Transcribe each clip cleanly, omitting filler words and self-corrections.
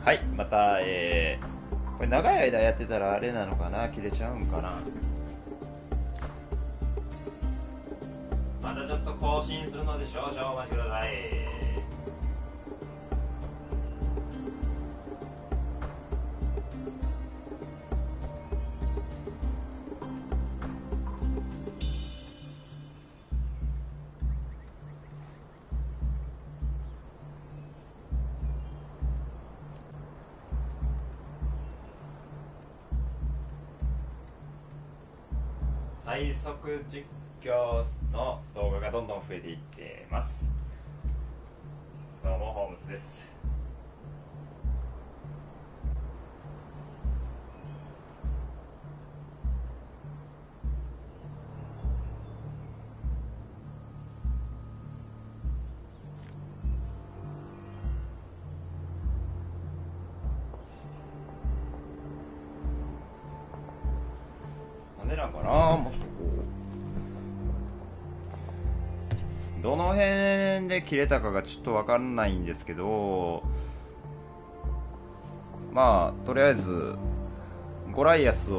はい、また、これ長い間やってたらあれなのかな、切れちゃうんかな。またちょっと更新するので少々お待ちください。最速実況の動画がどんどん増えていってます。どうもホームズです。なんでなんかな、もっとこうどの辺で切れたかがちょっと分かんないんですけど、まあとりあえずゴライアス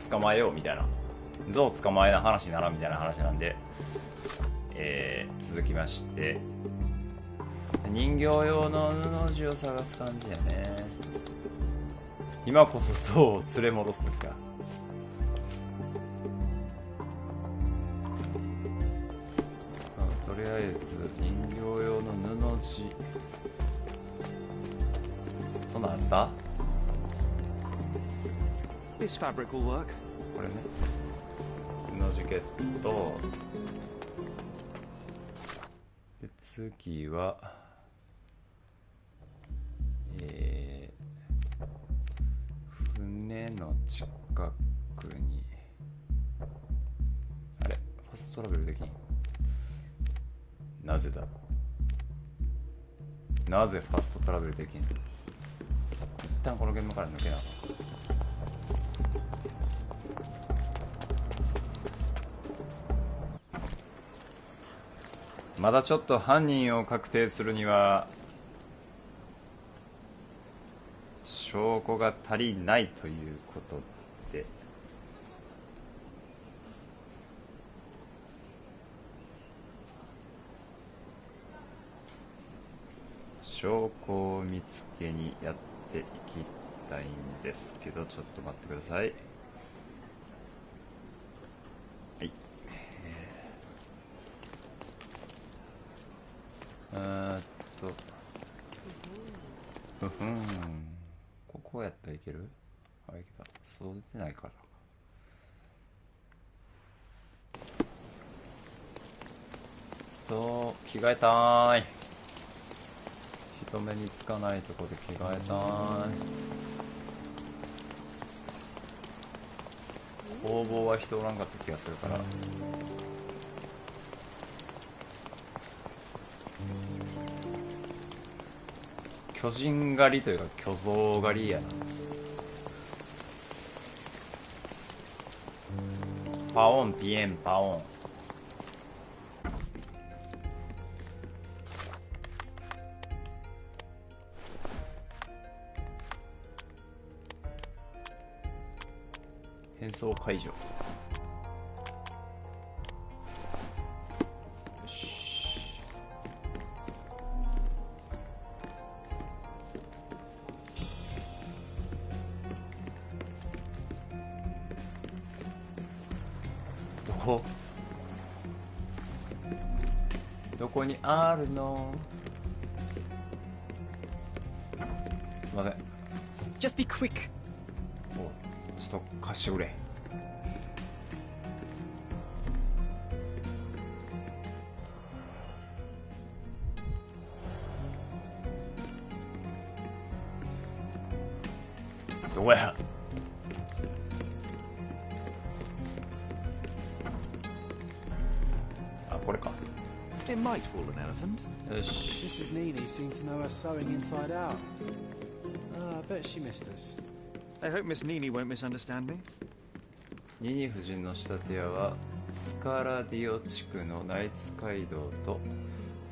捕まえようみたいな、ゾウ捕まえな話ならみたいな話なんで、続きまして人形用の布地を探す感じやね。今こそゾウを連れ戻す時か。とりあえず人形用の布地、そんなんあった？ This fabric will work. これね、布ジケットで、次は船の近くにあれファストトラベルできん。なぜだ、なぜファストトラベルできん。一旦この現場から抜けなあかん。まだちょっと犯人を確定するには証拠が足りないということで、証拠を見つけにやっていきたいんですけど、ちょっと待ってください。はい、ここやったらいける？あ、いけた。そう出てないから。そう、着替えたーい。人目につかないとこで着替えたーい。工房は人おらんかった気がするから。巨人狩りというか巨像狩りやな。パオンピエンパオン。変装解除。よし。どこにあるの？すいません。Just be quick. ちょっと貸してくれ。どこや？あ、これか。It might fool an elephant. よし。 Mrs. Nini seemed to know her sewing inside out. I bet she missed us. I hope Miss Nini won't misunderstand me. ニニ夫人の仕立て屋はスカラディオ地区のナイツ街道と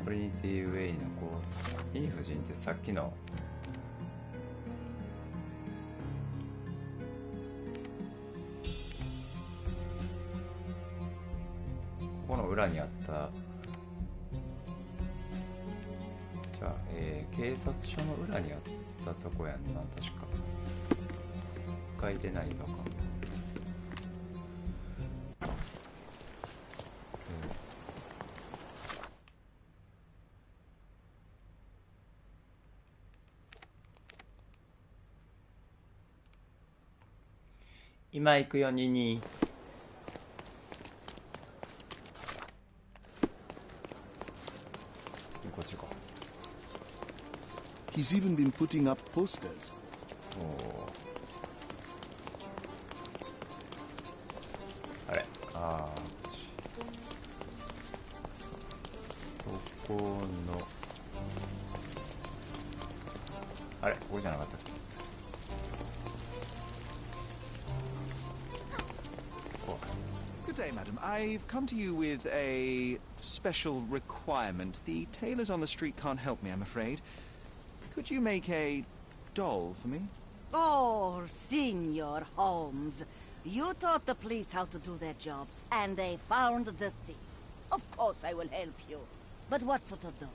トリニティウェイのこう。ニニ夫人ってさっきのこの裏にあった、じゃあ、警察署の裏にあったとこやんな、確か。一回出ないとあかん。今行くよ、ニニー。こっちか。He's even been putting up posters. あれ、あー、ここの、あれ、ここじゃなかったっけ。Good day, madam. I've come to you with a special requirement. The tailors on the street can't help me, I'm afraid. Could you make a doll for me? Oh, Senor Holmes. You taught the police how to do their job, and they found the thief. Of course I will help you. But what sort of doll?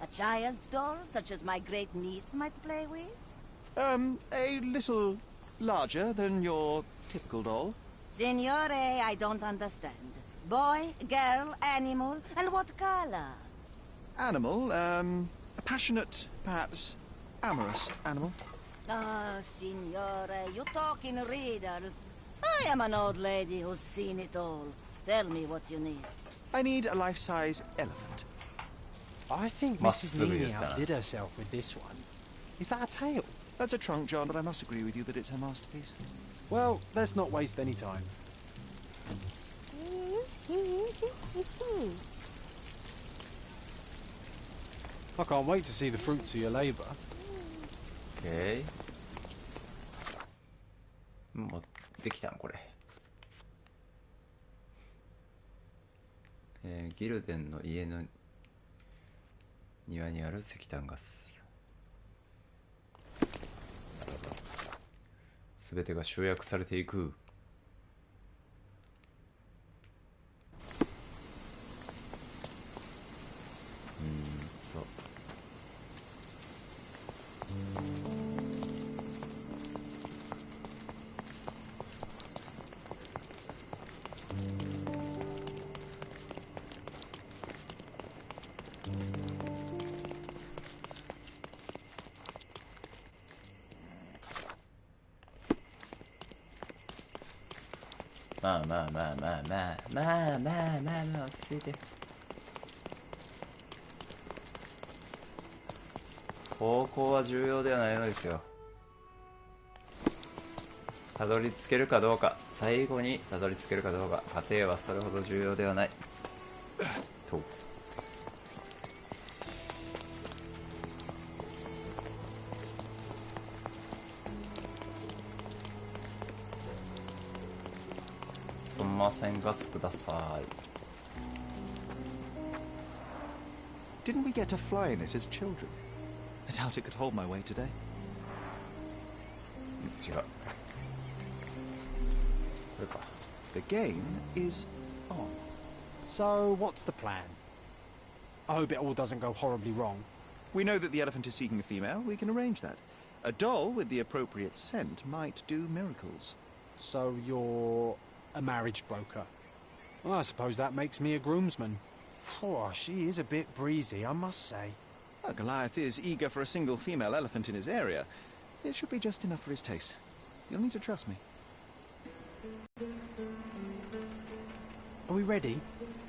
A child's doll, such as my great niece might play with? A little larger than your typical doll. Signore, I don't understand. Boy, girl, animal, and what color? Animal, a passionate, perhaps amorous animal. Ah, Signore, you talk in riddles. I am an old lady who's seen it all. Tell me what you need. I need a life-size elephant. I think Mrs. Neely outdid herself with this one. Is that a tail? That's a trunk, John, but I must agree with you that it's her masterpiece. Well, let's not waste any time. I can't wait to see the fruits of your labour. Okay. 持ってきたのこれ。ギルデンの家の庭にある石炭ガス。すべてが集約されていく。まあまあまあまあまあまあまあまあまあ落ち着いて。方向は重要ではないのですよ。たどり着けるかどうか、最後にたどり着けるかどうか、過程はそれほど重要ではないと。すんません、ガスください。Didn't we get to fly in it as children? I doubt it could hold my weight today. 違う。これか。The game is on. So, what's the plan? I hope it all doesn't go horribly wrong. We know that the elephant is seeking a female. We can arrange that. A doll with the appropriate scent might do miracles. So, you're a marriage broker. Well, I suppose that makes me a groomsman. Oh, she is a bit breezy, I must say. Well, Goliath is eager for a single female elephant in his area. It should be just enough for his taste. You'll need to trust me. Are we ready?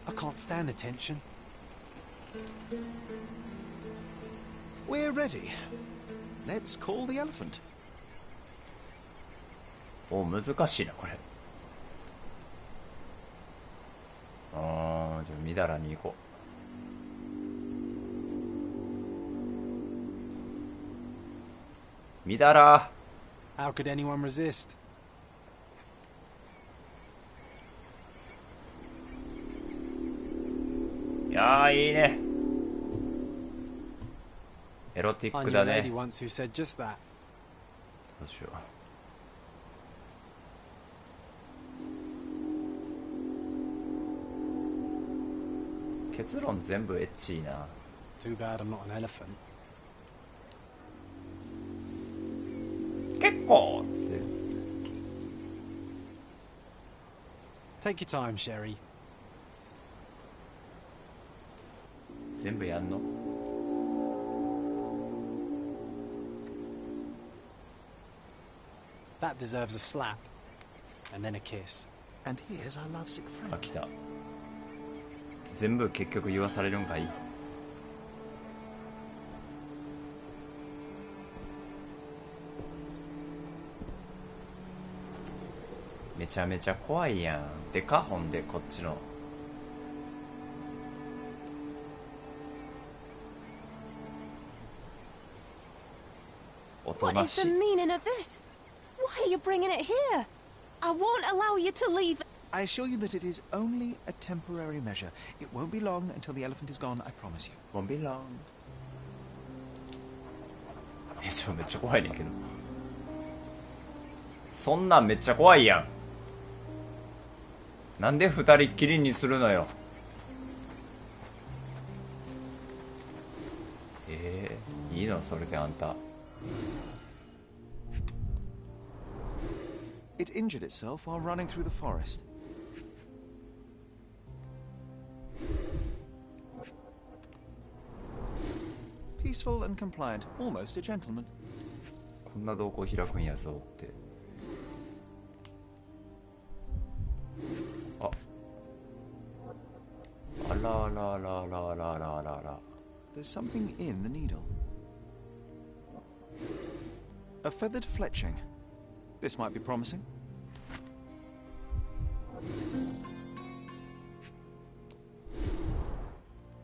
I can't stand the tension. We're ready. Let's call the elephant. お、難しいなこれ。じゃあみだらに行こう。みだら。 How could anyone resist? いやー、いいね。エロティッ I ク knew だ a lady ね。 once who said just that. どうしよう。結論全部エッチいな。 Too bad I'm not an elephant. 結構って。 Take your time, Sherry. 全部やんの？ That deserves a slap. And then a kiss. And here's our lovesick あ、 friend. 来た。全部結局言わされるんかい。めちゃめちゃ怖いやん。でかほんでこっちの。おと What な is し the い。 meaning of this? Why are you bringing it here? I won't allow you to leave. I assure you that it is only a temporary measure. It won't be long until the elephant is gone, I promise you. Won't be long. めっちゃ怖いねんけど。そんなんめっちゃ怖いやん。なんで二人っきりにするのよ。いいのそれであんた。It injured itself while running through the forest. Peaceful and compliant, almost a gentleman. こんな動向開くんやぞって。あらあらあらあらあらあらあらあら。 There's something in the needle. A feathered fletching. This might be promising.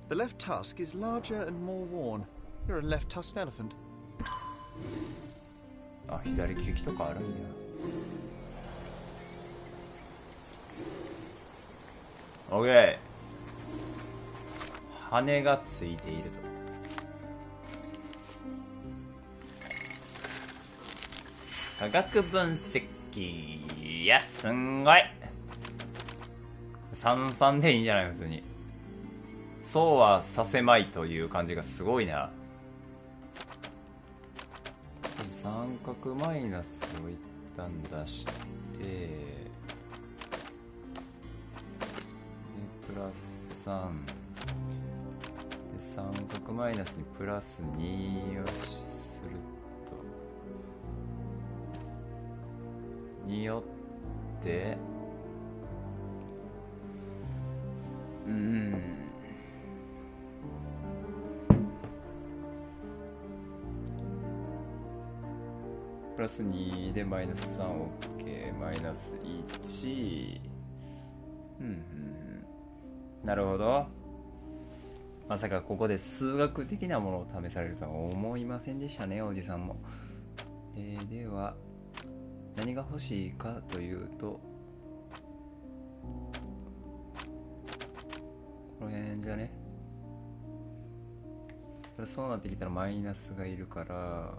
The left tusk is larger and more worn. You're a left-tusked elephant. あ、左利きとかあるんや。オッケー。羽がついていると。科学分析。いや、すんごい。33でいいんじゃない普通に。そうはさせまいという感じがすごいな。三角マイナスを一旦出して、で、プラス3。で、三角マイナスにプラス2をすると、によって、プラス2でマイナス3 OK マイナス1なるほど。まさかここで数学的なものを試されるとは思いませんでしたねおじさんも。では何が欲しいかというとこの辺じゃね。そうなってきたらマイナスがいるから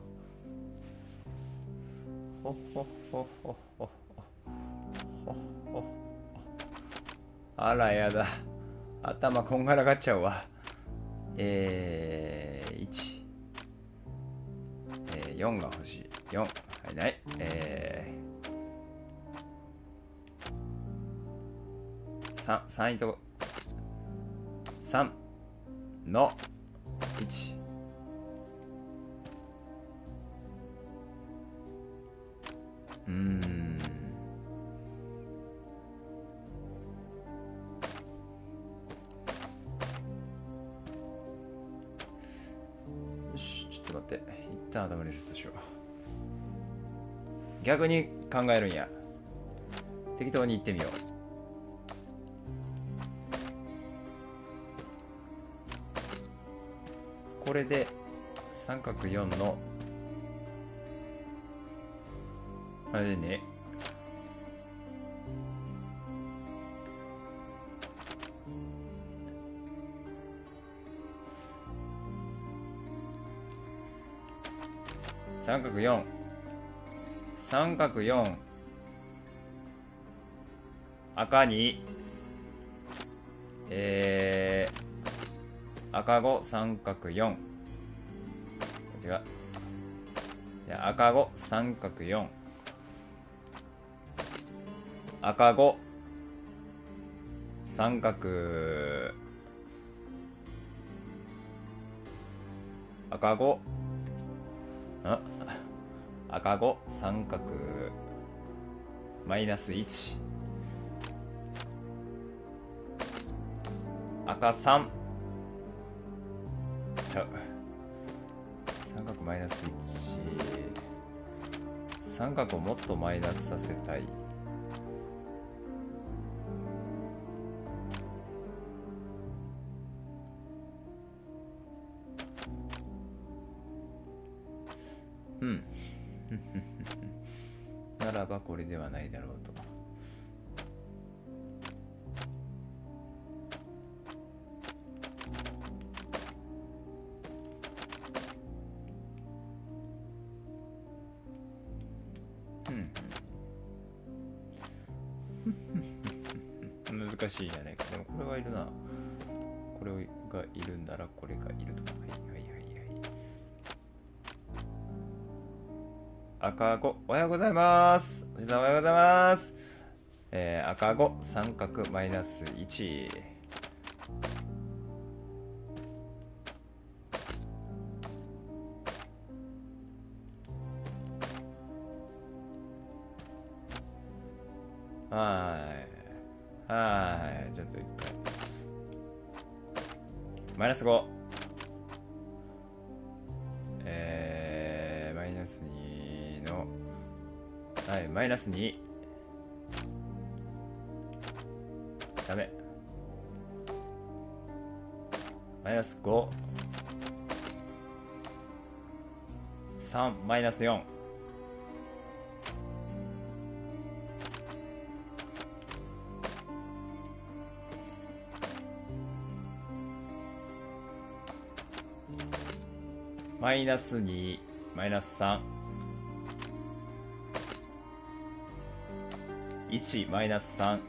ほほほほほほほ。あらやだ。頭こんがらがっちゃうわ。1、4が欲しい。4。はいない。3いとこ。3の1。よし、ちょっと待って。一旦頭リセットしよう。逆に考えるんや。適当に言ってみよう。これで三角4のあれね。三角4三角4赤に赤5三角4、違う、赤5三角4、赤5三角赤5赤5三角マイナス1、赤3ちゃう、三角マイナス1、三角をもっとマイナスさせたい。ならばこれではないだろうと。難しいじゃないか。でもこれはいるな。これがいるんならこれがいると。赤5、おはようございます。おじさんおはようございます。赤5、三角マイナス1。ちょっと一回。マイナス5。マイナス2の、マイナス2。ダメ。マイナス5。3、マイナス4。マイナス2、マイナス3。1、マイナス3。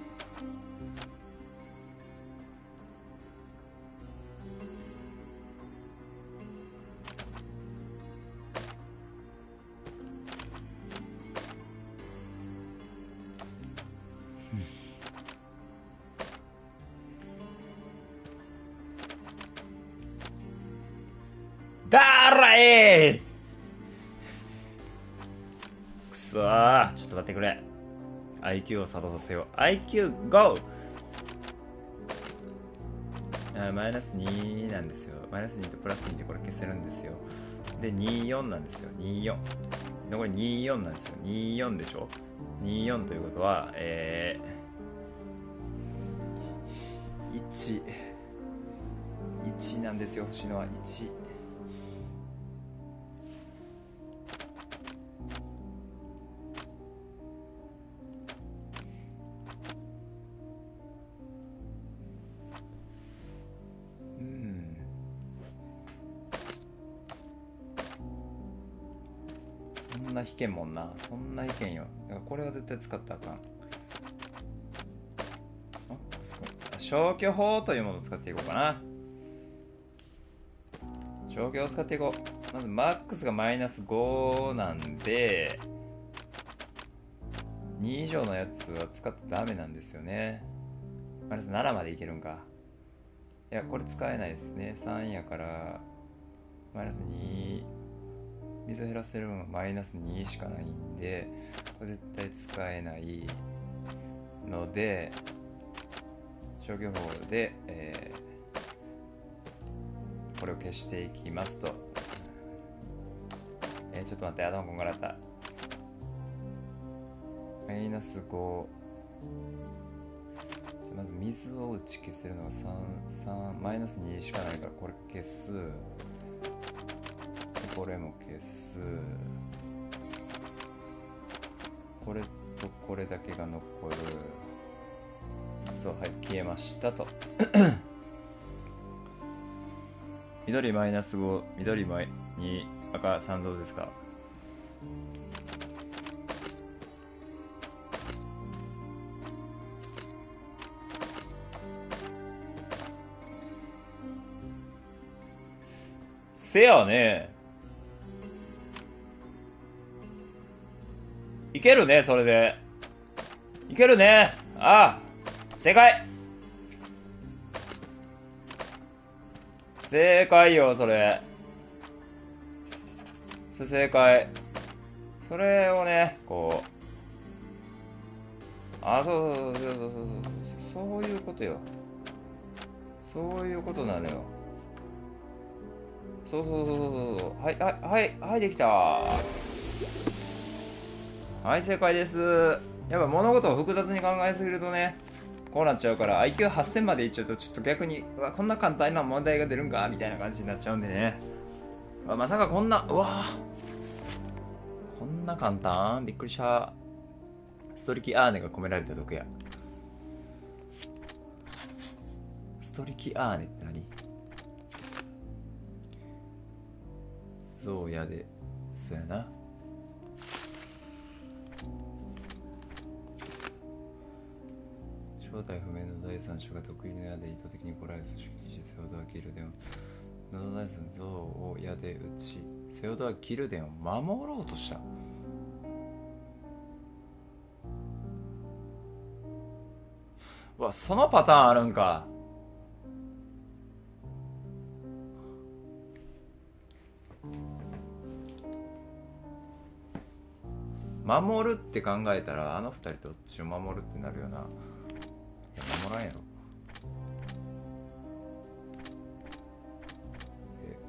だらえくそー、ちょっと待ってくれ。IQ を作動させよう。IQ GO！ マイナス2なんですよ。マイナス2とプラス2でこれ消せるんですよ。で、24なんですよ。24。で、これ24なんですよ。24でしょ？ 24 ということは、1。1なんですよ。欲しいのは1。そんな引けんもんな。そんな引けんよ。だからこれは絶対使ったらあかん。消去法というものを使っていこうかな。消去を使っていこう。まずマックスがマイナス5なんで、2以上のやつは使ってダメなんですよね。マイナス7までいけるんか。いや、これ使えないですね。3やから、マイナス2。水減らせるのがマイナス2しかないんで、これ絶対使えないので、消去法で、これを消していきますと。ちょっと待って、頭こんがらった。マイナス5。まず水を打ち消せるのが3、マイナス2しかないから、これ消す。これも消す。これとこれだけが残る。そう、はい、消えましたと。緑マイナス5、緑マイ2、赤3どうですか？せやね。いけるね、それで。いけるね。ああ、正解。正解よ、それ。それ正解。それをね、こう。あ、そうそうそうそうそうそう。そういうことよ。そういうことなのよ。そうそうそうそうそう。はい、はい、はい、はい、できた。はい、正解です。やっぱ物事を複雑に考えすぎるとね、こうなっちゃうから、IQ 8000までいっちゃうと、ちょっと逆に、うわ、こんな簡単な問題が出るんかみたいな感じになっちゃうんでね。まさかこんな、うわこんな簡単びっくりした。ストリキアーネが込められた毒や。ストリキアーネって何？そうやで、そうやな。正体不明の第三者が得意な矢で意図的にこらえ阻止し、セオドア・ギルデンを謎第三像を矢で撃ち、セオドア・ギルデンを守ろうとした。うわ、そのパターンあるんか。守るって考えたら、あの二人どっちを守るってなるよな。いや、守らんやろ。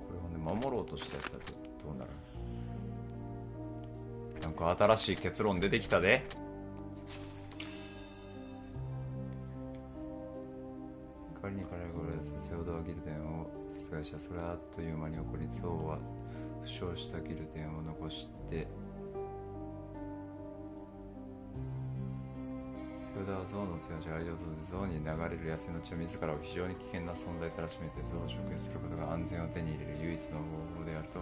これほんで守ろうとしてやったらどうなる？なんか新しい結論出てきたで。仮に彼らがセオドア・ギルデンを殺害した。それはあっという間に起こり、ゾウは負傷したギルデンを残して、セオドアはゾウの強し愛情をでゾウに流れる野生の血を自らを非常に危険な存在たらしめてゾウを処刑することが安全を手に入れる唯一の方法であると。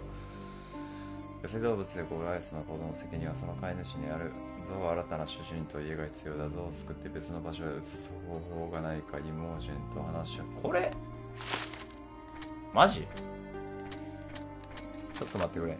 野生動物でゴライスの行動の責任はその飼い主にある。ゾウは新たな主人と家が必要だ。ゾウを救って別の場所へ移す方法がないかイモージェンと話し合う。これマジ？ちょっと待ってくれ。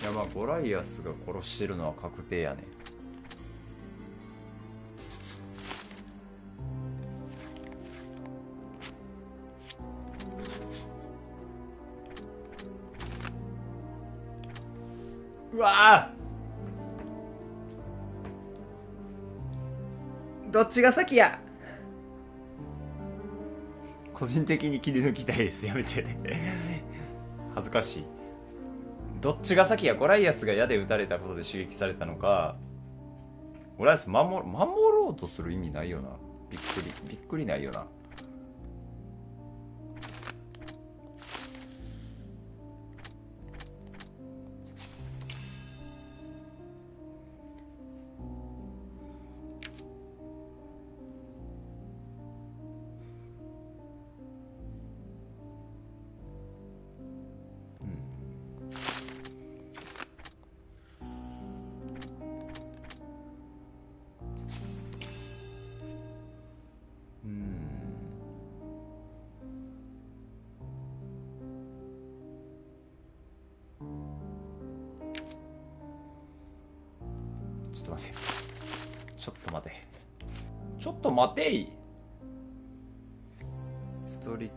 いや、まあゴライアスが殺してるのは確定やね。うわー、どっちが先や。個人的に切り抜きたいです。やめて恥ずかしい。どっちが先や。ゴライアスが矢で撃たれたことで刺激されたのか、ゴライアス守ろうとする意味ないよな。びっくりないよな。ちょっと待て。ちょっと待てい。ストリ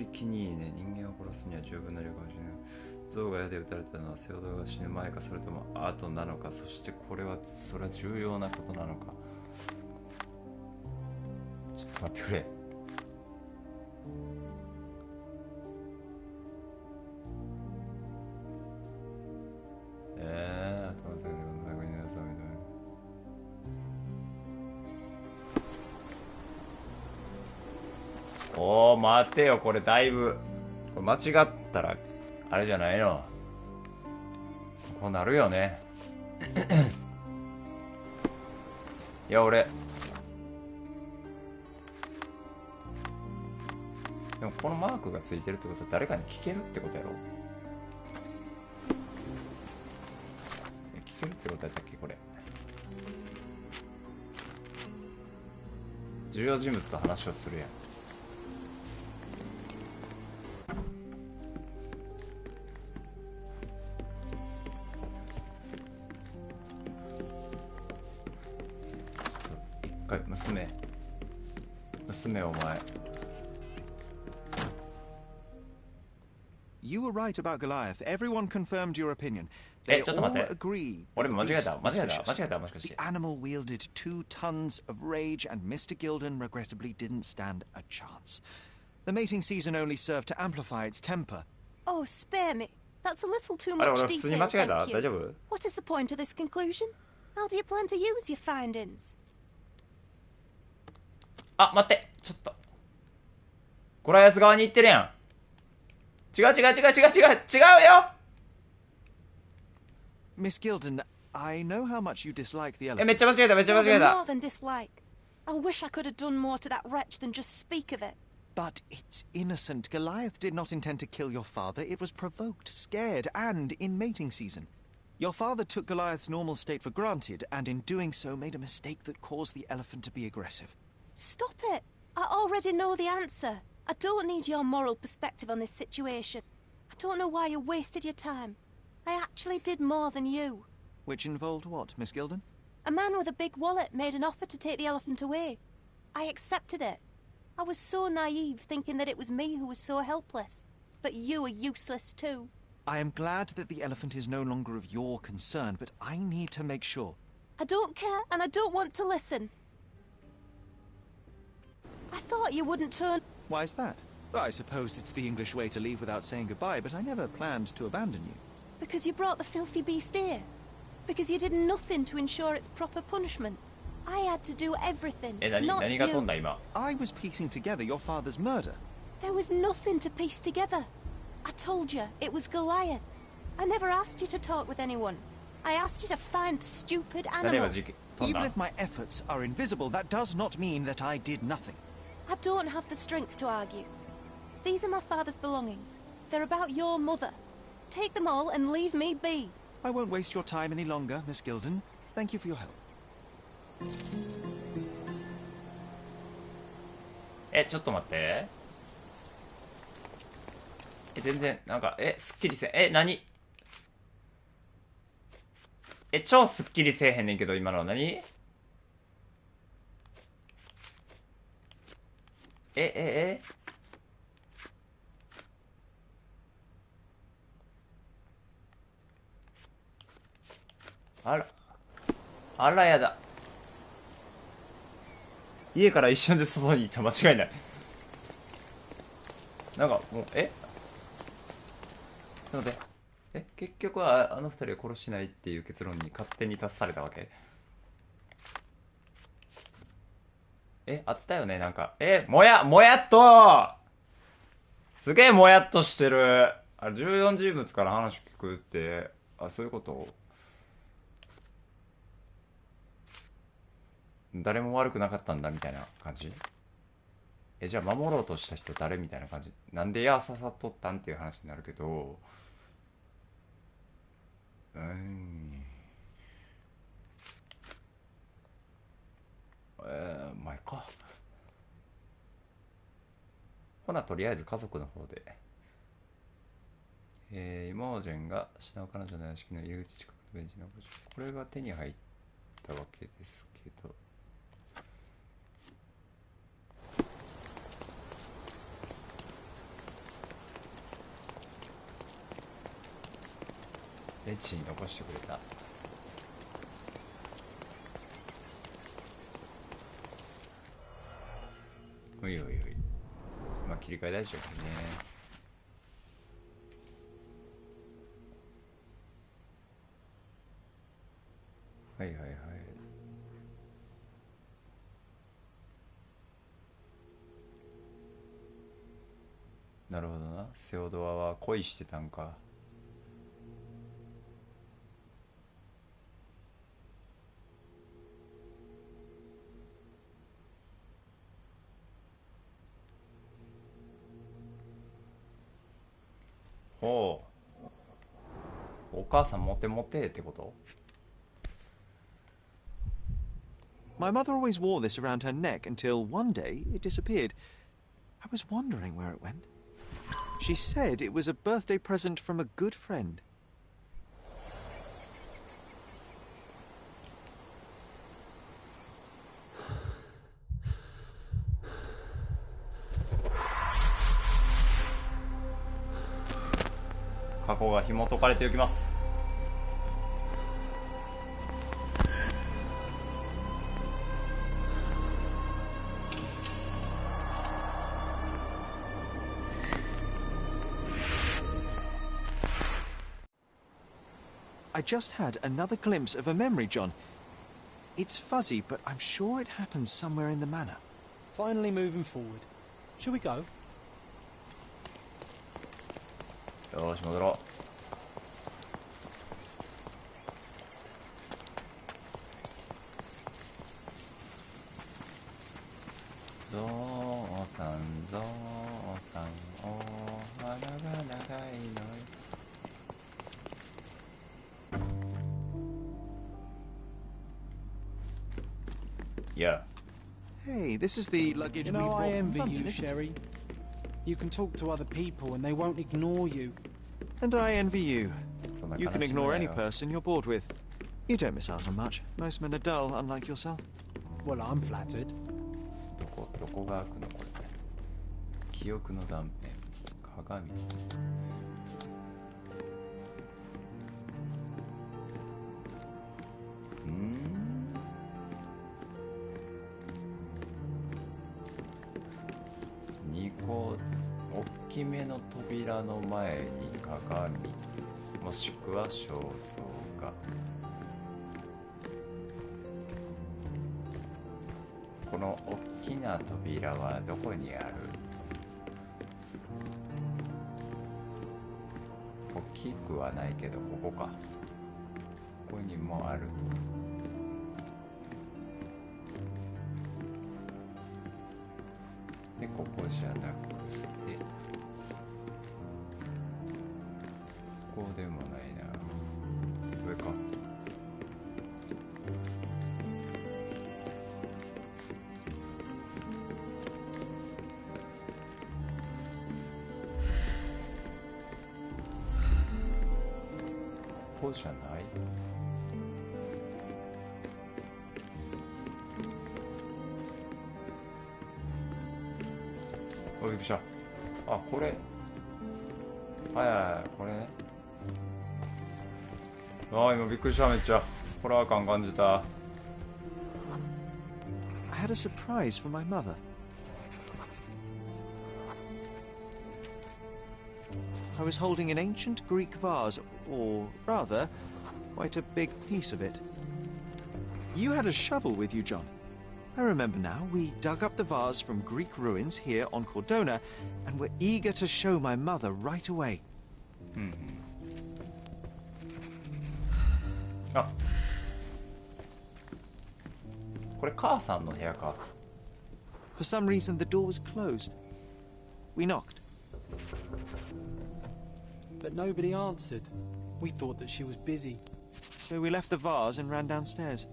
キニーネ、人間を殺すには十分な量かもしれない。ゾウが矢で撃たれたのはセオドアが死ぬ前か、それとも後なのか。そしてそれは重要なことなのか。ちょっと待ってくれ。頭の先でこの作品の良さを認める。おー、待てよ、これだいぶ。これ間違ったら、あれじゃないの。こうなるよね。いや、俺。このマークがついてるってことは誰かに聞けるってことやろ。聞けるってことやったっけこれ。重要人物と話をするやん。一回娘お前。You were right about Goliath. Everyone confirmed your opinion. ちょっと待って。 agree. 俺も間違えたもしか The して。 animal wielded 2 tons of rage, and Mr. Gilden regrettably didn't stand a chance. The mating season only served to amplify its temper. Oh, spare me. That's a little too あれ much 俺普通に detail, 間違えた thank 大 you. 丈夫？ What is the point of this conclusion? How do you plan to use your findings? あ、待って、ちょっと。ゴライアス側に行ってるやん。違うよ。 Miss Gilden, I know how much you dislike the めっ elephant. ちゃ間違えた。 More than dislike. I wish I could have done more to that wretch than just speak of it. But it's innocent. Goliath did not intend to kill your father. It was provoked, scared, and in mating season. Your father took Goliath's normal state for granted, and in doing so made a mistake that caused the elephant to be aggressive. Stop it. I already know the answer. I don't need your moral perspective on this situation. I don't know why you wasted your time. I actually did more than you. Which involved what, Miss Gilden? A man with a big wallet made an offer to take the elephant away. I accepted it. I was so naive, thinking that it was me who was so helpless. But you are useless too. I am glad that the elephant is no longer of your concern, but I need to make sure. I don't care, and I don't want to listen. I thought you wouldn't turn... Why is that? I suppose it's the English way to leave without saying goodbye, but I never planned to abandon you. Because you brought the filthy beast here. Because you did nothing to ensure its proper punishment. I had to do everything, 何 not が飛ん you. だ今。 I was piecing together your father's murder. There was nothing to piece together. I told you, it was Goliath. I never asked you to talk with anyone. I asked you to find the stupid 誰 animal. が飛ん Even だ if my efforts are invisible, that does not mean that I did nothing. I don't have the strength to argue. These are my father's belongings. They're about your mother. Take them all and leave me be. I won't waste your time any longer, Miss Gilden. Thank you for your help. ちょっと待って。全然なんかすっきりせん。何？超すっきりせえへんねんけど今のは何？あらやだ。家から一瞬で外に行った。間違いない。なんかもうなので結局はあの二人を殺しないっていう結論に勝手に達されたわけ？あったよねなんかもやっとすげえもやっとしてる。あれ14人物から話聞くってそういうこと？誰も悪くなかったんだみたいな感じ？じゃあ守ろうとした人誰みたいな感じ？なんで矢刺さっとったんっていう話になるけど、前か。ほなとりあえず家族の方で。イモージェンがシナオ彼女の屋敷の入り口近くのベンチのこれが手に入ったわけですけど、ベンチに残してくれた。おいおいおい、まあ切り替え大丈夫ね。はいはいはい。なるほどな。セオドアは恋してたんか。おう、お母さんモテモテってこと？ My mother always wore this around her neck until one day it disappeared. I was wondering where it went. She said it was a birthday present from a good friend. 過去が紐解かれていきます。I just had another glimpse of a memory, John. It's fuzzy, but I'm sure it happened somewhere in the manor. Finally moving forward. Shall we go? よし戻ろう。ゾウさんゾウさんお花が長いのYeah. Hey, this is the luggage You we know, brought I from envy London, you, isn't it? Sherry. You can talk to other people and they won't ignore you. And I envy you. そんな You 悲 can しみ ignore だ any よ。 person you're bored with. You don't miss out on much. Most men are dull, unlike yourself. Well, I'm flattered. どこが開くのこれ。記憶の断片。鏡。2個大きめの扉の前に鏡、もしくは肖像画。この大きな扉はどこにある？大きくはないけどここか。ここにもあると。でここじゃなくてここでもないな。上か。ここじゃない。びっくりした。あ、これ。はいはいはい、これね。ああ、今びっくりした、めっちゃ。ホラー感感じた。I had a surprise for my mother. I was holding an ancient Greek vase, or rather, quite a big piece of it. You had a shovel with you, John. I remember now. We dug up the vase from Greek ruins here on Cordona and were eager to show my mother right away. あ、これ母さんの部屋か。 For some reason, the door was closed. We knocked. But nobody answered. We thought that she was busy. So we left the vase and ran downstairs.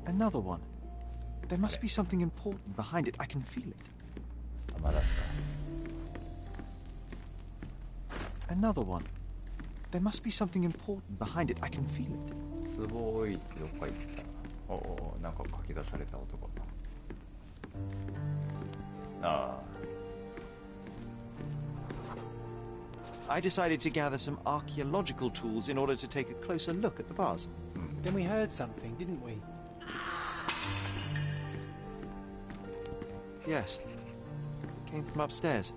Another one. There must be something important behind it. I can feel it. あ、まだですか。 Another one. There must be something important behind it. I can feel it. 壺置いてどっか行った。おお、なんか書き出された男。ああ。I decided to gather some archaeological tools in order to take a closer look at the vase. Then we heard something, didn't we? Yes. It came from upstairs.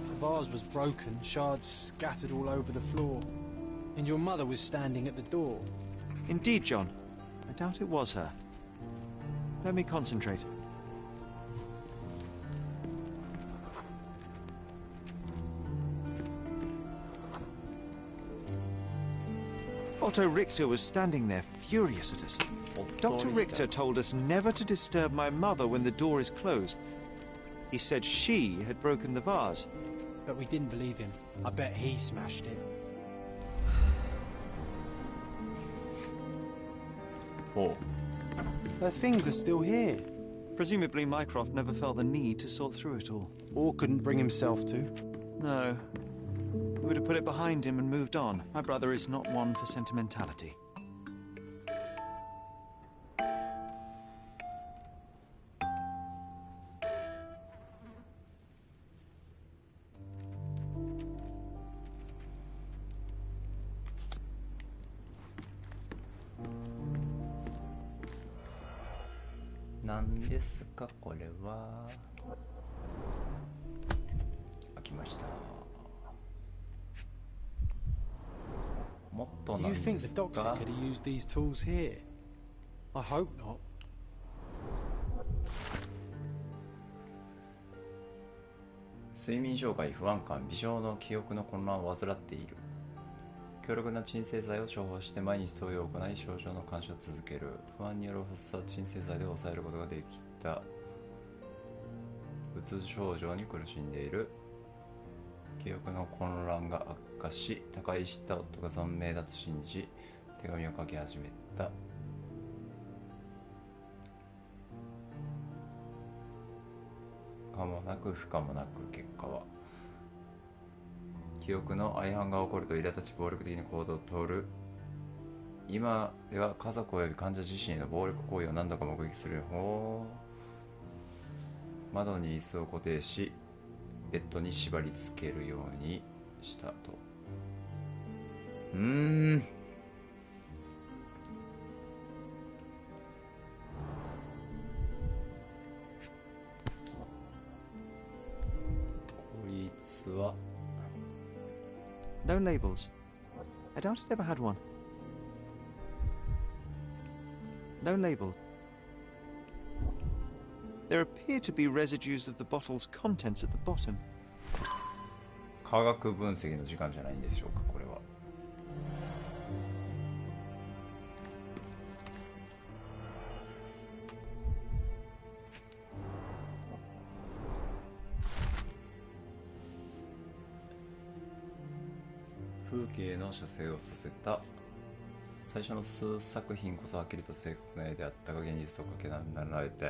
The vase was broken, shards scattered all over the floor. And your mother was standing at the door. Indeed, John. I doubt it was her. Let me concentrate. Otto Richter was standing there, furious at us. Dr. Richter told us never to disturb my mother when the door is closed. He said she had broken the vase. But we didn't believe him. I bet he smashed it. ほ The things are still here. Presumably Mycroft never felt the need to sort through it all. Or couldn't bring himself to. No. He would have put it behind him and moved on. My brother is not one for sentimentality.う。なんですかこれは。開きました。もっと Do なん you で think the す doctor か could have used these tools here? I hope not. 睡眠障害、不安感、微小の記憶の混乱を患っている。強力な鎮静剤を処方して毎日投与を行い症状の監視を続ける。不安による発作鎮静剤で抑えることができた。うつ症状に苦しんでいる。記憶の混乱が悪化し、他界した夫が存命だと信じ手紙を書き始めた。可もなく不可もなく、結果は記憶の相反が起こると苛立ち暴力的な行動をとる。今では家族及び患者自身への暴力行為を何度か目撃する。窓に椅子を固定しベッドに縛り付けるようにしたと。こいつは No labels. I doubt it ever had one. No label. There appear to be residues of the bottle's contents at the bottom. 科学分析の時間じゃないんでしょうかこれは。風景の写生をさせた。最初の数作品こそはっきりと正確な絵であったが現実とかけ離れて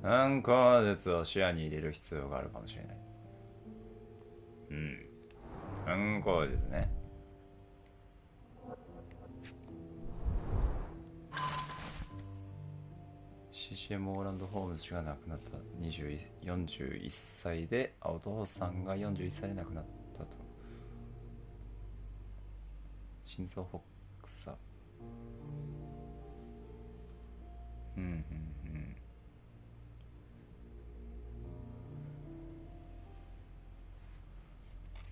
運行術を視野に入れる必要があるかもしれない。運行術ね。CCM オーランド・ホームズ氏が亡くなった41歳で、お父さんが41歳で亡くなったと。心臓発作。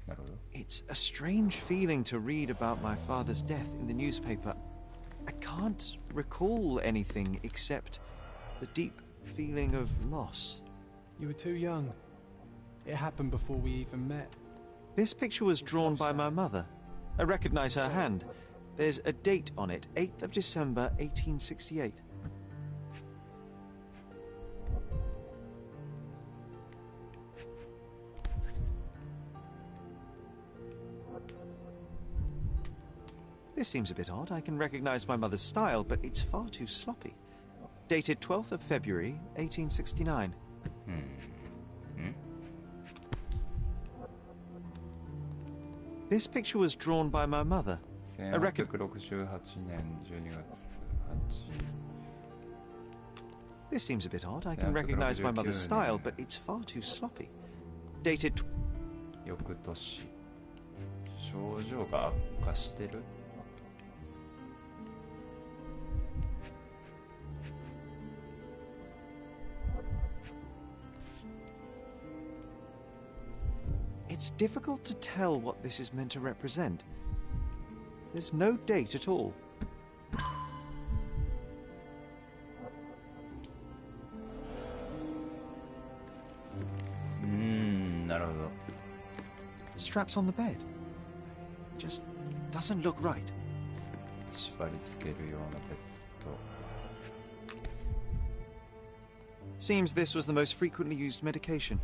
なるほど。It's a strange feeling to read about my father's death in the newspaper. I can't recall anything except the deep feeling of loss. You were too young. It happened before we even met. This picture was drawn by my mother. I recognize her hand. There's a date on it, 8th of December, 1868. This seems a bit odd. I can recognize my mother's style, but it's far too sloppy. Dated 12th of February, 1869. This picture was drawn by my mother. 1868年12月8。 This seems a bit odd. I can recognize my mother's style, but it's far too sloppy. Dated... 翌年。症状が悪化してる。It's difficult to tell what this is meant to represent. There's no date at all. Straps on the bed. Just doesn't look right. 縛り付けるようなベッド。 Seems this was the most frequently used medication.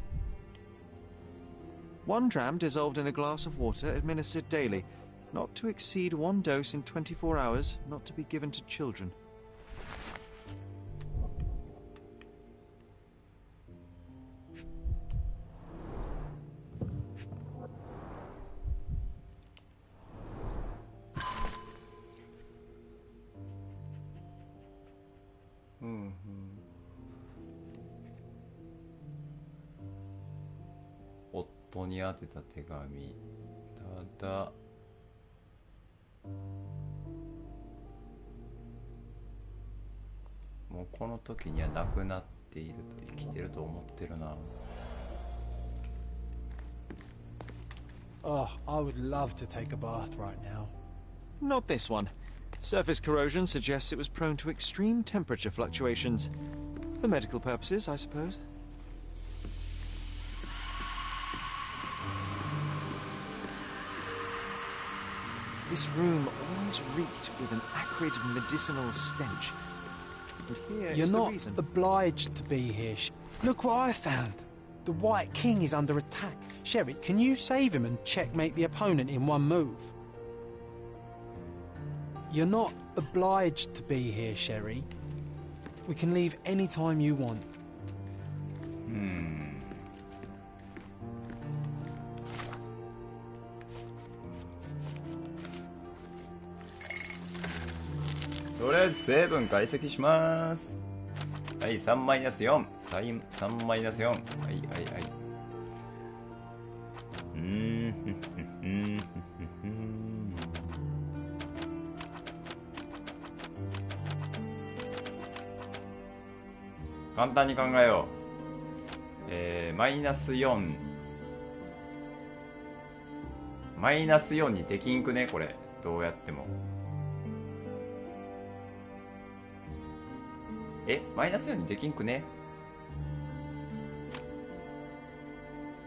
1 dram dissolved in a glass of water, administered daily. Not to exceed 1 dose in 24 hours, not to be given to children. "夫に宛てた手紙。ただもうこの時には亡くなっていると、生きてると思ってるな。Oh, I would love to take a bath right now. Not this one. Surface corrosion suggests it was prone to extreme temperature fluctuations. For medical purposes, I suppose. This room always reeked with an acrid medicinal stench. And here You're is the not reason. obliged to be here. Look what I found. The White King is under attack. Sherry, can you save him and checkmate the opponent in one move? You're not obliged to be here, Sherry. We can leave any time you want. とりあえず成分解析します。はい、3-4。3-4。はいはいはい。簡単に考えよう。-4。-4にできんくね、これ。どうやっても。-4にできんくね。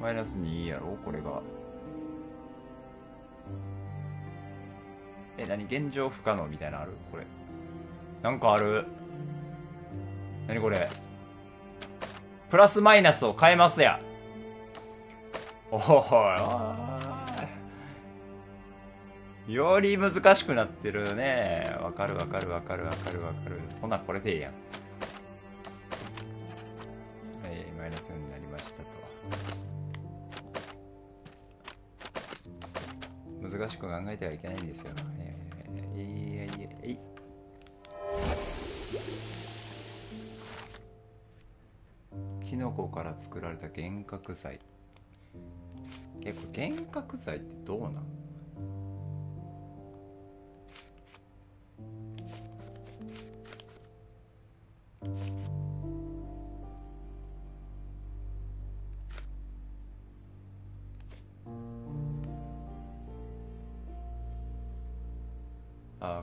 -2やろこれが。何現状不可能みたいなのあるこれ。なんかある。何これ。プラスマイナスを変えますや。おい。より難しくなってるね。わかる。ほな、これでいいやん。はい、-4になりましたと。難しく考えてはいけないんですよ。キノコから作られた幻覚剤。これ幻覚剤ってどうなん？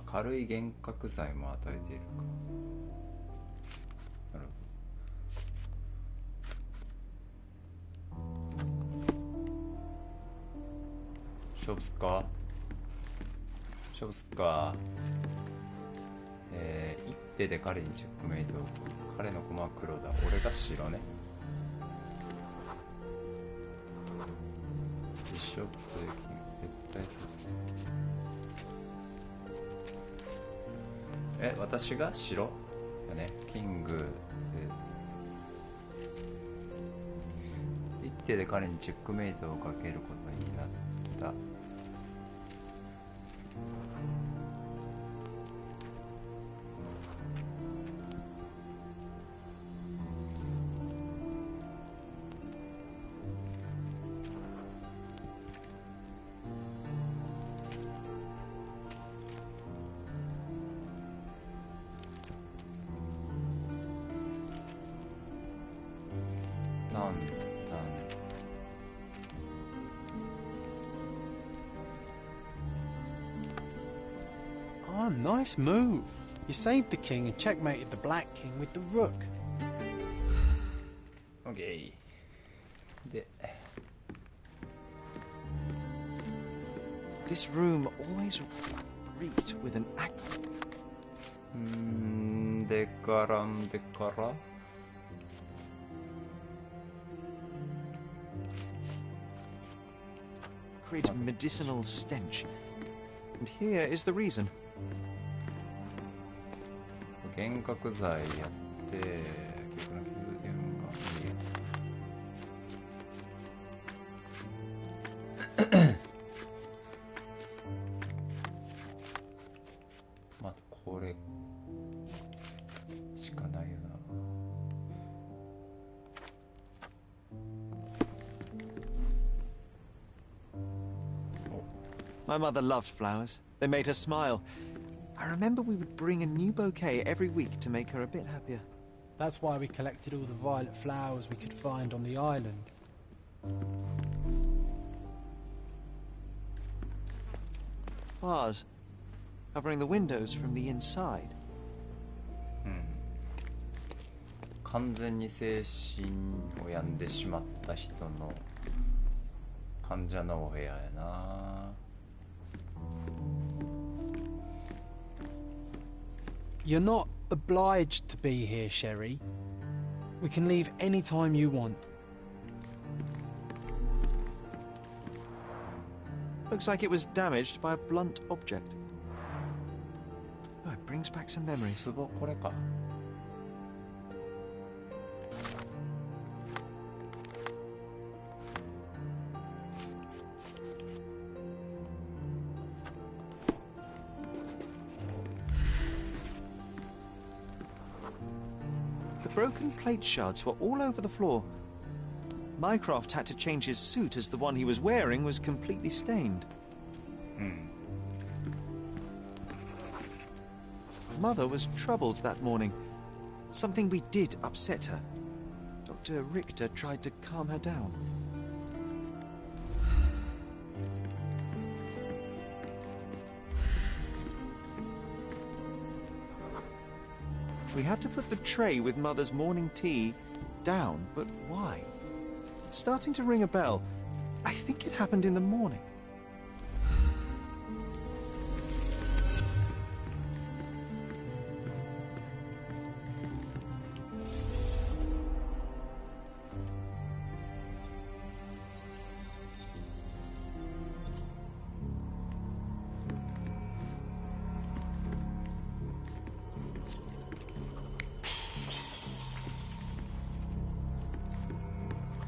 軽い幻覚剤も与えているか。なるほど。勝負すっか。一手で彼にチェックメイト。彼の駒は黒だ。俺が白ね。ビショップで絶対私が白やね。キングで一手で彼にチェックメイトをかけることになった。nice move. You saved the king and checkmated the black king with the rook. OK で This room always reeked with an act. でからGreat medicinal stench. And here is the reason. 幻覚剤やって記憶の宮殿がまあこれしかないよな。My mother loved flowers. They made her smile. I remember we would bring a new bouquet every week to make her a bit happier. That's why we collected all the violet flowers we could find on the island. Bars covering the windows from the inside. 完全に精神を病んでしまった人の患者のお部屋やな。You're not obliged to be here, Sherry. We can leave any time you want. Looks like it was damaged by a blunt object. Oh, it brings back some memories. 壺これか。The broken plate shards were all over the floor. Mycroft had to change his suit as the one he was wearing was completely stained. Mother was troubled that morning. Something we did upset her. Dr. Richter tried to calm her down. We had to put the tray with Mother's morning tea down, but why? It's starting to ring a bell. I think it happened in the morning.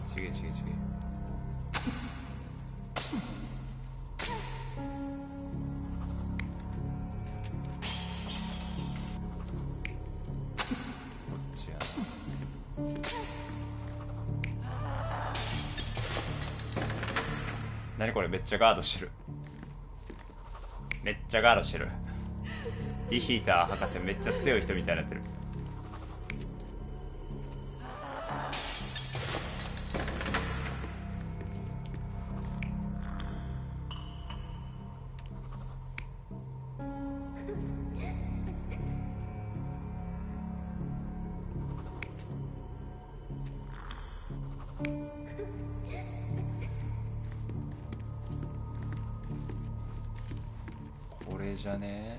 Chige. 何これ、めっちゃガードしてる。めっちゃガードしてる。イヒーター博士めっちゃ強い人みたいになってる。これじゃね。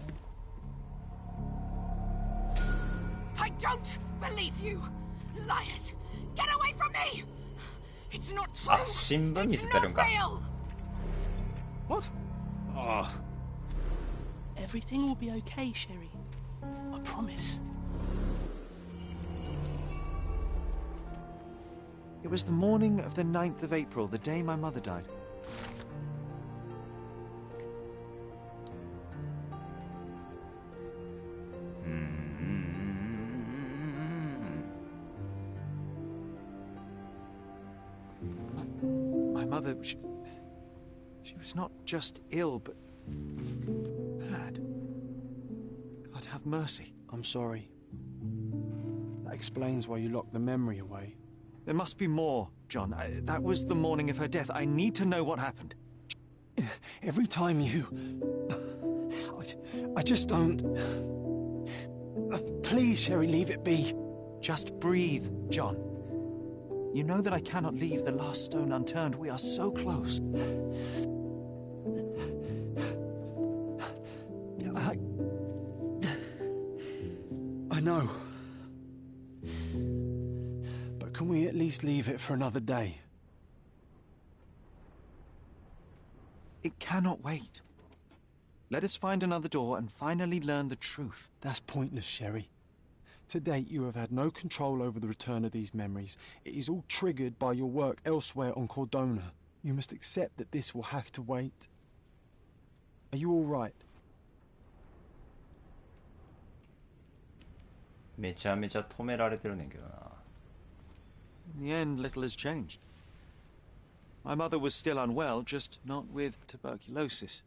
I don't believe you! Liars! Get away from me! It's not true! あ、新聞見せてるんか。 What? Oh. Everything will be okay, Sherry. I promise. It was the morning of the 9th of April, the day my mother died. My mother, she was not just ill, but had. God have mercy. I'm sorry. That explains why you locked the memory away. There must be more, John. That was the morning of her death. I need to know what happened. Every time you... I I just don't. Please, Sherry, leave it be. Just breathe, John. You know that I cannot leave the last stone unturned. We are so close. I know. But can we at least leave it for another day? It cannot wait. Let us find another door and finally learn the truth. That's pointless, Sherry. To date, you have had no control over the return of these memories. It is all triggered by your work elsewhere on Cordona. You must accept that this will have to wait. Are you all right? めちゃめちゃ止められてるねんけどな。 In the end, little has changed. My mother was still unwell, just not with tuberculosis.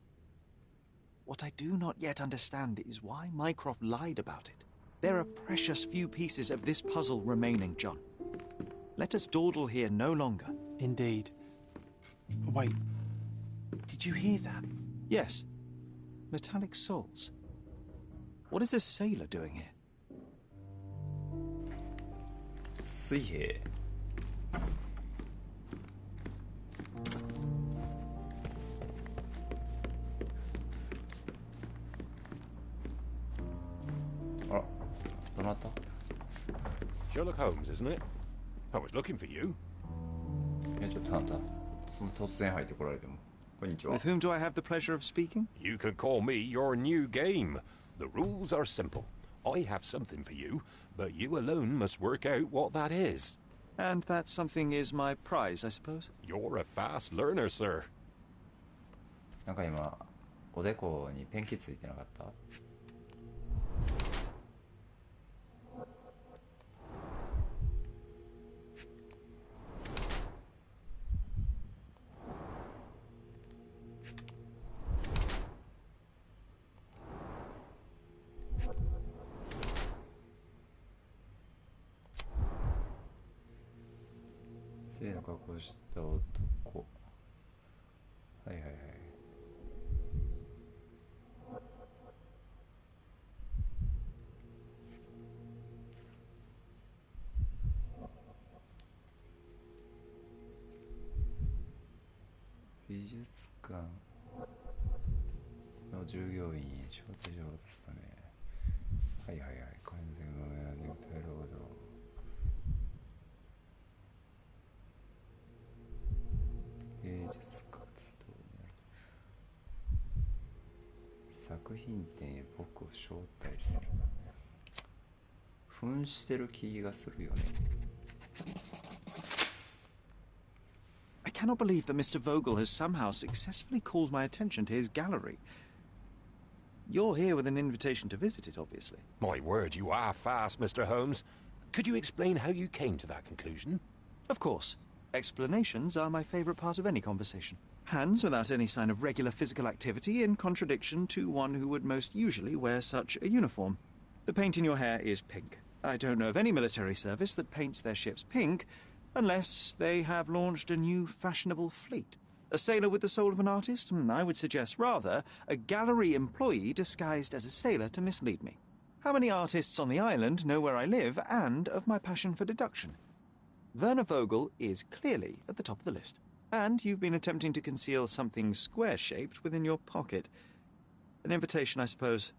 What I do not yet understand is why Mycroft lied about it. There are precious few pieces of this puzzle remaining, John. Let us dawdle here no longer. Indeed. Wait. Did you hear that? Yes. Metallic souls. What is this sailor doing here? 水兵。あら、どなた？ Sherlock Holmes, isn't it? I was looking for you. ちょっとあんた、その突然入ってこられても。こんにちは。 With whom do I have the pleasure of speaking? You can call me your new game. The rules are simple. I have something for you, but you alone must work out what that is. And that something is my prize, I suppose? You're a fast learner, sir. なんか今、おでこにペンキついてなかった？性の格好をした男。はいはいはい。美術館の従業員に招待状を渡すため。はいはいはい。完全無名で歌えるほど。芸術活動になると作品展へ僕を招待する扮してる気がするよね。 I cannot believe that Mr. Vogel has somehow successfully called my attention to his gallery. You're here with an invitation to visit it, obviously. My word, you are fast, Mr. Holmes. Could you explain how you came to that conclusion? Of course. Explanations are my favorite part of any conversation. Hands without any sign of regular physical activity, in contradiction to one who would most usually wear such a uniform. The paint in your hair is pink. I don't know of any military service that paints their ships pink, unless they have launched a new fashionable fleet. A sailor with the soul of an artist? I would suggest rather a gallery employee disguised as a sailor to mislead me. How many artists on the island know where I live and of my passion for deduction? Werner Vogel is clearly at the top of the list. And you've been attempting to conceal something square-shaped within your pocket. An invitation, I suppose.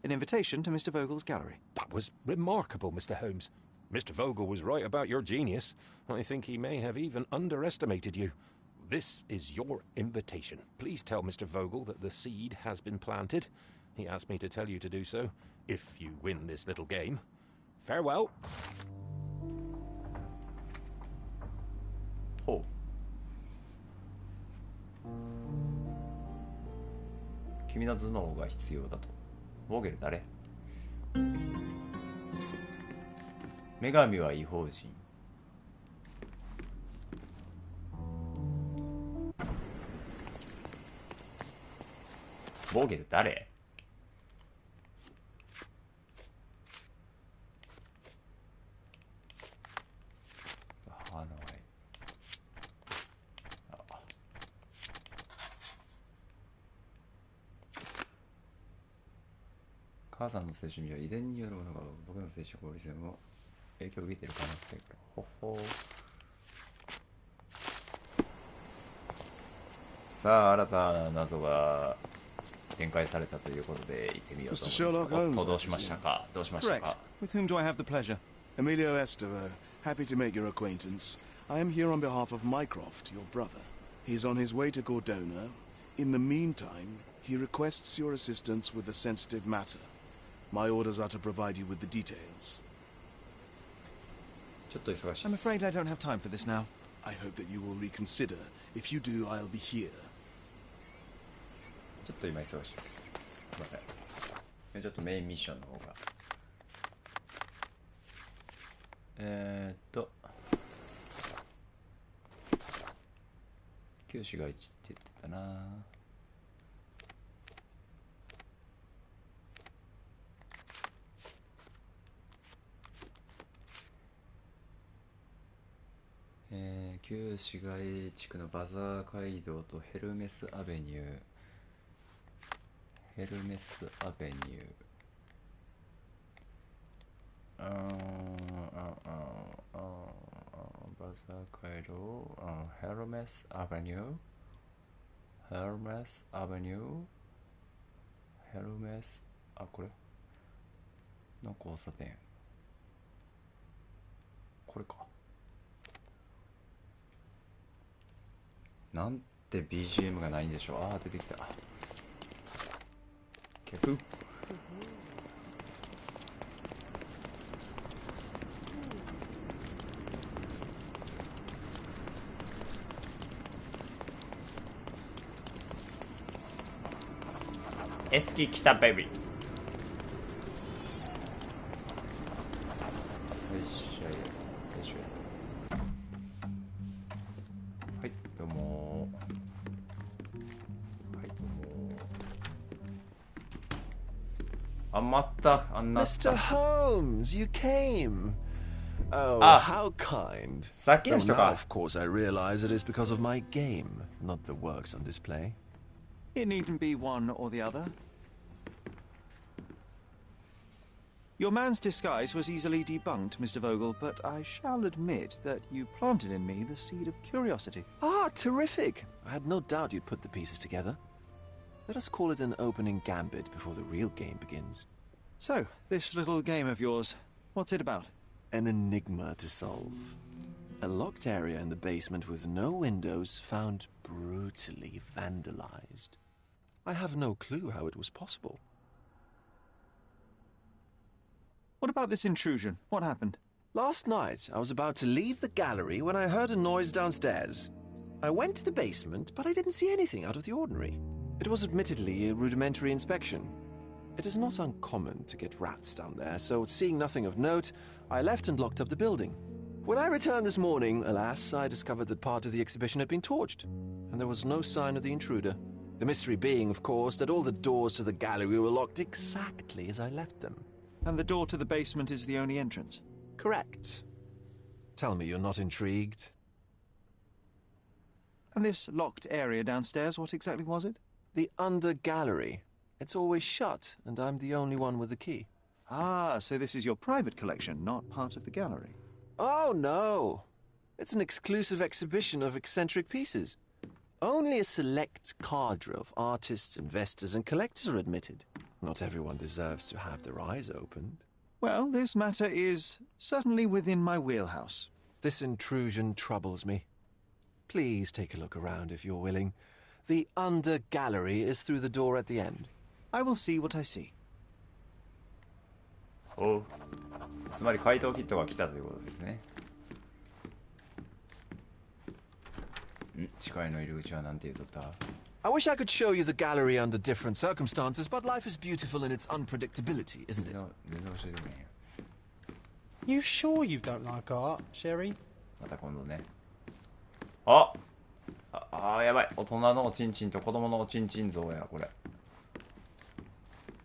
An invitation to Mr. Vogel's gallery. That was remarkable, Mr. Holmes. Mr. Vogel was right about your genius. I think he may have even underestimated you. This is your invitation. Please tell Mr. Vogel that the seed has been planted. He asked me to tell you to do so, if you win this little game. Farewell. ほう。君の頭脳が必要だと。ボーゲル誰？女神は異邦人。ボーゲル誰？ハノイ。母さんの精神には遺伝によるものが僕の精神合理性も影響を受けている可能性が。ほほ。さあ、新たな謎が展開されたということで行ってみようと思います。どうしましたか？どうしましたか？ With whom do I have the pleasure? Emilio Estevao, happy to make your acquaintance. I am here on behalf of Mycroft, your brother. He's on his way to Cordona. In the meantime, he requests your assistance with a sensitive matter. My orders are to provide you with the details. ちょっと忙しいです。 I'm afraid I don't have time for this now. I hope that you will reconsider. If you do, I'll be here. ちょっと今忙しいです。すいません。ちょっとメインミッションの方が。旧市街地って言ってたな。旧市街地区のバザー街道とヘルメスアベニュー。ヘルメスアベニュー。バザー街道、ヘルメスアベニュー。ヘルメスアベニュー。ヘルメス、これの交差点。これか。なんて BGM がないんでしょう。出てきた。客。エスキ来たベビー。よいしょよいしょ。はい、どうも。はい、どうも。また、Mr. Holmes, you came. Oh, how kind. さっきの人か。Now, of course, I realize it is because of my game, not the works on display. It needn't be one or the other. Your man's disguise was easily debunked, Mr. Vogel, but I shall admit that you planted in me the seed of curiosity. Terrific. I had no doubt you'd put the pieces together. Let us call it an opening gambit before the real game begins. So, this little game of yours, what's it about? An enigma to solve. A locked area in the basement with no windows found brutally vandalized. I have no clue how it was possible. What about this intrusion? What happened? Last night, I was about to leave the gallery when I heard a noise downstairs. I went to the basement, but I didn't see anything out of the ordinary. It was admittedly a rudimentary inspection. It is not uncommon to get rats down there, so seeing nothing of note, I left and locked up the building. When I returned this morning, alas, I discovered that part of the exhibition had been torched, and there was no sign of the intruder. The mystery being, of course, that all the doors to the gallery were locked exactly as I left them. And the door to the basement is the only entrance? Correct. Tell me you're not intrigued. And this locked area downstairs, what exactly was it? The under gallery. It's always shut, and I'm the only one with the key. So this is your private collection, not part of the gallery. Oh, no. It's an exclusive exhibition of eccentric pieces. Only a select cadre of artists, investors, and collectors are admitted. Not everyone deserves to have their eyes opened. Well, this matter is certainly within my wheelhouse. This intrusion troubles me. Please take a look around if you're willing. The under gallery is through the door at the end. I will see what I see. おう。つまり怪盗キットが来たということですね。地下への入り口は何て言うとった？ I wish I could show you the gallery under different circumstances, but life is beautiful in its unpredictability, isn't it? You sure you don't like art, Sherry? また今度ね。やばい。大人のおちんちんと子供のおちんちん像や、これ。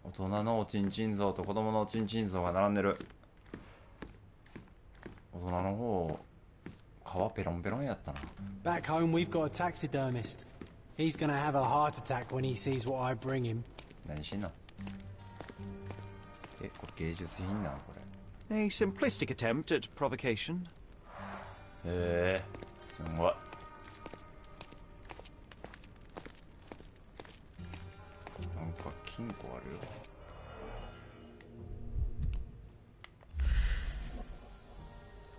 大人のおちんちん像と子供のおちんちん像が並んでる。大人の方、皮ペロンペロンやったな。Back home we've got a taxidermist. He's gonna have a heart attack when he sees what I bring him. 何しんの？これ芸術品なのこれ。 A simplistic attempt at provocation. へえ、すごい。なんか金庫あるよ。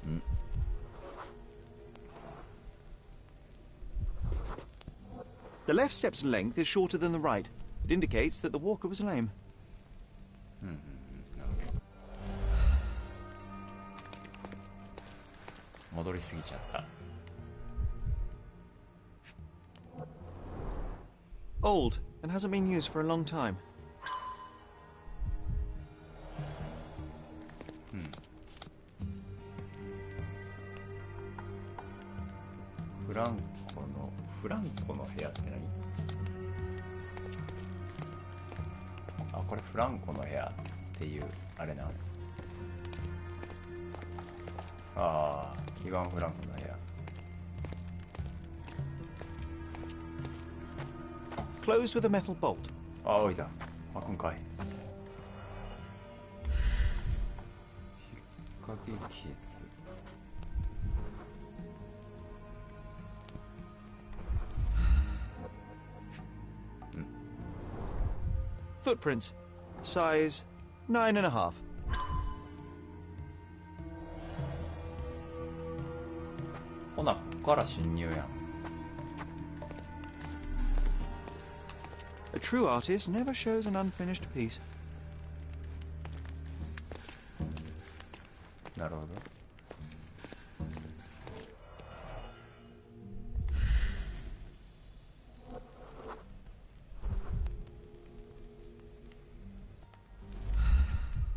ん、The left step's length is shorter than the right. It indicates that the walker was lame. なるほど。戻りすぎちゃった。Old and hasn't been used for a long time. フランコの部屋って何？あ、これフランコの部屋っていうあれなの。ああ、イワン・フランコの部屋。 Closed with a metal bolt. あ、置いた。開くんかい。引っ掛け傷。Footprints. Size 9.5. ほな、ここから侵入やん。 A true artist never shows an unfinished piece. なるほど。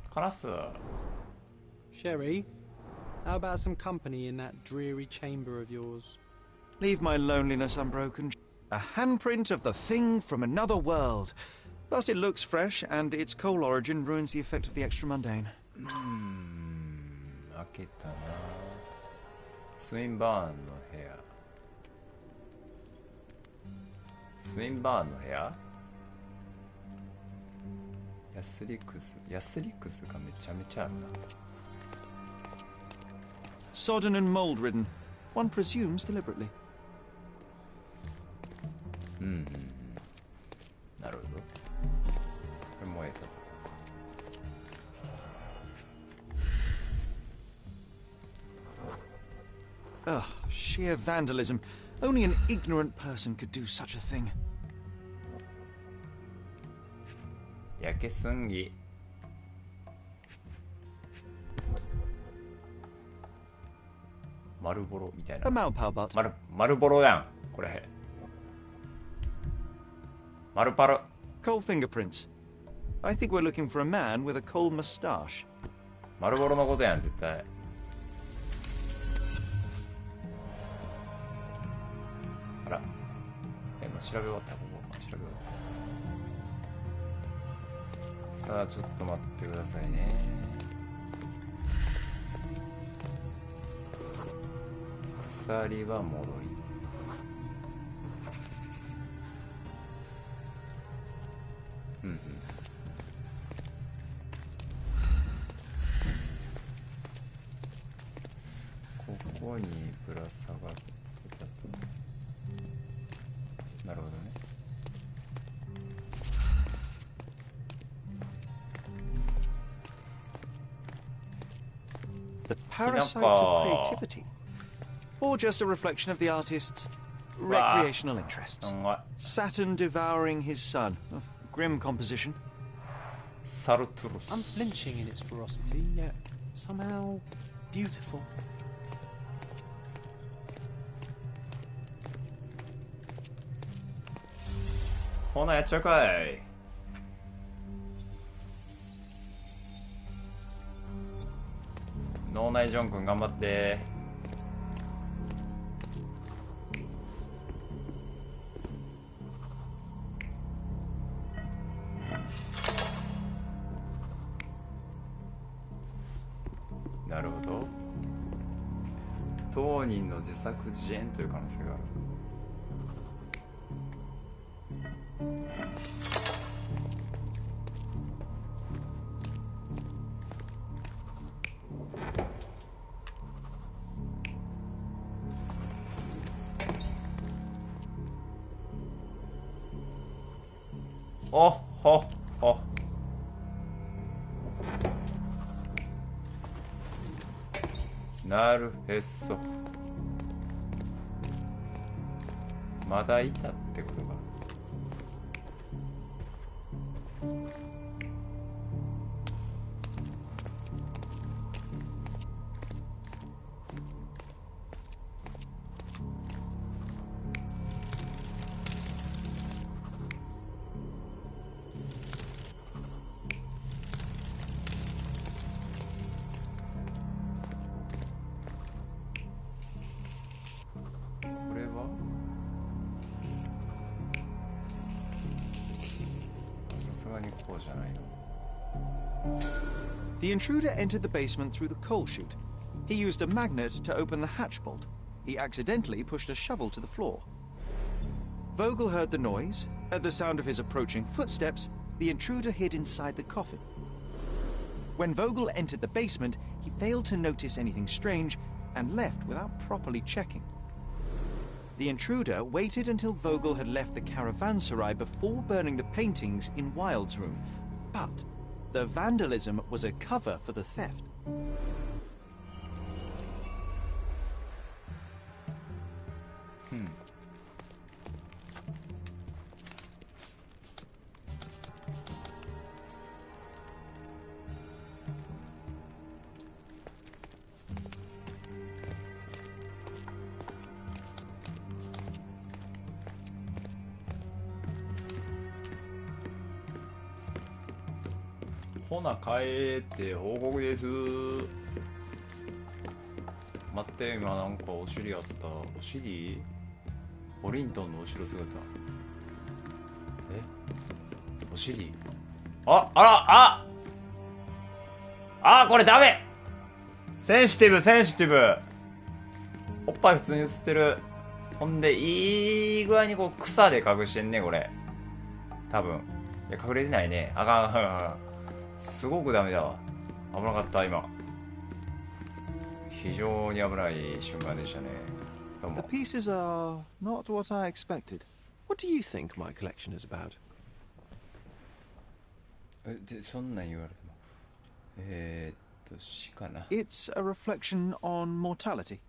カラス。 Sherry, how about some company in that dreary chamber of yours? Leave my loneliness unbroken. A handprint of the thing from another world. But it looks fresh, and its coal origin ruins the effect of the extra mundane. 開けたな。スウィンバーンの部屋。スウィンバーンの部屋？ヤスリクズがめちゃめちゃあるな。 Sodden and mold-ridden. One presumes deliberately. なるほど。これ燃えたとこ。 Ugh, sheer vandalism. Only an ignorant person could do such a thing. 焼けすんぎ。丸ボロみたい A な。 malpal butt. 丸ボロやんこれ。丸パル。 Coal fingerprints. I think we're looking for a man with a coal moustache. 丸ボロのことやん絶対。あら。もう調べ終わった。ここ調べ終わった。さあちょっと待ってくださいね。鎖は戻り。ここにぶら下がってたと。なるほどね。The parasites of creativity. Or just a reflection of the artist's recreational interests. Saturn devouring his son. A grim composition. Sarturus. Unflinching in its ferocity, yet somehow beautiful. ほなやっちゃうかい。脳内ジョン君頑張って。なるほど。当人の自作自演という可能性がある。おっほっほ。なるへそ。まだいたってことか。The intruder entered the basement through the coal chute. He used a magnet to open the hatch bolt. He accidentally pushed a shovel to the floor. Vogel heard the noise. At the sound of his approaching footsteps, the intruder hid inside the coffin. When Vogel entered the basement, he failed to notice anything strange and left without properly checking. The intruder waited until Vogel had left the caravanserai before burning the paintings in Wilde's room. But the vandalism was a cover for the theft. ほな帰って報告です。待って、今なんかお尻あった。お尻？ボリントンの後ろ姿。お尻？これダメ。センシティブ。おっぱい普通に映ってる。ほんでいい具合にこう草で隠してんね、これ多分。いや隠れてないね。あかん。すごくダメだわ。危なかった今。非常に危ない瞬間でしたね。どうも。 The pieces are not what I expected. What do you think my collection is about? でそんなん言われても死かな。 It's a reflection on mortality.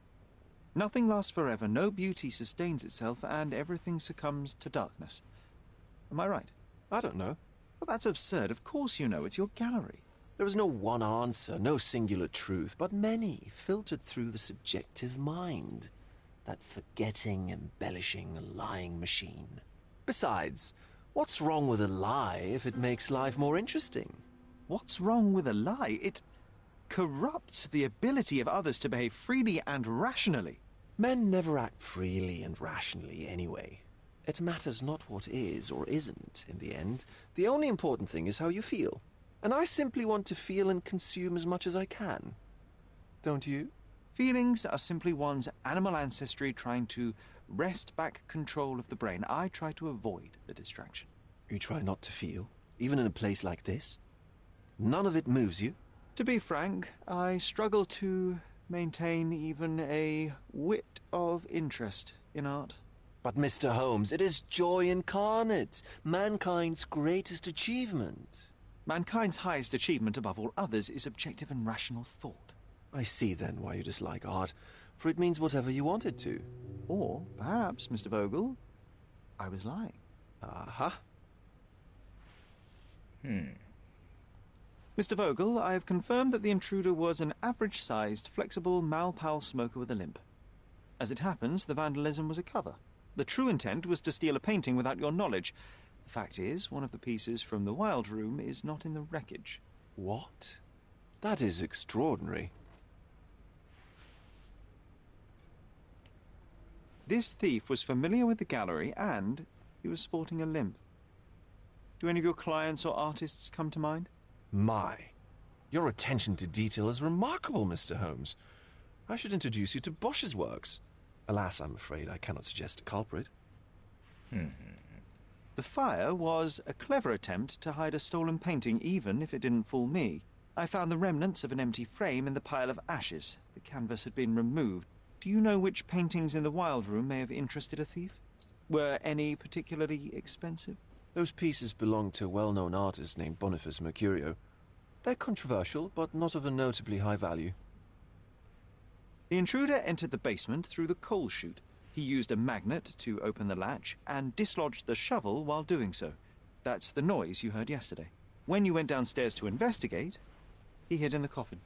Nothing lasts forever, no beauty sustains itself, and everything succumbs to darkness. Am I right? I don't know. Well, that's absurd. Of course you know. It's your gallery. There is no one answer, no singular truth, but many, filtered through the subjective mind. That forgetting, embellishing, lying machine. Besides, what's wrong with a lie if it makes life more interesting? What's wrong with a lie? It corrupts the ability of others to behave freely and rationally. Men never act freely and rationally anyway. It matters not what is or isn't in the end. The only important thing is how you feel. And I simply want to feel and consume as much as I can. Don't you? Feelings are simply one's animal ancestry trying to wrest back control of the brain. I try to avoid the distraction. You try not to feel, even in a place like this? None of it moves you? To be frank, I struggle to maintain even a whit of interest in art. But Mr. Holmes, it is joy incarnate, mankind's greatest achievement. Mankind's highest achievement above all others is objective and rational thought. I see then why you dislike art, for it means whatever you want it to. Or perhaps, Mr. Vogel, I was lying. Uh-huh. Mr. Vogel, I have confirmed that the intruder was an average-sized, flexible Malpal smoker with a limp. As it happens, the vandalism was a cover. The true intent was to steal a painting without your knowledge. The fact is, one of the pieces from the Wild Room is not in the wreckage. What? That is extraordinary. This thief was familiar with the gallery and he was sporting a limp. Do any of your clients or artists come to mind? My. Your attention to detail is remarkable, Mr. Holmes. I should introduce you to Bosch's works. Alas, I'm afraid I cannot suggest a culprit. The fire was a clever attempt to hide a stolen painting, even if it didn't fool me. I found the remnants of an empty frame in the pile of ashes. The canvas had been removed. Do you know which paintings in the Wild Room may have interested a thief? Were any particularly expensive? Those pieces belong to a well-known artist named Boniface Mercurio. They're controversial, but not of a notably high value. The intruder entered the basement through the coal chute. He used a magnet to open the latch and dislodged the shovel while doing so. That's the noise you heard yesterday. When you went downstairs to investigate, he hid in the coffin.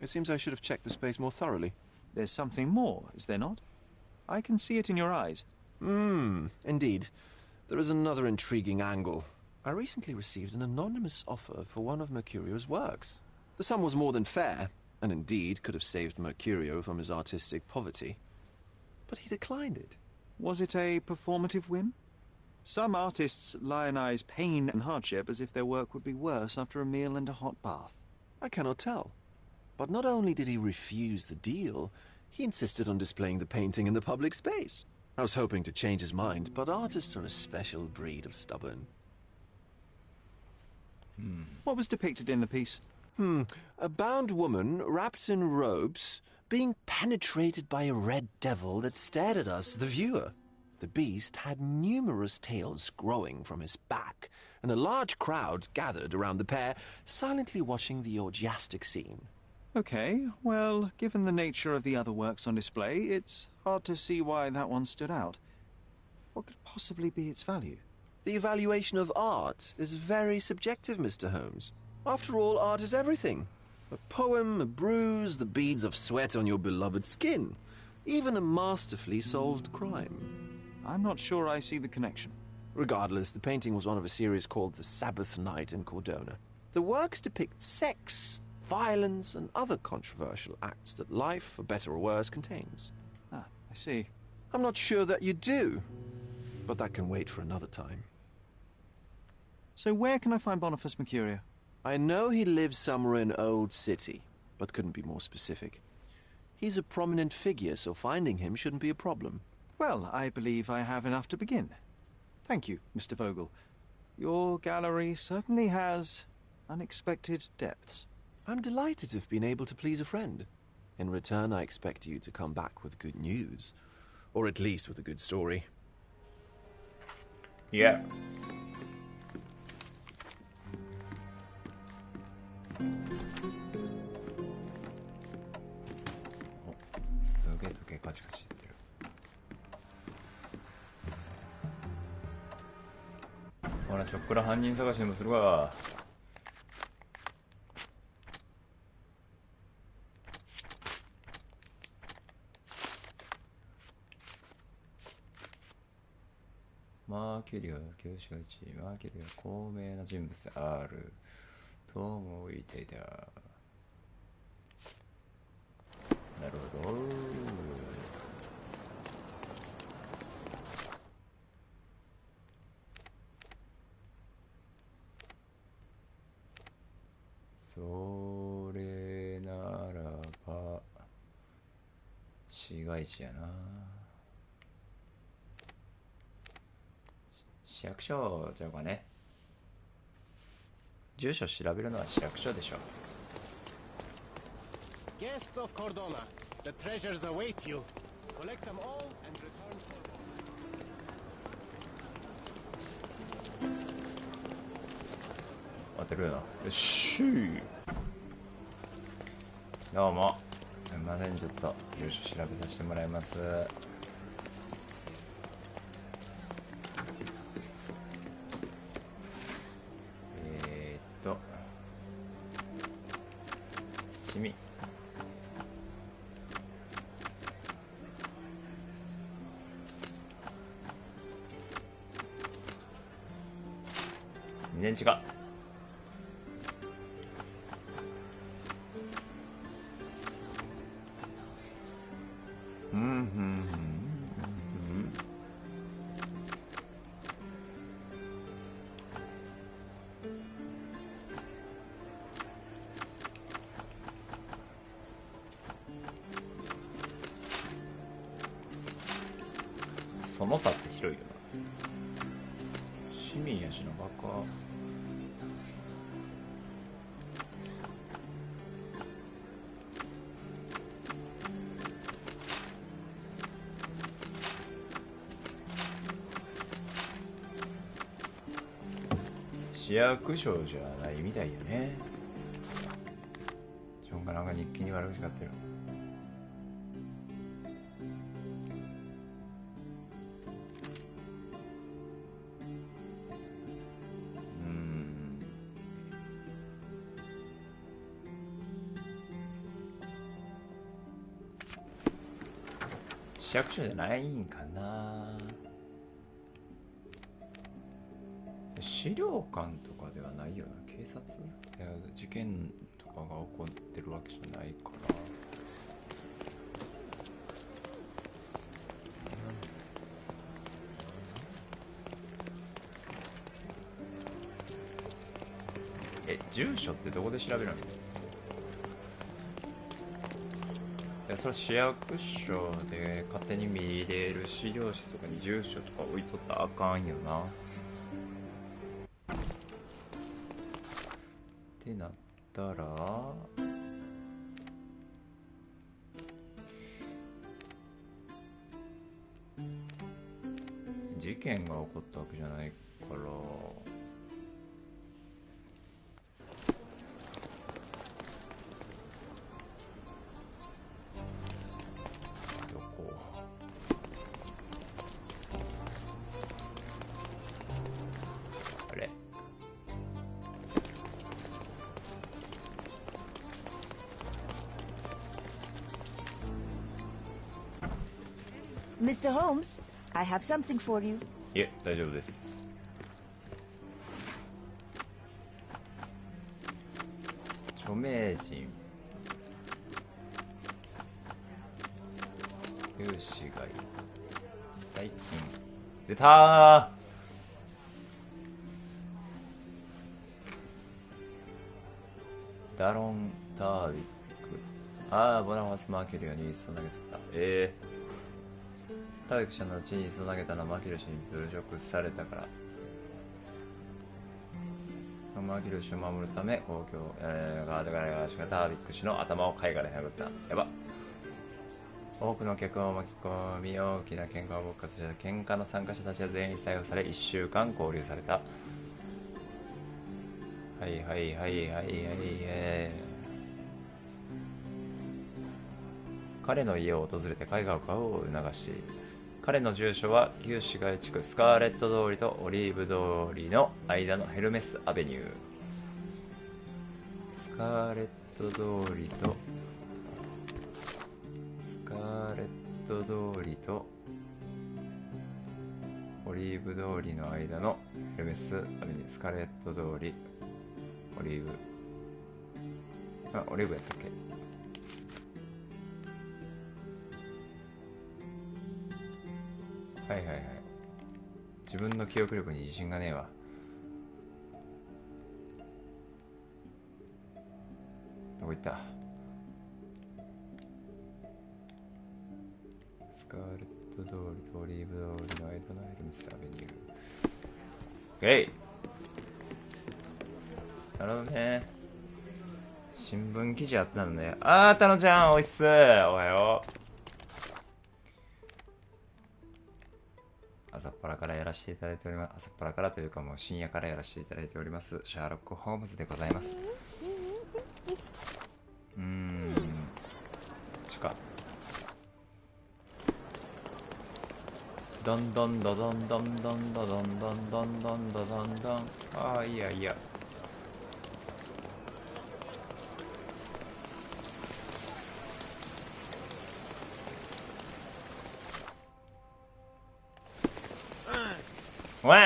It seems I should have checked the space more thoroughly. There's something more, is there not? I can see it in your eyes. Indeed. There is another intriguing angle. I recently received an anonymous offer for one of Mercurio's works. The sum was more than fair, and indeed could have saved Mercurio from his artistic poverty. But he declined it. Was it a performative whim? Some artists lionize pain and hardship as if their work would be worse after a meal and a hot bath. I cannot tell. But not only did he refuse the deal, he insisted on displaying the painting in the public space. I was hoping to change his mind, but artists are a special breed of stubborn. What was depicted in the piece? A bound woman, wrapped in robes, being penetrated by a red devil that stared at us, the viewer. The beast had numerous tails growing from his back, and a large crowd gathered around the pair, silently watching the orgiastic scene. Okay, well, given the nature of the other works on display, it's hard to see why that one stood out. What could possibly be its value? The evaluation of art is very subjective, Mr. Holmes. After all, art is everything. A poem, a bruise, the beads of sweat on your beloved skin. Even a masterfully solved crime. I'm not sure I see the connection. Regardless, the painting was one of a series called The Sabbath Night in Cordona. The works depict sex, violence, and other controversial acts that life, for better or worse, contains. Ah, I see. I'm not sure that you do, but that can wait for another time. So where can I find Boniface Mercurio? I know he lives somewhere in Old City, but couldn't be more specific. He's a prominent figure, so finding him shouldn't be a problem. Well, I believe I have enough to begin. Thank you, Mr. Vogel. Your gallery certainly has unexpected depths. I'm delighted to have been able to please a friend. In return, I expect you to come back with good news. Or at least with a good story. Yeah. Oh, すげえ時計カチカチ言ってる。ほら、そっから犯人探しでもするわ。マーキュリオ教師が1、マーキュリオは高名な人物であるとも言っていた。なるほど。それならば市街地やな。市役所ちゃうかね。住所調べるのは市役所でしょ。Guests of Cordona, the treasures await you. Collect them all and return for more. 当てるな。よし。どうも。すいません、ちょっと住所調べさせてもらいます。シミ。2年違う。その他って広いよな。市民やしなバカ。市役所じゃないみたいよね。ジョンがなんか日記に悪口買ってる。市役所じゃないんかな。資料館とかではないよな。警察、いや事件とかが起こってるわけじゃないから。住所ってどこで調べるの？いや、それ市役所で勝手に見れる資料室とかに住所とか置いとったらあかんよな。ってなったら、事件が起こったわけじゃないから、Mr. Holmes, I have something for you. いえ、大丈夫です。著名人、有志がい、最近出たー。ダロン・タービック。ボナファス・マーキュリーにそ投げてた。タービック社の後にそ投げたのはマーキュリー氏に侮辱されたから。マーキュリー氏を守るため、公共ガードガラ氏がタービック氏の頭を貝殻で殴った。やば。多くの客を巻き込み大きな喧嘩を勃発した。喧嘩の参加者たちは全員採用され1週間拘留された。彼の家を訪れて絵画を買うを促し、彼の住所は旧市街地区スカーレット通りとオリーブ通りの間のヘルメスアベニュー。スカーレット通りとオリーブ通りの間のヘルメスアベニュー。スカーレット通りオリーブオリーブやったっけ。自分の記憶力に自信がねえわ。どこ行った。スカーレット通りとオリーブ通りの間のヘルメスアベニュー。なるほどね。新聞記事あったのね。たのちゃん、おいっす。おはよう。朝っぱらからやらせていただいております。朝っぱらからというかもう深夜からやらせていただいております。シャーロック・ホームズでございます。どんどんどどんどんどんどどんどんどんどんどどんどん。いいやいいや。ごめん。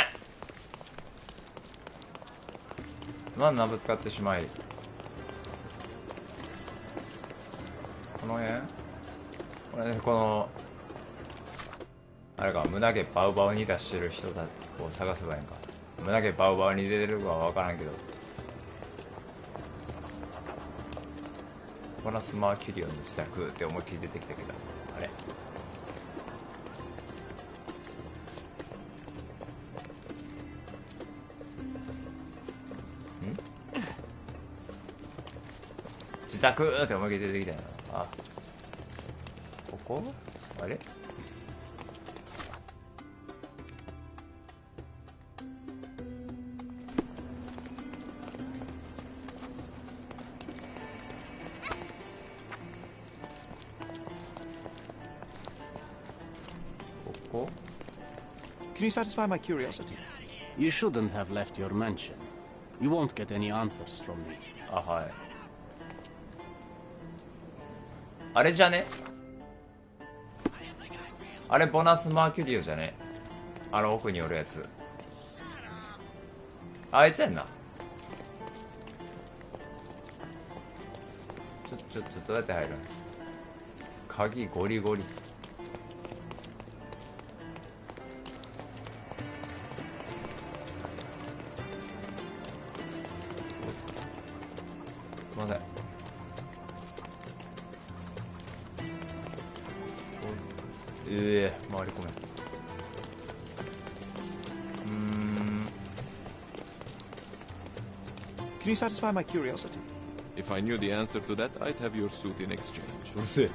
なんなぶつかってしまい。この辺これね、このあれか、胸毛バウバウに出してる人だを探せばいいんか。胸毛バウバウに出てるかは分からんけど、ボナスマーキュリオンの自宅って思いっきり出てきたけど、あれ自宅って思いっきり出てきたよな。ここあれこ Can you satisfy my curiosity? You shouldn't have left your mansion. You won't get any answers from me. あ、はい。あれじゃね？あれボナスマーキュリオじゃね？あの奥におるやつ。あいつやんな。ちょっとどうやって入るの？鍵ゴリゴリ。すいません。回り込め。Can you satisfy my curiosity? If I knew the answer to that, I'd have your suit in exchange. うるせえ。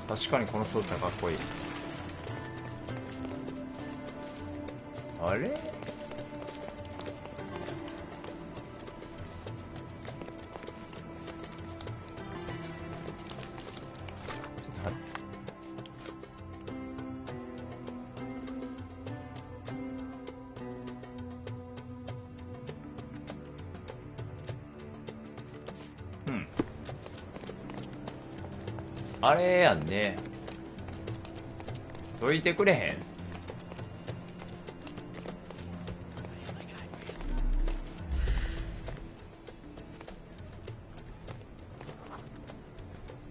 確かにこの装置はかっこいい。あれ？あれやんね。どいてくれへん？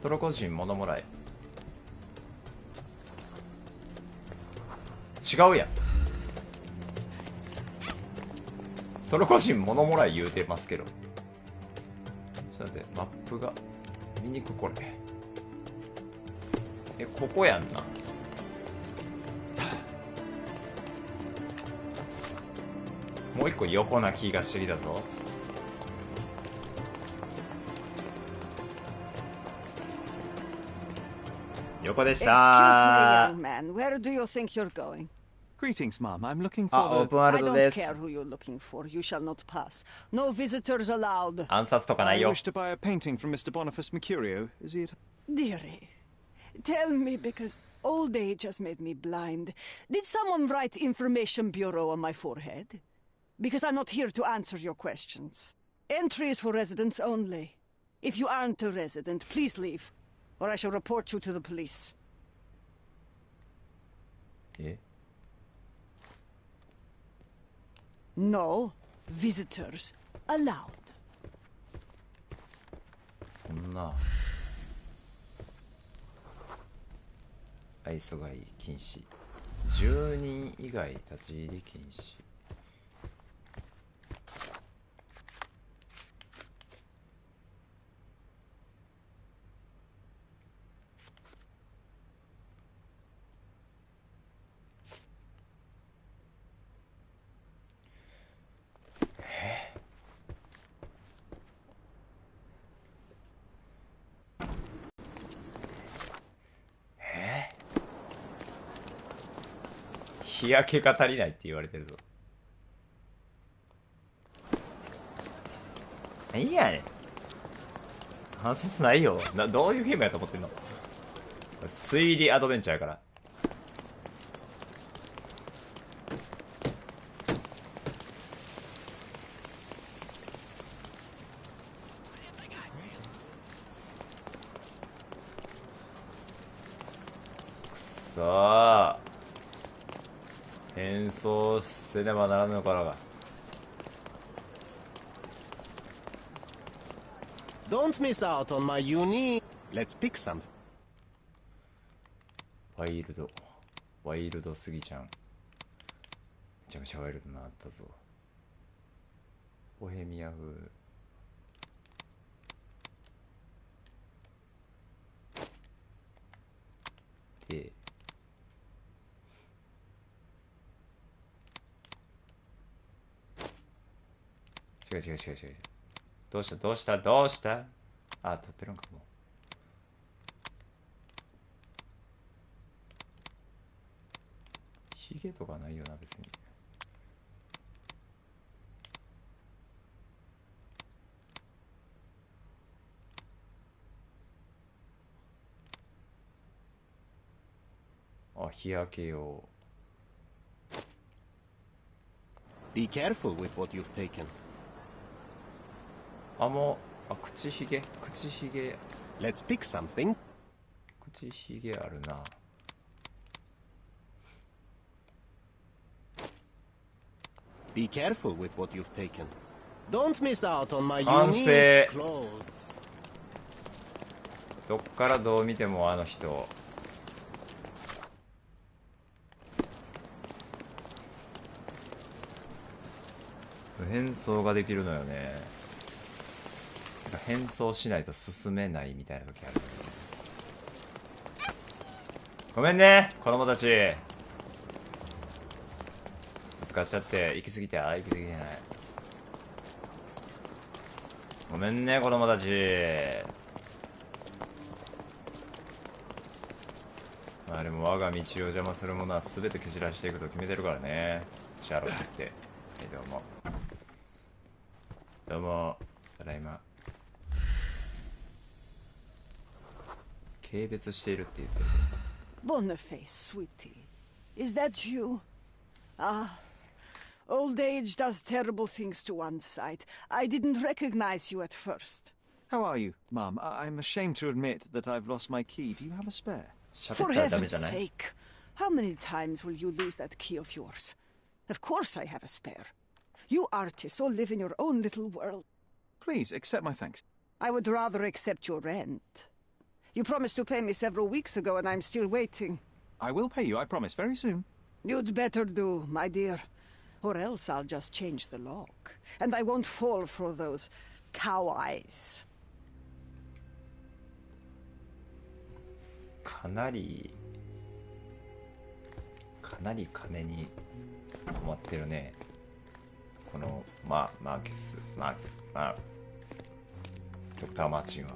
トルコ人物もらい。違うやん。トルコ人物もらい言うてますけど。ちょっと待って、マップが見にくこれ。ここやんな。もう一個横な気がしてきたぞ。横でした。 Excuse me, young man. Where do you think you're going? Greetings, Mom. I'm looking for あ、オープンワールドです。 I don't care who you're looking for. You shall not pass. No visitors allowed. 暗殺とかないよ。 I wish to buy a painting from Mr. Boniface Mercurio. Is he at... Dearie, tell me, because old age has made me blind. Did someone write Information Bureau on my forehead? Because I'm not here to answer your questions. Entry is for residents only. If you aren't a resident, please leave, or I shall report you to the police. え？ No visitors allowed. そんな愛想がいい禁止。10人以外立ち入り禁止。日焼けが足りないって言われてるぞ。いやねん。反説ないよ。どういうゲームやと思ってんの？推理アドベンチャーやから。くそー。演奏せねばならぬのからが。Don't miss out on my unique. Let's pick something. ワイルドすぎちゃん。めちゃめちゃワイルドなあったぞ。ボヘミア風で違う。どうしたあ、撮ってるんかも。ヒゲとかないよな、別に。あ、日焼け用。 Be careful with what you've taken. あ、もう、あ、口ひげ Let's pick something. 口ひげあるな。 Be careful with what you've taken. Don't miss out on my 完成。 unique clothes. どっからどう見てもあの人。変装ができるのよね。変装しないと進めないみたいな時ある。ごめんね子供たち。使っちゃって行き過ぎて、あ、行き過ぎてない。ごめんね子供たち。まあでも我が道を邪魔するものは全て蹴散らしていくと決めてるからね、シャーロックって。はい、どうもどうも、ただいま。軽蔑しているって言ってる。 Boniface, sweetie. Is that you? Ah, old age does terrible things to one's sight. I didn't recognize you at first. How are you, Mum? I'm ashamed to admit that I've lost my key. Do you have a spare? For heaven's sake, how many times will you lose that key of yours? Of course I have a spare. You artists all live in your own little world. Please, accept my thanks. I would rather accept your rent. You promised to pay me several weeks ago, and I'm still waiting. I will pay you, I promise, very soon. You'd better do, my dear. Or else I'll just change the lock. And I won't fall for those cow eyes. かなり金に困ってるね、このマーキュス、ドクター・マーチンは。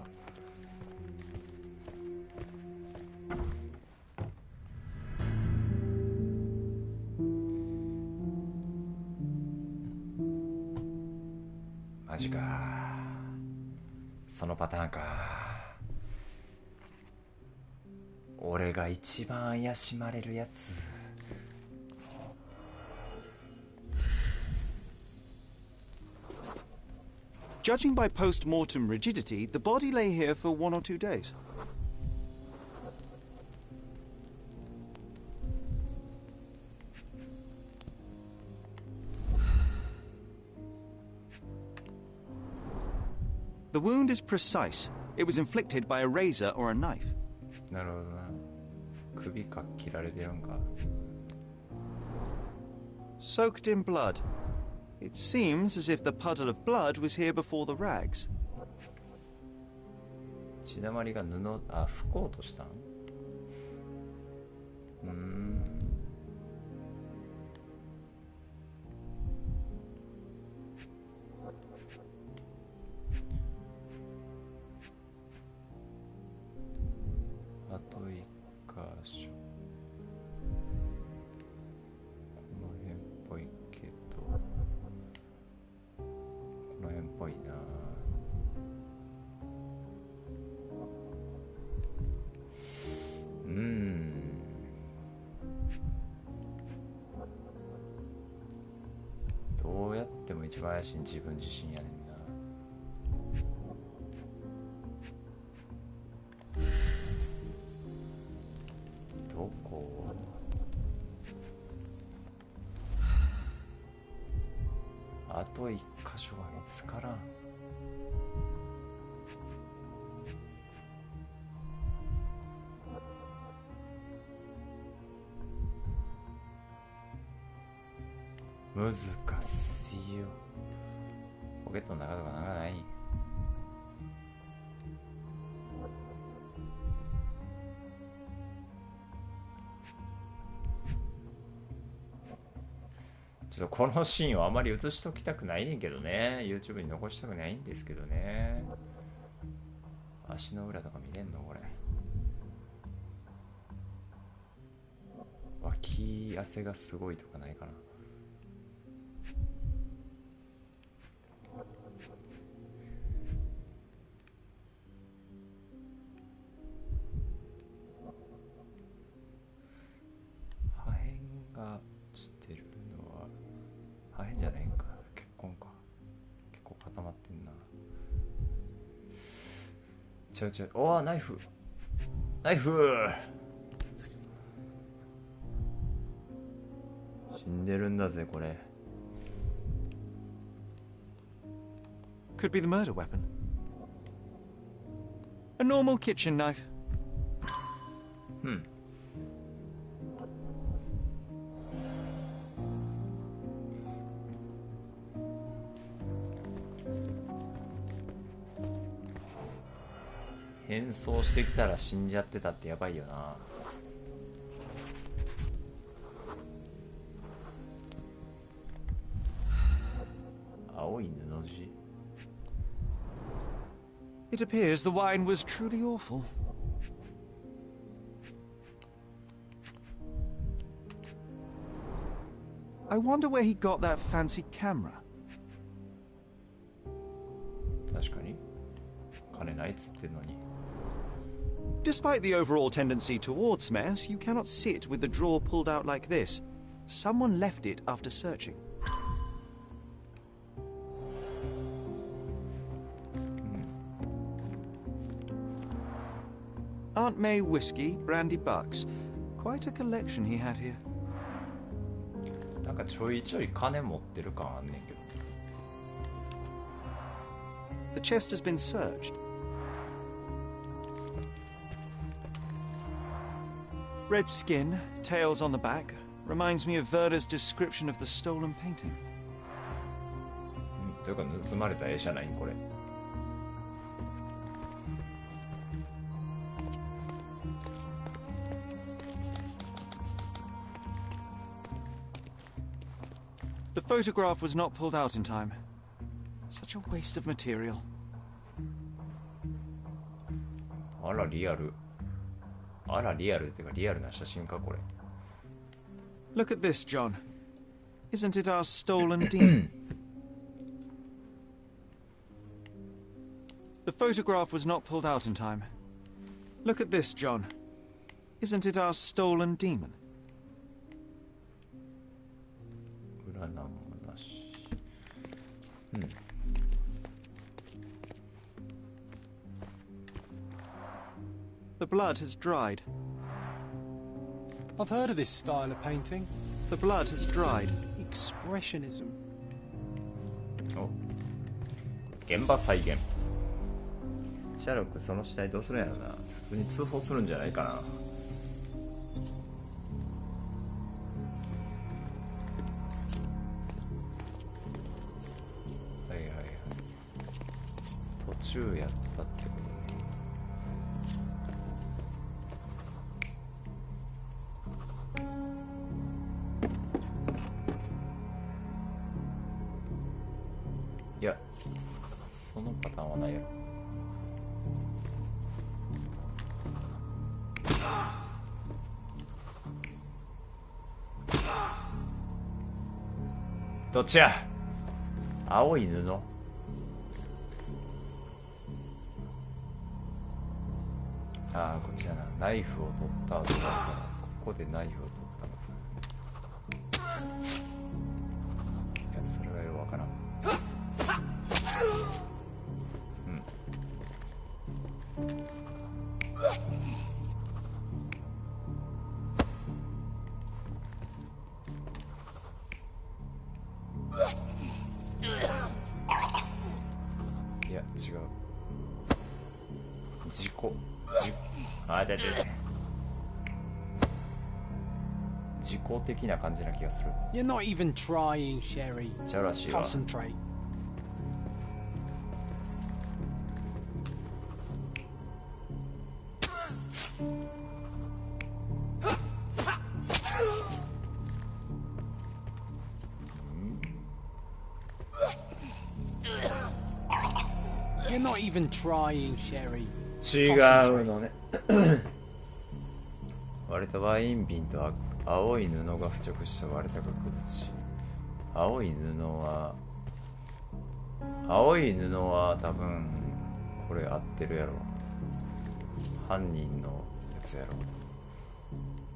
マジか、そのパターンか。俺が一番怪しまれるやつ。Judging by post-mortem rigidity, the body lay here for 1 or 2 days. The wound is precise. It was inflicted by a razor or a knife. なるほどな。首か切られてるんか。Soaked in blood. It seems as if the puddle of blood was here before the rags. 血だまりが布、拭こうとしたん？あと1箇所。この辺っぽいけど、この辺っぽいな。どうやっても一番怪しい自分自身やねんな。どこ？あと一箇所が見つからん。難しいよ。ポケットの中とかなんかない？ちょっとこのシーンをあまり映しときたくないねんけどね。YouTube に残したくないんですけどね。足の裏とか見れんのこれ。脇汗がすごいとかないかな。ちゃうちゃう。おー、ナイフ。ナイフ。死んでるんだぜ、これ。Could be the murder weapon. A normal kitchen knife. Hmm. 変装してきたら死んじゃってたってやばいよな。青い布地。It appears the wine was truly awful. I wonder where he got that fancy camera. 確かに金ないっつってんのに。Despite the overall tendency towards mess, you cannot sit with the drawer pulled out like this. Someone left it after searching. Aunt May whiskey, brandy bucks. Quite a collection he had here. なんかちょいちょい金持ってる感あんねんけど。The chest has been searched. Red skin, tails on the back. Reminds me of Werder's description of the stolen painting. というか盗まれた絵じゃないんこれ。The photograph was not pulled out in time. Such a waste of material. あらリアル。あらリアルってかリアルな写真かこれ。Look at this, John. Isn't it our stolen demon? The photograph was not pulled out in time. Look at this, John. Isn't it our stolen demon? 裏なんもなし。The blood has dried. I've heard of this style of painting. The blood has dried. Expressionism. お、現場再現。シャーロックその死体どうするんやろな。普通に通報するんじゃないかな。はいはいはい。途中やったってことね。いや、そのパターンはないやろ。どっちや。青い布。ああ、こっちやな。ナイフを取った後だから、ここでナイフを取ったのか。いや、それはよくわからん。いや、違う。あ、だ。自己的な感じな気がする。You're not even trying, Sherry. じゃらしいわ。 Concentrate. You're not even trying, Sherry. 違うのね。割れたワイン瓶と青い布が付着した割れた額縁。青い布は多分これ合ってるやろ。犯人のやつや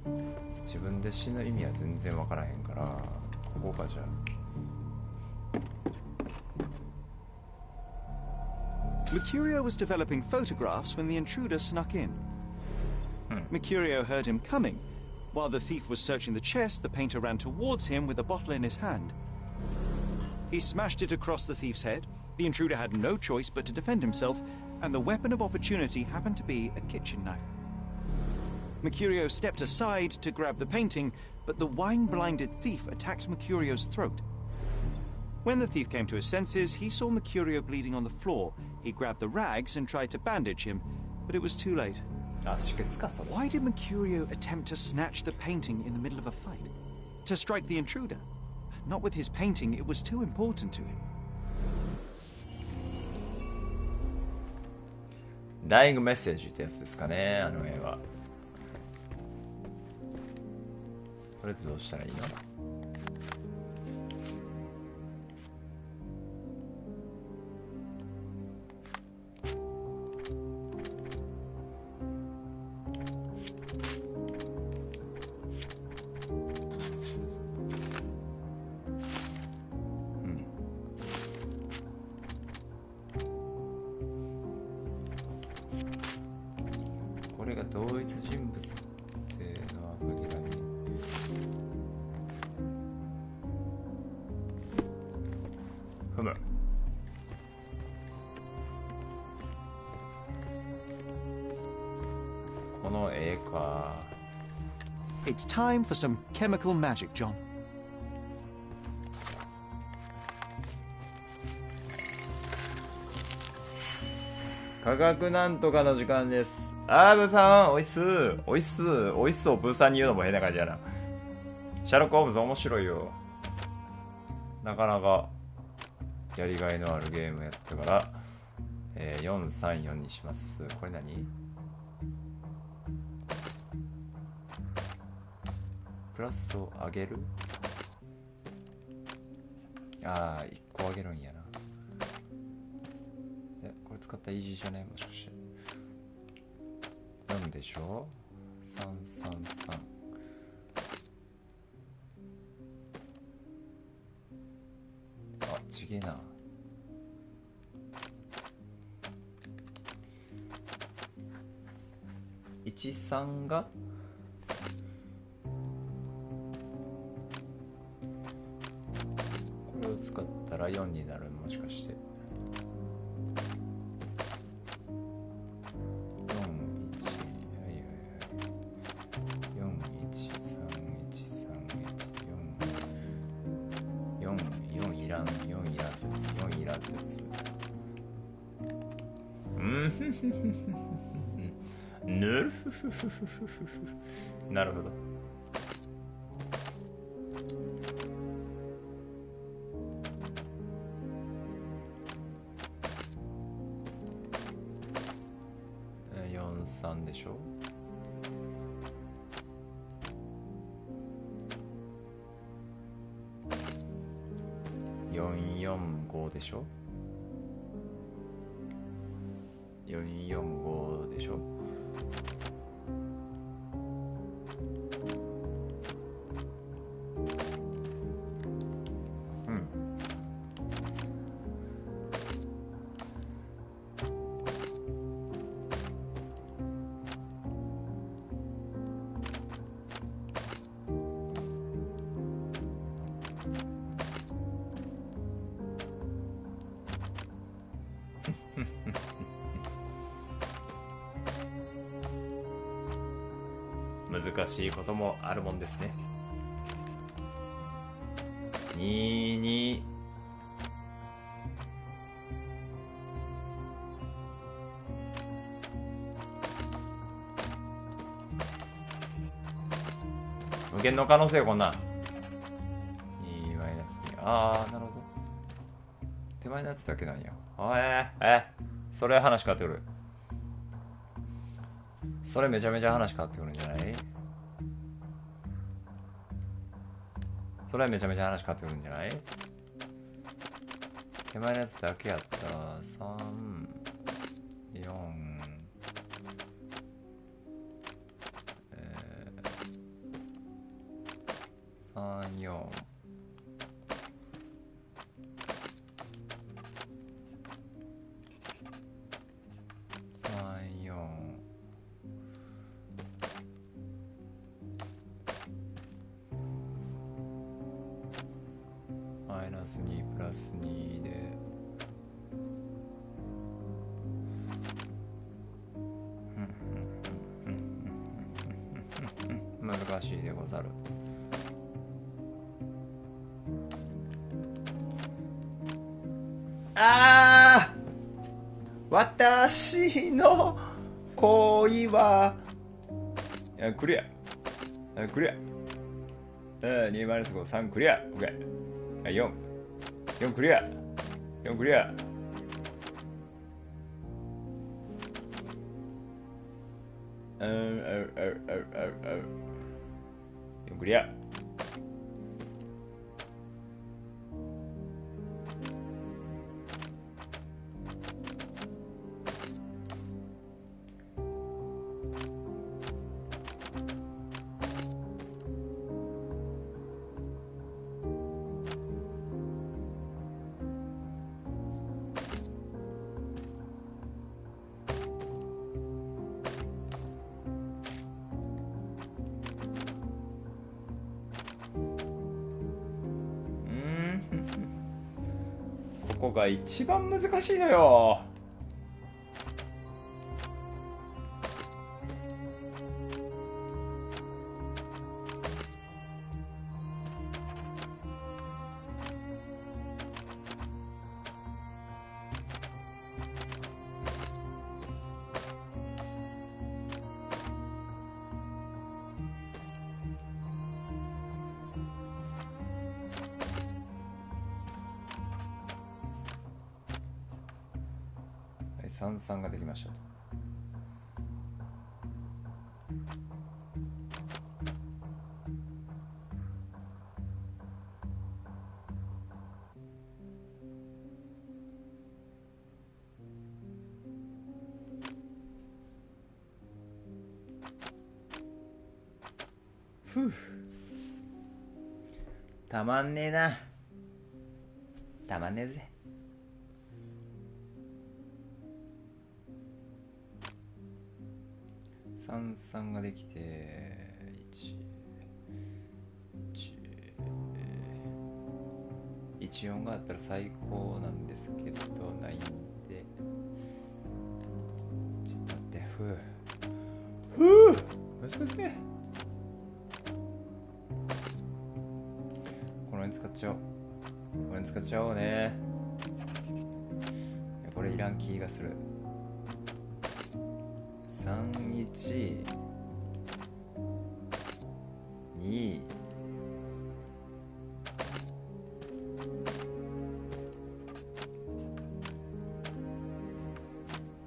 ろ。自分で死ぬ意味は全然わからへんから、ここかじゃあ。Mercurio was developing photographs when the intruder snuck in. Mercurio heard him coming. While the thief was searching the chest, the painter ran towards him with a bottle in his hand. He smashed it across the thief's head. The intruder had no choice but to defend himself, and the weapon of opportunity happened to be a kitchen knife. Mercurio stepped aside to grab the painting, but the wine-blinded thief attacked Mercurio's throat. When the thief came to his senses, he saw Mercurio bleeding on the floor. He grabbed the rags and tried to bandage him, but it was too late. Why did Mercurio attempt to snatch the painting in the middle of a fight? To strike the intruder? Not with his painting, it was too important to him. ダイイングメッセージってやつですかね、あの絵は。これでどうしたらいいの？これが同一人物っていうのは限らない。ふむ。この絵か。It's time for some chemical magic, John. 科学なんとかの時間です。あー、ブーさん、おいっすー。おいっすー。おいっすをブーさんに言うのも変な感じやな。シャーロック・ホームズ面白いよ。なかなかやりがいのあるゲームやったから、434にします。これ何？プラスを上げる？あー、1個上げるんやな。これ使ったらイージーじゃね？もしかして。なんでしょう ?333。あ、ちげえな。13がこれを使ったら4になる？もしかして。なるほど。43でしょ。445でしょ。445でしょ。難しいこともあるもんですね。22無限の可能性よこんなん。2マイナス2。ああ、なるほど。手前のやつだけなんや。それ話変わってくる。それめちゃめちゃ話変わってくるんじゃない？それめちゃめちゃ話変わってくるんじゃない？手前のやつだけやったら3、4、3、4、ラス2プラス2で難しいでござる。ああ、私の恋はクリアクリア2マイナス5、3クリア OK 4クリア4クリア4クリアここが一番難しいのよ。33ができましたと。ふう、たまんねえな。たまんねえぜ。33ができて14があったら最高なんですけどないんで、ちょっと待って。ふう難しい。この辺使っちゃおう。この辺使っちゃおうね。これいらん気がする。31 2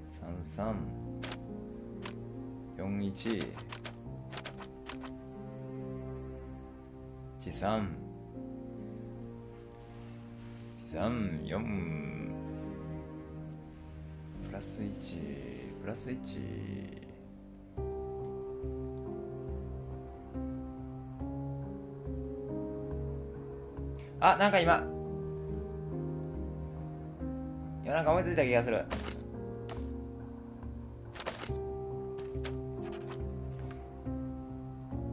33 41 13 4プラス1プラス1。あ、なんか今なんか思いついた気がする。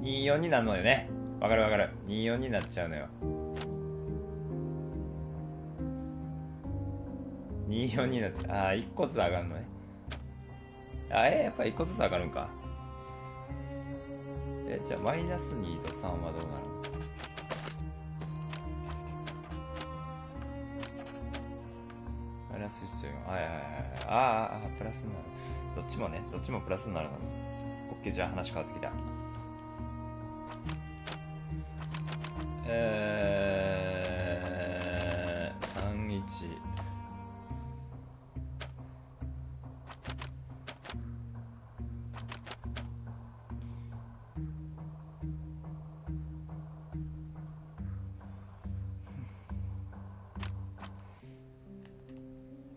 24になるのよね。わかるわかる。24になっちゃうのよ。24になって、1個ずつ上がるのね。やっぱ1個ずつ上がるんか。じゃあマイナス2と3はどうなるの？マイナス1と4。プラスになる。どっちもね、どっちもプラスになるの。オッケー、じゃあ話変わってきた。31。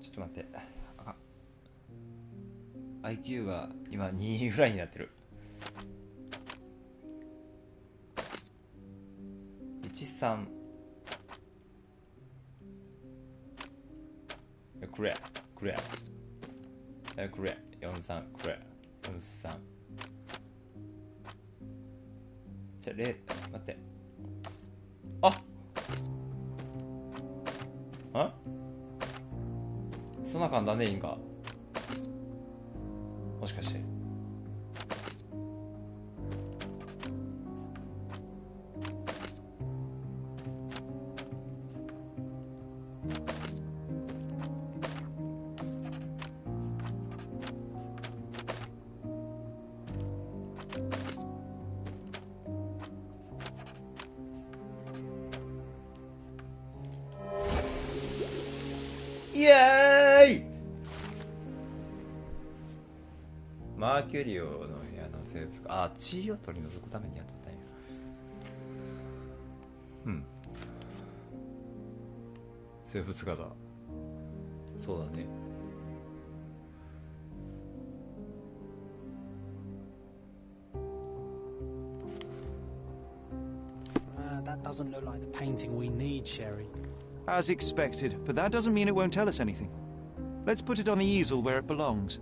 ちょっと待って。IQ が今2ぐらいになってる。13。クレア。43。クレア。43。じゃあ、待って。そんな簡単でいいんか。もしかして。イエーイ。マーキュリオの部屋の生物か。あ、血を取り除くためにやっとったんや。うん。生物画だ。そうだね。That doesn't look like the painting we need, Sherry. As expected, but that doesn't mean it won't tell us anything. Let's put it on the easel where it belongs.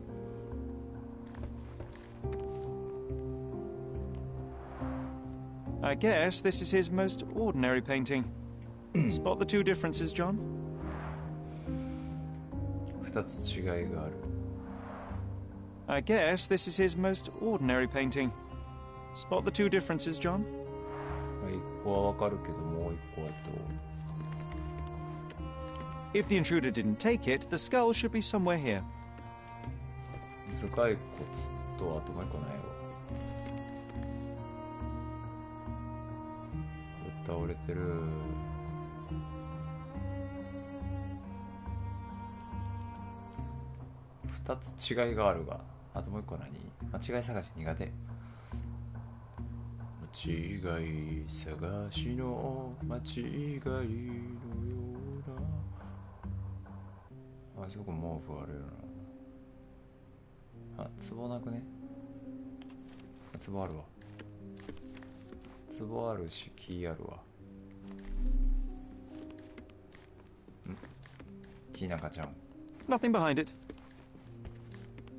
I guess this is his most ordinary painting. Spot the two differences, John? 二つ違いがある。I guess this is his most ordinary painting. Spot the two differences, John? 一個はわかるけど、もう一個はどう？ If the intruder didn't take it, the skull should be somewhere here. 頭蓋骨とあともう一個ないわ。倒れてる。二つ違いがあるが、あともう一個何？間違い探し苦手。間違い探しの間違いのような。あそこ毛布あるよな。あ、壺なくね？壺あるわ。壺あるし、キーあるわ。ん？キーなんかちゃうん。Nothing behind it.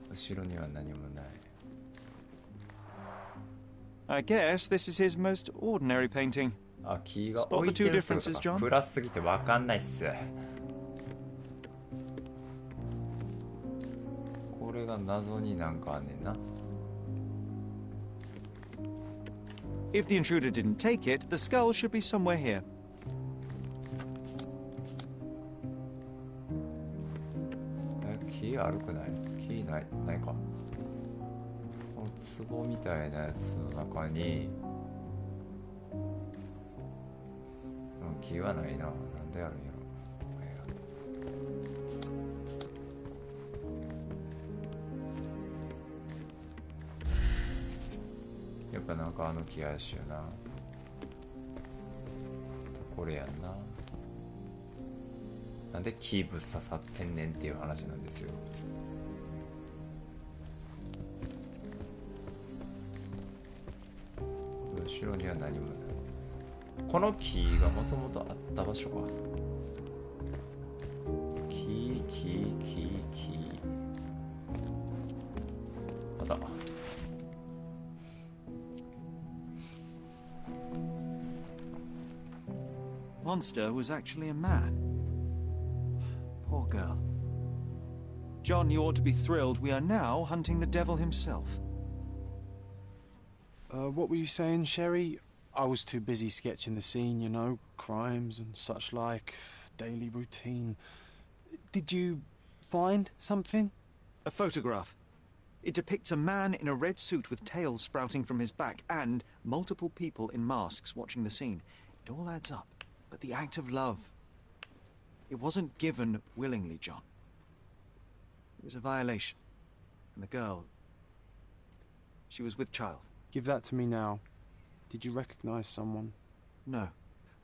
後ろには何もない。I guess this is his most ordinary painting. あ、キーが置いてるってことか。暗すぎてわかんないっす。これが謎になんかあんねんな。If the intruder didn't take it, the skull should be somewhere here. キーあるくない？キーない、ないか。この壺みたいなやつの中に、キーはないな。なんであるんやろ。やっぱなんかあの気がしよな。これやんな。なんでキーぶっ刺さってんねんっていう話なんですよ。後ろには何もない。このキーがもともとあった場所か。キー。あった。Monster was actually a man. Poor girl. John, you ought to be thrilled. We are now hunting the devil himself. What were you saying, Sherry? I was too busy sketching the scene, you know, crimes and such like, daily routine. Did you find something? A photograph. It depicts a man in a red suit with tails sprouting from his back and multiple people in masks watching the scene. It all adds up. But the act of love, it wasn't given willingly, John. It was a violation. And the girl, she was with child. Give that to me now. Did you recognize someone? No.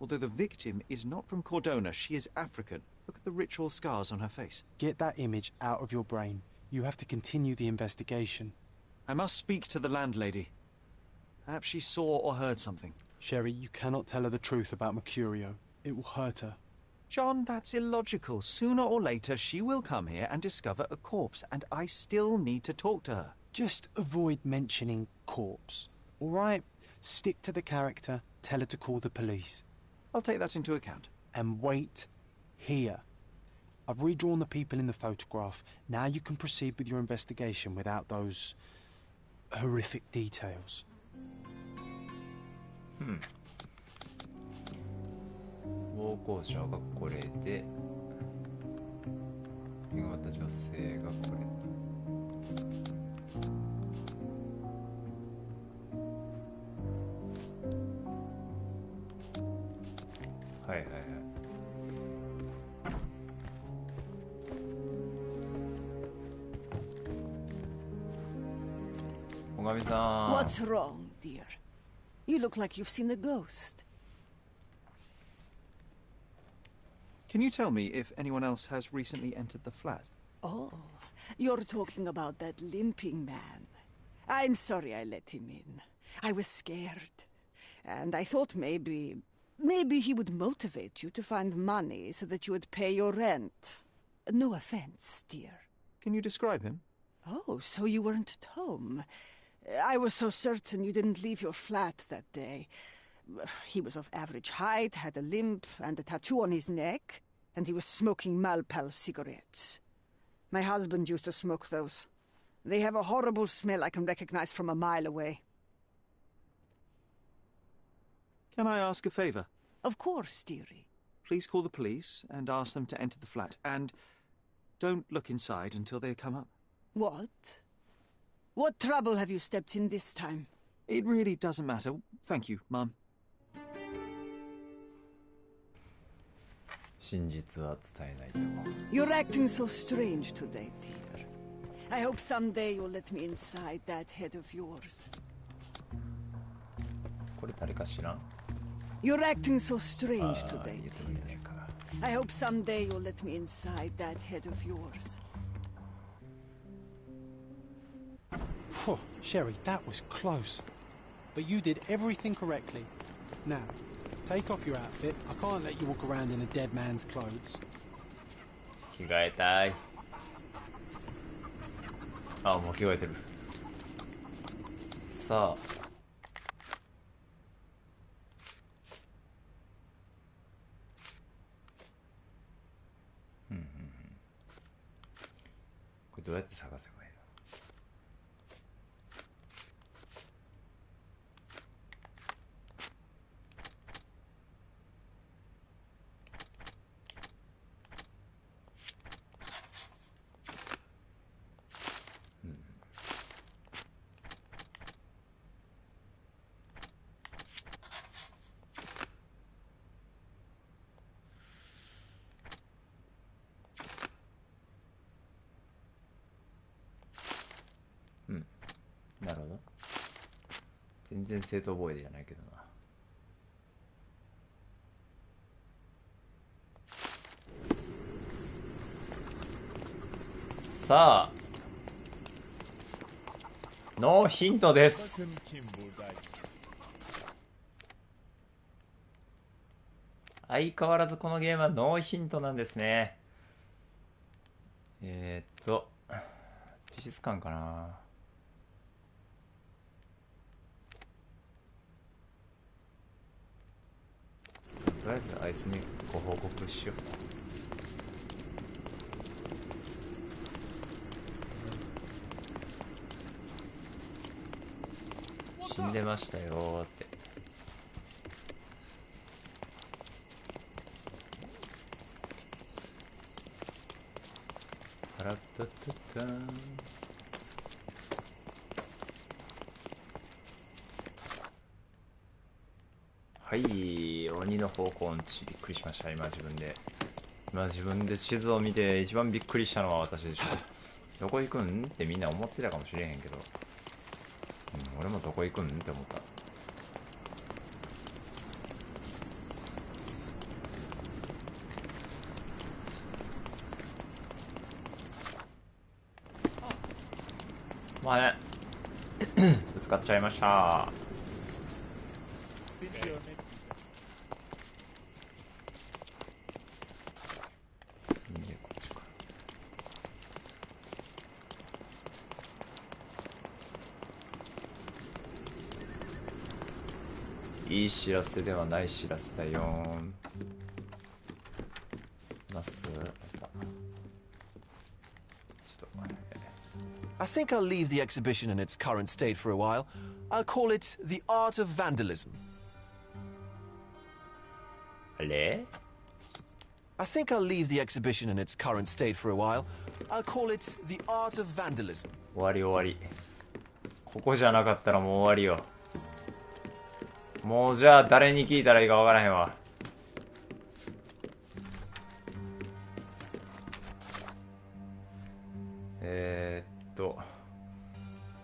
Although the victim is not from Cordona, she is African. Look at the ritual scars on her face. Get that image out of your brain. You have to continue the investigation. I must speak to the landlady. Perhaps she saw or heard something. Sherry, you cannot tell her the truth about Mercurio. It will hurt her. John, that's illogical. Sooner or later, she will come here and discover a corpse, and I still need to talk to her. Just avoid mentioning corpse, all right? Stick to the character, tell her to call the police. I'll take that into account. And wait here. I've redrawn the people in the photograph. Now you can proceed with your investigation without those horrific details. 暴行者がこれで、身ごまった女性がこれ。はいはいはい。おかみさん。What's wrong, dear? You look like you've seen a ghost. Can you tell me if anyone else has recently entered the flat? Oh, you're talking about that limping man. I'm sorry I let him in. I was scared. And I thought maybe he would motivate you to find money so that you would pay your rent. No offense, dear. Can you describe him? Oh, so you weren't at home. I was so certain you didn't leave your flat that day. He was of average height, had a limp and a tattoo on his neck, and he was smoking Malpal cigarettes. My husband used to smoke those. They have a horrible smell I can recognize from a mile away. Can I ask a favor? Of course, dearie. Please call the police and ask them to enter the flat, and don't look inside until they come up. What? What trouble have you stepped in this time? It really doesn't matter. Thank you, Mum. 真実は伝えないと。 You're acting so strange today, dear. I hope someday you'll let me inside that head of yours. これ誰か知らん？ You're acting so strange today, いつもいねえか。 I hope someday you'll let me inside that head of yours. Phew, Sherry, that was close. But you did everything correctly. Now, take off your outfit. I can't let you walk around in a dead man's clothes. 着替えたい。あ、もう着替えてる。さあ。これどうやって探せばいいの？なるほど。全然正当防衛じゃないけどな。さあ、ノーヒントです。相変わらずこのゲームはノーヒントなんですね。美術館かな。とりあえずあいつにご報告しよう。死んでましたよーって。タラッタッタッターン。はい、鬼の方向音痴。びっくりしました。今自分で地図を見て一番びっくりしたのは私でしょ。どこ行くんってみんな思ってたかもしれへんけど、俺もどこ行くんって思った。まあねぶつかっちゃいました。いい知らせではない知らせだよ。ます。また。I think I'll leave the exhibition in its current state for a while. I'll call it The Art of Vandalism. あれ I think I'll leave the exhibition in its current state for a while. I'll call it The Art of Vandalism. 終わり終わり。ここじゃなかったらもう終わりよ。もうじゃあ誰に聞いたらいいかわからへんわ。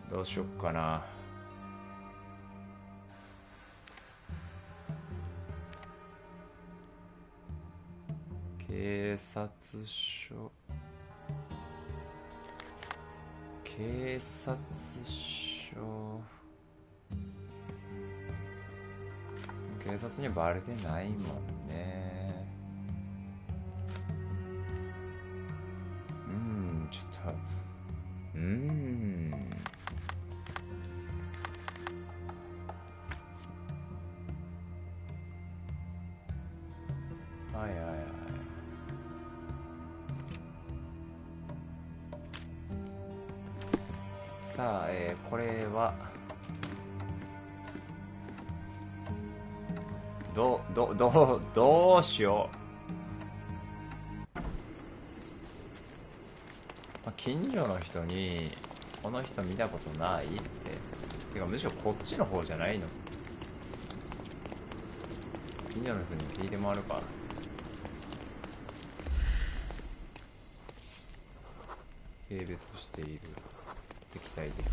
どうしよっかな。警察署。警察署。警察にはバレてないもんね。ちょっとはいはいはい。さあ、これはどうしよう。近所の人にこの人見たことないっててかむしろこっちの方じゃないの。近所の人に聞いて回るか。軽蔑している。敵対的。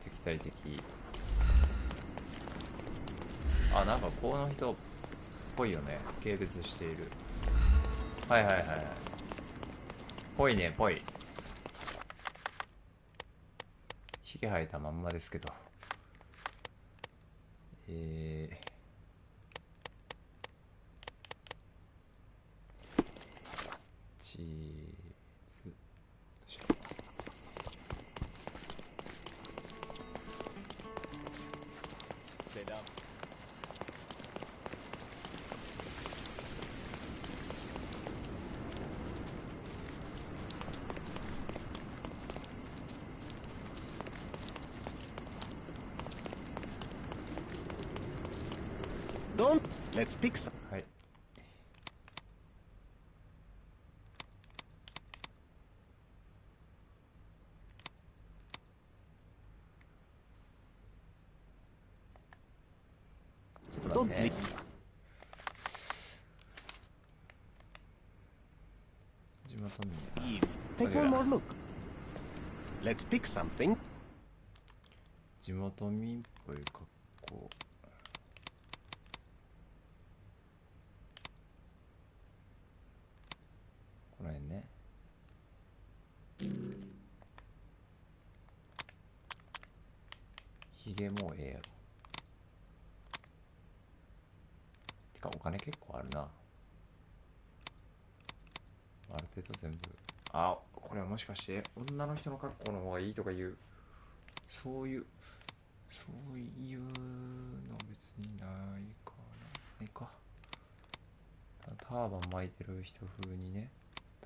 敵対的。あ、なんかこの人っぽいよね。軽蔑している。はいはいはい。ぽいね、ぽい。ひげ生えたまんまですけど。チーズ。Sit up. Don't. Let's pick some. はい。Don't leave. 地元民 Eve, take one more look. Let's pick something. 地元民っぽい格好。この辺ね。ひげもええやろ。てかお金結構あるな。ある程度全部。あ、これはもしかして女の人の格好の方がいいとかいう、そういうの別にないかな。ないか。ターバン巻いてる人風にね。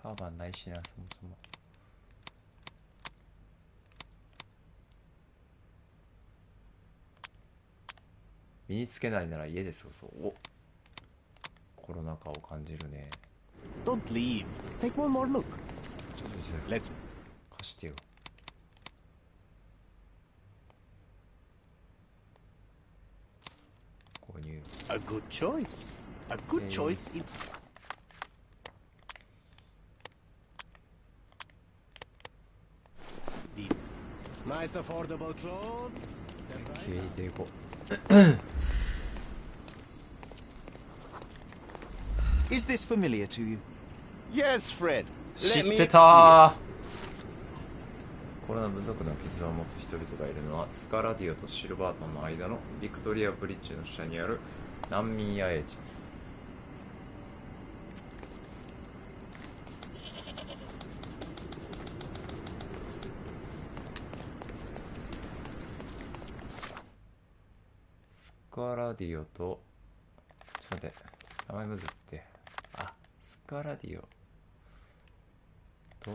ターバンないしな、そもそも。身につけないなら家で過ごそう。お、コロナ禍を感じるね。Don't leave. Take one more look. ちょっと Let's 貸してよ。購入。A good choice. A good choice in. Nice affordable clothes. Step right. 消えていこう。Is this familiar to you? Yes, Fred. 知ってた。コロナ部族の傷を持つ人々がいるのはスカラディオとシルバートンの間のビクトリアブリッジの下にある難民野営地。スカラディオと、ちょっと待って、名前むずって。あ、スカラディオ。と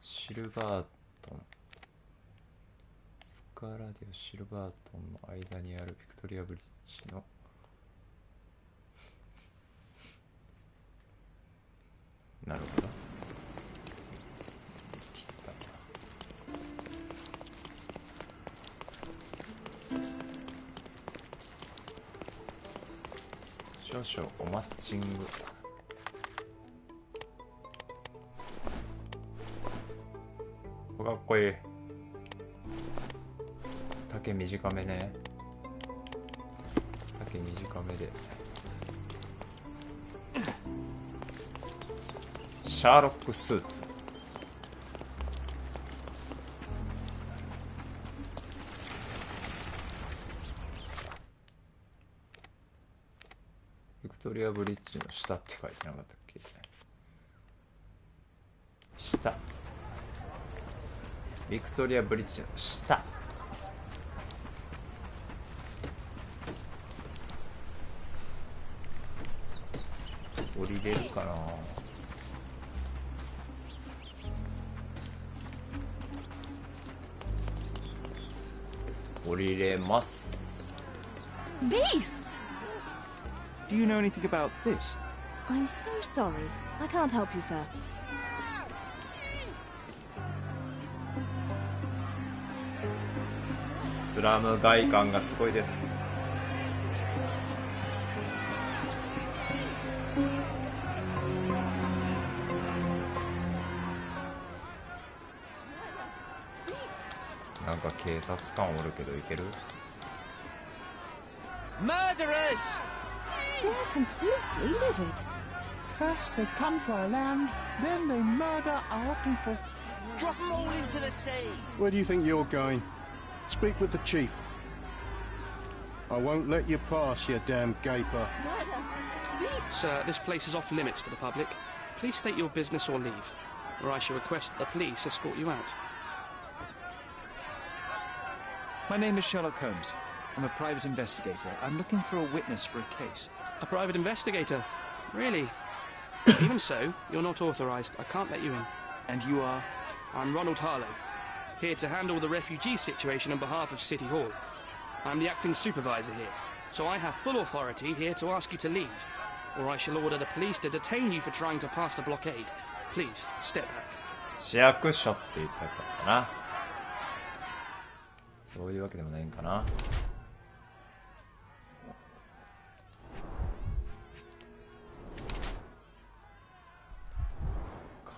シルバートン、スカラディオシルバートンの間にあるビクトリアブリッジのなるほど。切った少々おマッチング。かっこいい。丈短めね。丈短めで。シャーロックスーツ。ビクトリアブリッジの下って書いてなかったっけ？下。ビクトリアブリッジの下。降りれるかな。降りれます。 Beasts! Do you know anything about this? I'm so sorry. I can't help you, sir. スラム外観がすごいです。なんか警察官おるけどいける？ Murderers! They're completely livid. First they come to our land, then they murder our people. Drop them all into the sea! Where do you think you're going? Speak with the chief. I won't let you pass, you damn gaper. Sir, this place is off limits to the public. Please state your business or leave, or I shall request that the police escort you out. My name is Sherlock Holmes. I'm a private investigator. I'm looking for a witness for a case. A private investigator? Really? Even so, you're not authorized. I can't let you in. And you are? I'm Ronald Harlow, here to handle the refugee situation on behalf of City Hall. I'm the acting supervisor here, so I have full authority here to ask you to leave, or I shall order the police to detain you for trying to pass the blockade. Please, step back. 市役所って言ったからな。そういうわけでもないんかな。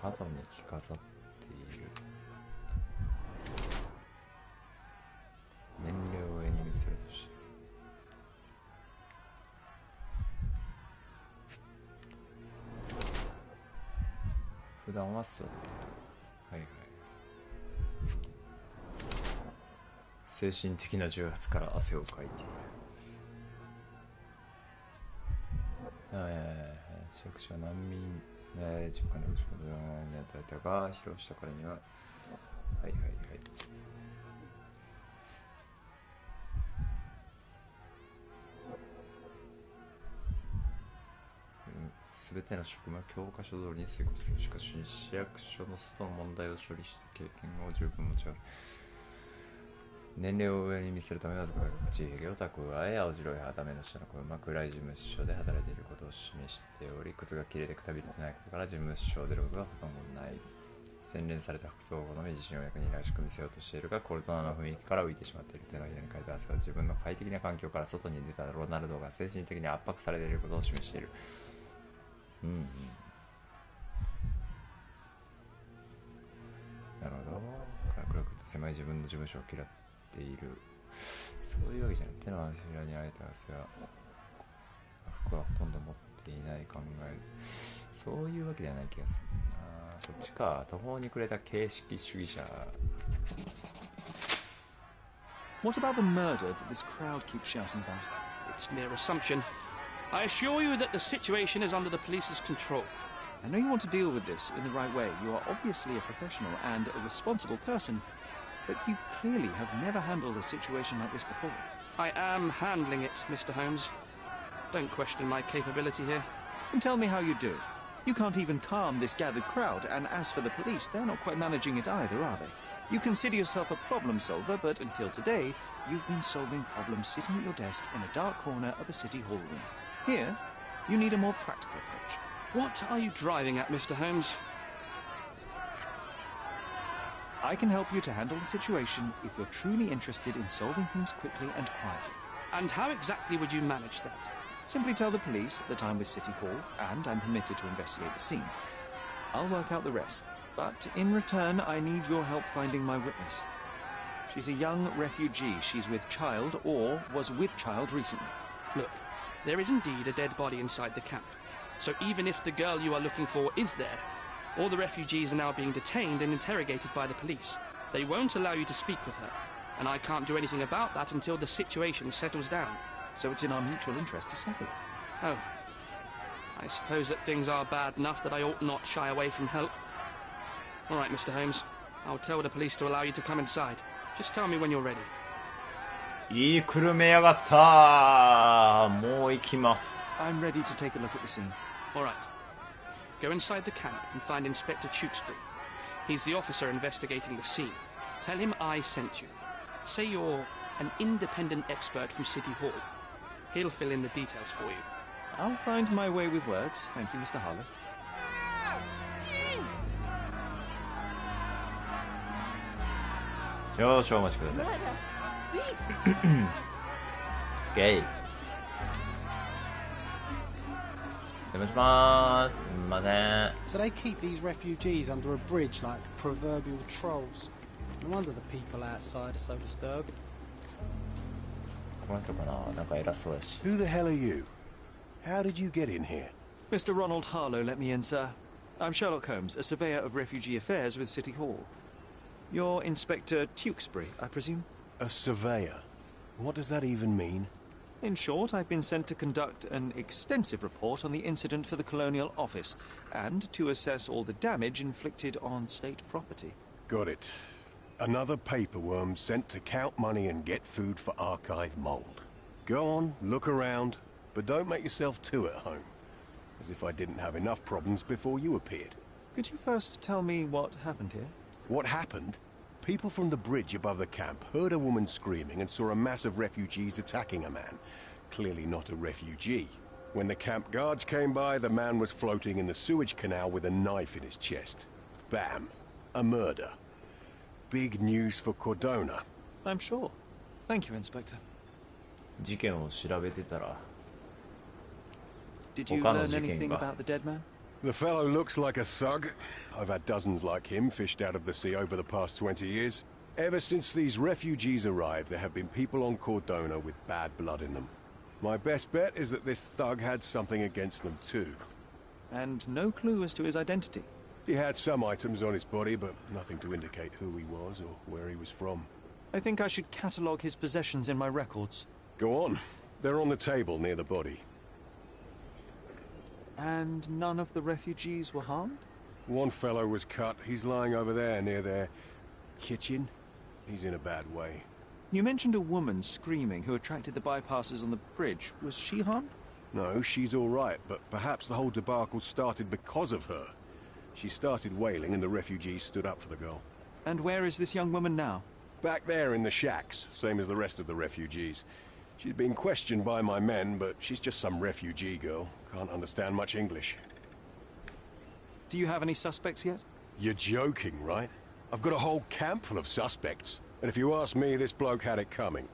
角に着飾っている。年齢を絵に見せるとして。普段は座ってる。はいはい。精神的な重圧から汗をかいている。市役所は難民、自分監督の仕事を与えたが、披露したからには、はいはいはい。すべての職務は教科書通りに遂行する。しかし、市役所の外の問題を処理して経験を十分持ち合わせ、年齢を上に見せるためわずかな口ひげを蓄え、青白い肌目の下の子馬暗い事務所で働いていることを示しており、靴がきれいでくたびれてないことから事務所を出ることがほとんどない。洗練された服装を好み、自信を役にらしく見せようとしているが、コルトナの雰囲気から浮いてしまっている。手のひらに書いた汗は自分の快適な環境から外に出たロナルドが精神的に圧迫されていることを示している。なるほど。暗くて狭い自分の事務所を嫌っている。そういうわけじゃない。手のひらに開いた汗は服はほとんど持っていない考え。そういうわけではない気がするな。こっちか。途方に暮れた形式主義者。 What about the murder that this crowd keeps shouting about? It's mere assumption. I assure you that the situation is under the police's control. I know you want to deal with this in the right way. You are obviously a professional and a responsible person, but you clearly have never handled a situation like this before. I am handling it, Mr. Holmes. Don't question my capability here. And tell me how you do it. You can't even calm this gathered crowd, and as for the police, they're not quite managing it either, are they? You consider yourself a problem solver, but until today, you've been solving problems sitting at your desk in a dark corner of a city hall room. Here, you need a more practical approach. What are you driving at, Mr. Holmes? I can help you to handle the situation if you're truly interested in solving things quickly and quietly. And how exactly would you manage that? Simply tell the police that I'm with City Hall and I'm permitted to investigate the scene. I'll work out the rest, but in return I need your help finding my witness. She's a young refugee. She's with child or was with child recently. Look, there is indeed a dead body inside the camp. So even if the girl you are looking for is there, all the refugees are now being detained and interrogated by the police. They won't allow you to speak with her, and I can't do anything about that until the situation settles down. So it's in our mutual interest to settle it. Oh. I suppose that things are bad enough that I ought not shy away from help. All right, Mr. Holmes. I'll tell the police to allow you to come inside. Just tell me when you're ready. いいくるめやがった。もう行きます。 I'm ready to take a look at the scene. All right. Go inside the camp and find Inspector Tewkesbury. He's the officer investigating the scene. Tell him I sent you. Say you're an independent expert from City Hall. He'll fill in the details for you. I'll find my way with words. Thank you, Mr. Harlow. 少々お待ちください。OK。お邪魔します。すみません。 So they keep these refugees under a bridge like proverbial trolls. No wonder the people outside are so disturbed. この人かな、なんか偉そうだし。 Who the hell are you? How did you get in here? Mr. Ronald Harlow let me in, sir. I'm Sherlock Holmes, a surveyor of refugee affairs with City Hall. You're Inspector Tewkesbury, I presume? A surveyor? What does that even mean? In short, I've been sent to conduct an extensive report on the incident for the Colonial Office and to assess all the damage inflicted on state property. Got it. Another paperworm sent to count money and get food for archive mold. Go on, look around, but don't make yourself too at home. As if I didn't have enough problems before you appeared. Could you first tell me what happened here? What happened? People from the bridge above the camp heard a woman screaming and saw a mass of refugees attacking a man. Clearly not a refugee. When the camp guards came by, the man was floating in the sewage canal with a knife in his chest. Bam. A murder. Big news for Cordona. I'm sure. Thank you, Inspector. 事件を調べてたら Did you learn anything about the dead man? The fellow looks like a thug. I've had dozens like him fished out of the sea over the past 20 years. Ever since these refugees arrived, there have been people on Cordona with bad blood in them. My best bet is that this thug had something against them too. And no clue as to his identity? He had some items on his body, but nothing to indicate who he was or where he was from. I think I should catalogue his possessions in my records. Go on. They're on the table near the body. And none of the refugees were harmed? One fellow was cut. He's lying over there near their kitchen. He's in a bad way. You mentioned a woman screaming who attracted the bypassers on the bridge. Was she harmed? No, she's all right, but perhaps the whole debacle started because of her. She started wailing and the refugees stood up for the girl. And where is this young woman now? Back there in the shacks, same as the rest of the refugees. She's been questioned by my men, but she's just some refugee girl. Can't understand much English. Do you have any suspects yet? You're joking, right? I've got a whole camp full of suspects. And if you ask me, this bloke had it coming.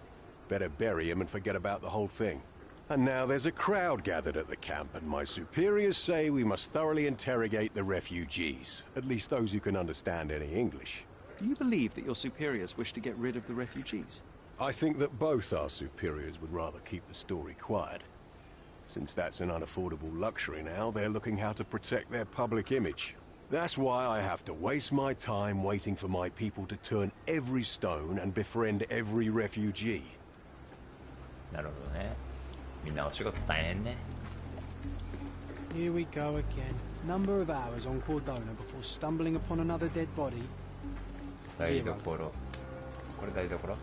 Better bury him and forget about the whole thing. And now there's a crowd gathered at the camp, and my superiors say we must thoroughly interrogate the refugees. At least those who can understand any English. Do you believe that your superiors wish to get rid of the refugees? I think that both our superiors would rather keep the story quiet. Since that's an unaffordable luxury now, they're looking how to protect their public image. That's why I have to waste my time waiting for my people to turn every stone and befriend every refugee. なるほどね。みんなお仕事大変ね。 Here we go again. Number of hours on Cordona before stumbling upon another dead body. 台所。これ台所？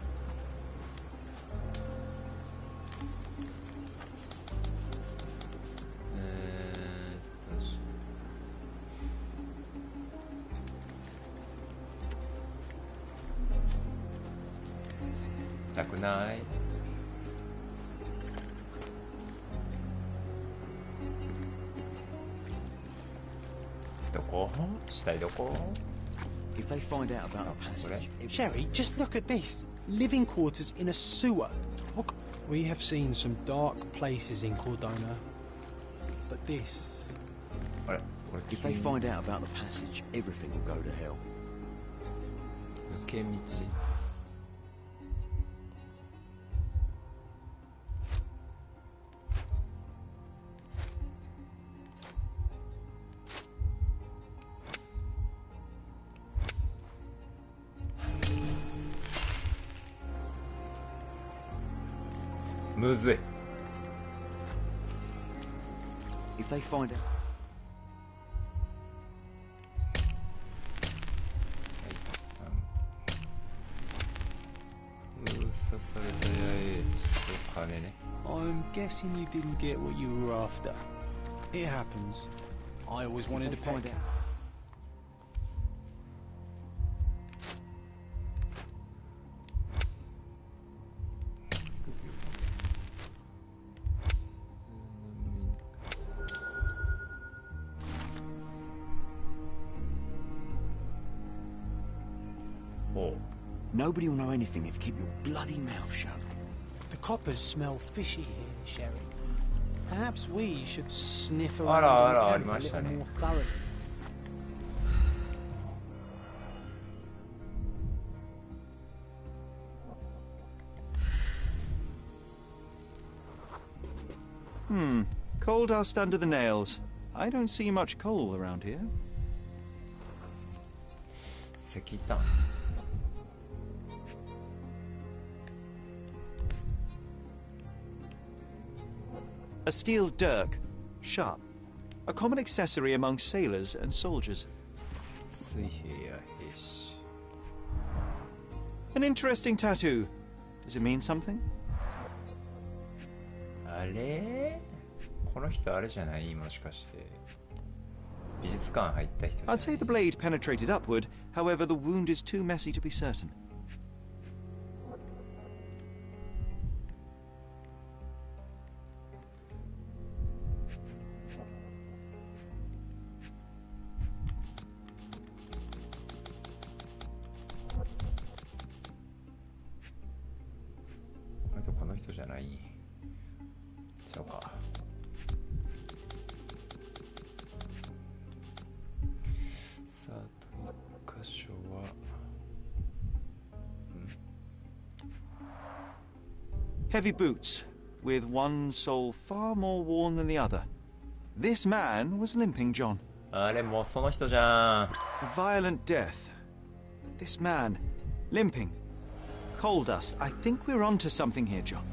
たくない。どこ？死体どこ？ If they find out about the passage... Sherry, just look at this. Living quarters in a sewer. Look, we have seen some dark places in Cordona. But this... If they find out about the passage, everything will go to hell. 抜け道。むずい。If they find out... 刺されたやえ、ちょっと金ね。I'm guessing you didn't get what you were after. It happens. I always wanted to find out. Nobody will know anything if you keep your bloody mouth shut. The coppers smell fishy here, Sherry. Perhaps we should sniff around あらあら、あthe り camp ま a した little ね。 more thoroughly. Coal dust under the nails. I don't see much coal around here. 石炭。A steel dirk, sharp. A common accessory among sailors and soldiers. 水兵や兵士。 An interesting tattoo. Does it mean something? あれ？この人あれじゃない？もしかして。美術館入った人じゃない？ I'd say the blade penetrated upward, however the wound is too messy to be certain. この人じゃない？ちゃうか。さあ、と一箇所は。Heavy boots, with one sole far more worn than the other. This man was limping, John. あれ、もうその人じゃん。A violent death. This man, limping. Coal dust. I think we're onto something here, John.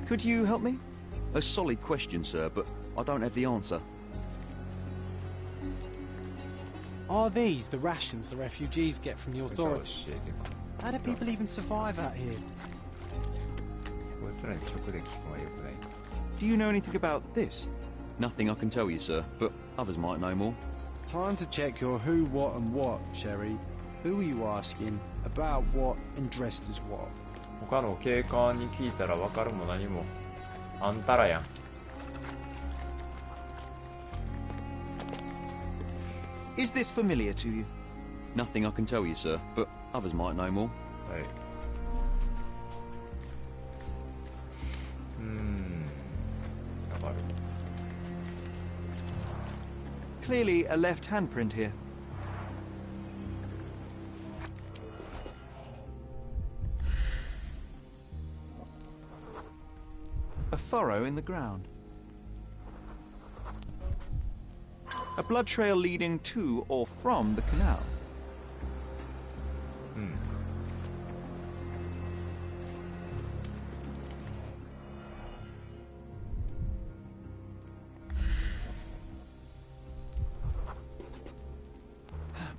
Could you help me? A solid question, sir, but I don't have the answer. Are these the rations the refugees get from the authorities? How do people even survive out here? Do you know anything about this? Nothing I can tell you, sir, but others might know more. Time to check your who, what and what, Sherry. Who are you asking? About what and dressed as what? 他の警官に聞いたら分かるも何も。あんたらやん。Is this familiar to you? Nothing I can tell you, sir, but others might know more. はい。わかる。Clearly a left handprint here. A furrow in the ground. A blood trail leading to or from the canal.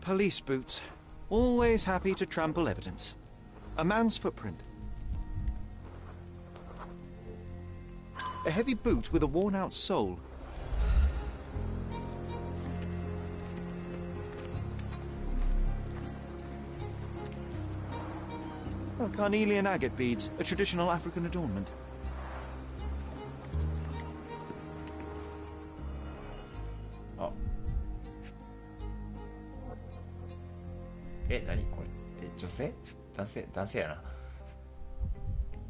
Police boots. Always happy to trample evidence. A man's footprint. A heavy boot with a worn-out sole. Oh, carnelian agate beads, a traditional African adornment. Oh. 何これ？女性？男性やな。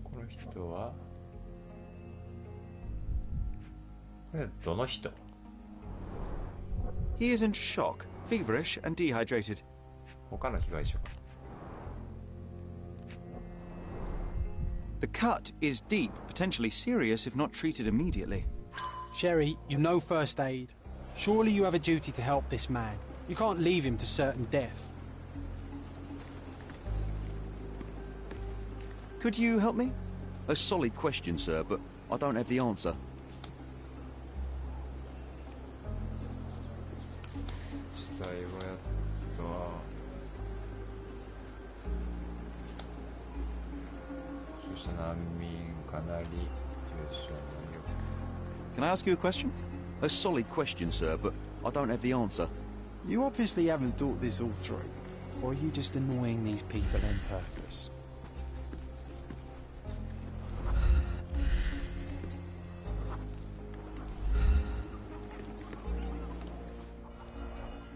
この人はこれはどの人？ He is in shock, feverish and dehydrated. 他の被害者。The cut is deep, potentially serious if not treated immediately. Sherry, you know first aid. Surely you have a duty to help this man. You can't leave him to certain death. Could you help me? A solid question, sir, but I don't have the answer. 死体はやったわ。そして難民かなり重傷のよう。 Can I ask you a question? A solid question, sir, but I don't have the answer. You obviously haven't thought this all through. Or are you just annoying these people on purpose?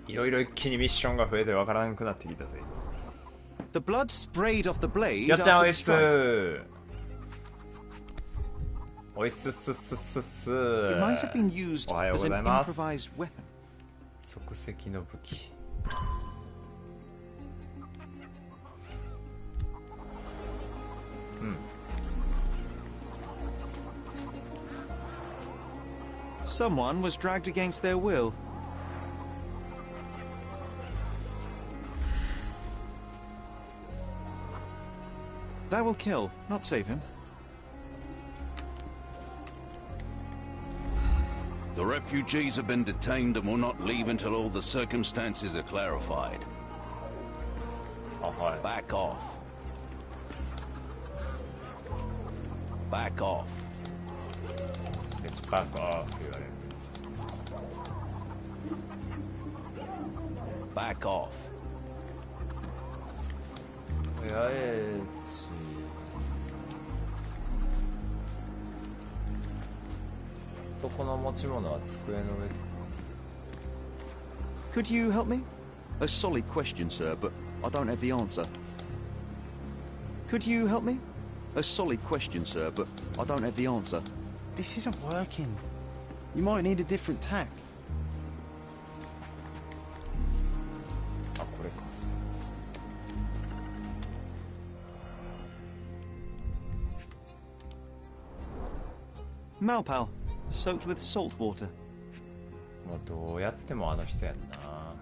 いろいろ一気にミッションが増えてわからなくなってきたぜ。The blood sprayed off the blade. よっちゃん after お the いっす strike. おいっすっすっすっすっす。 It might have been used おはよう as ご an ざいます。 improvised weapon. 即席の武器。Someone was dragged against their will. That will kill, not save him. The refugees have been detained and will not leave until all the circumstances are clarified. Back off. Back off. Let's back off. Back off. 男の持ち物は机の上。 Could you help me? A solid question, sir, but I don't have the answer. Could you help me? A solid question, sir, but I don't have the answer. This isn't working. You might need a different tack. あ、これか。Malpal, soaked with salt water. もうどうやってもあの人やんな。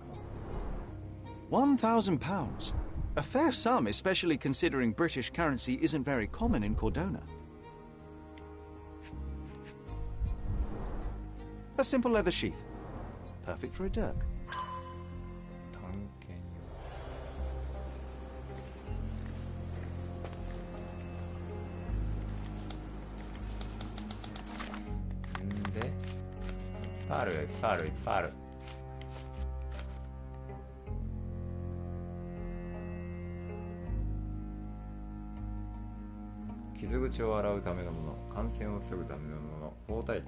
£1,000. A fair sum, especially considering British currency isn't very common in Cordona. A simple leather sheath. Perfect for a dirk. 探検用。んで、いっぱいあるよ、いっぱいある、いっぱいある。傷口を洗うためのもの、感染を防ぐためのもの、包帯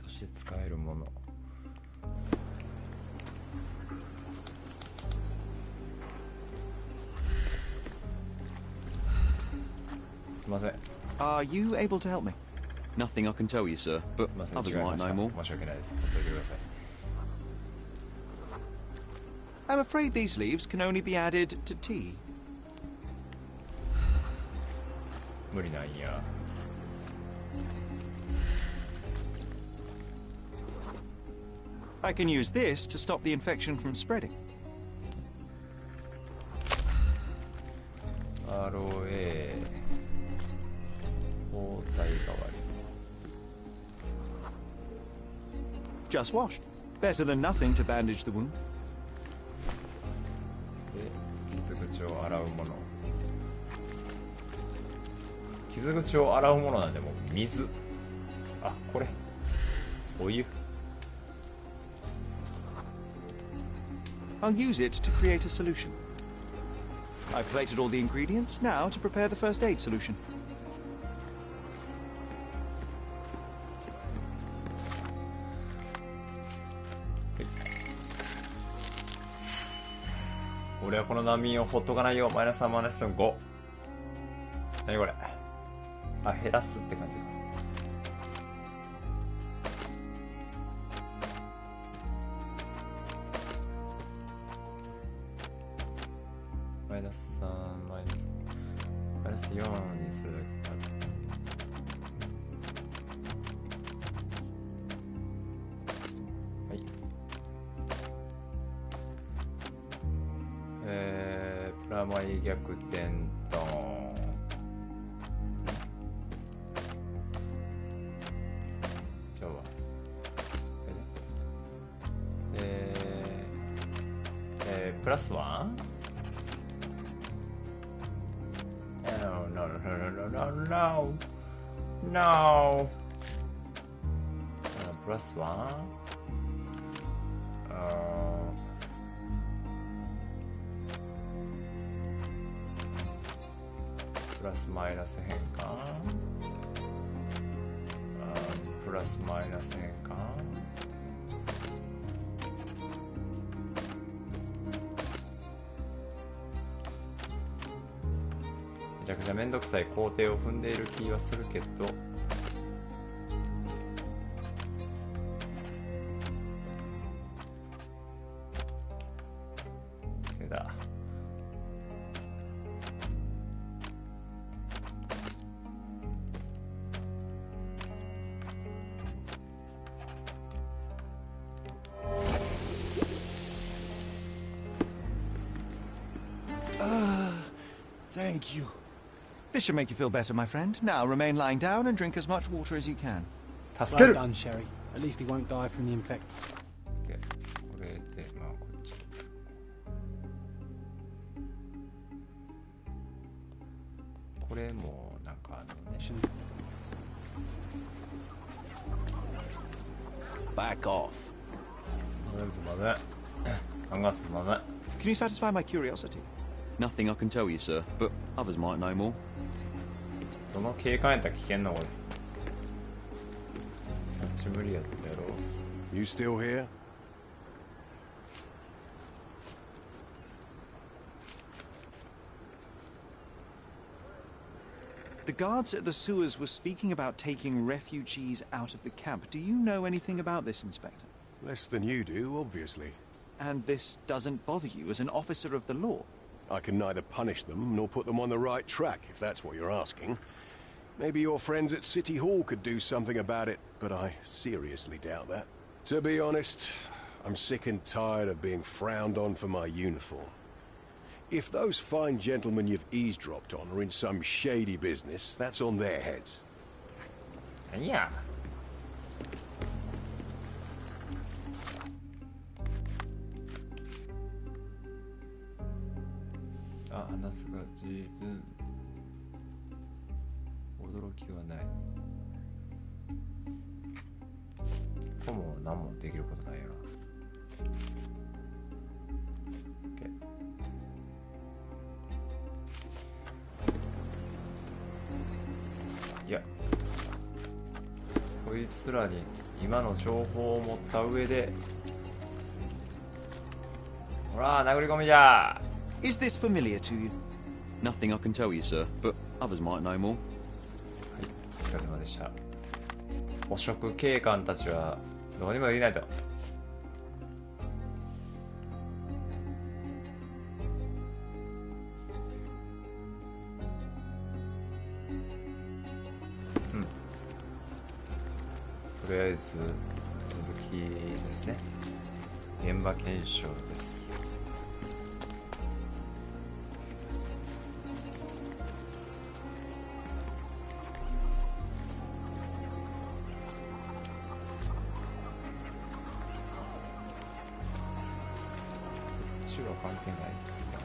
として使えるもの。すみません。Are you able to help me? Nothing I can tell you, sir, but すみません、 others 違いま might した。 know more. 申し訳ないです。ほっといてください。 I'm afraid these leaves can only be added to tea. 無理なんや。I can use this to stop the infection from spreading. アロエ包帯代わり。 Just washed. Better than nothing to bandage the wound. で、傷傷口を洗うもの。傷口を洗うものなんでもう水。あ、これお湯。 I'll use it to create a solution. I've plated all the ingredients, now to prepare the first aid solution. 俺はこの難民をほっとかないよ。マイナス3マイナス5。何これ。あ、減らすって感じか。マイナス3マイナス4にするだけか。はい。プラマイ逆転ドーン。じゃあプラス 1？ No. Plus 1.プラスマイナス変換。プラスマイナス変換。めちゃくちゃめんどくさい工程を踏んでいる気はするけど、Thank you. This should make you feel better, my friend. Now remain lying down and drink as much water as you can. Well done, Sherry. At least he won't die from the infection. Okay. これで、まあこっち。これもなんかね。Back off. Can you satisfy my curiosity? Nothing I can tell you, sir, but others might know more. どの警官やったら危険なこれ。めっちゃ無理やったやろ。You still here? The guards at the sewers were speaking about taking refugees out of the camp. Do you know anything about this, Inspector? Less than you do, obviously. And this doesn't bother you as an officer of the law? I can neither punish them nor put them on the right track, if that's what you're asking. Maybe your friends at City Hall could do something about it, but I seriously doubt that. To be honest, I'm sick and tired of being frowned on for my uniform. If those fine gentlemen you've eavesdropped on are in some shady business, that's on their heads. Yeah. Ah, 話すが十分驚きはない。ここも何もできることないよな。いや、こいつらに今の情報を持った上で、ほら殴り込みじゃ。Is this familiar to you? Nothing I can tell you, sir, but others might know more. はい、お疲れ様でした。汚職警官たちはどうにもできないと。うん。とりあえず続きですね。現場検証です。こっちは関係ないかな。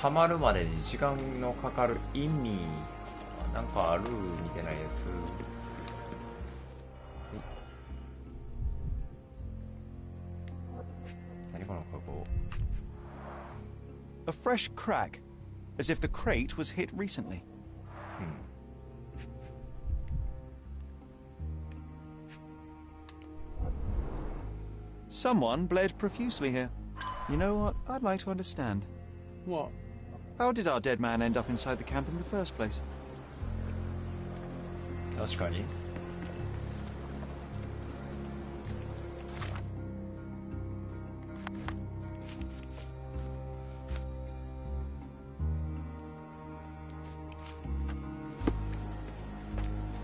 溜まるまでに時間のかかる意味なんかあるみたいなやつ。何このカゴ。 A fresh crack, as if the crate was hit recently. Someone bled profusely here. You know what? I'd like to understand. What? How did our dead man end up inside the camp in the first place? 確かに。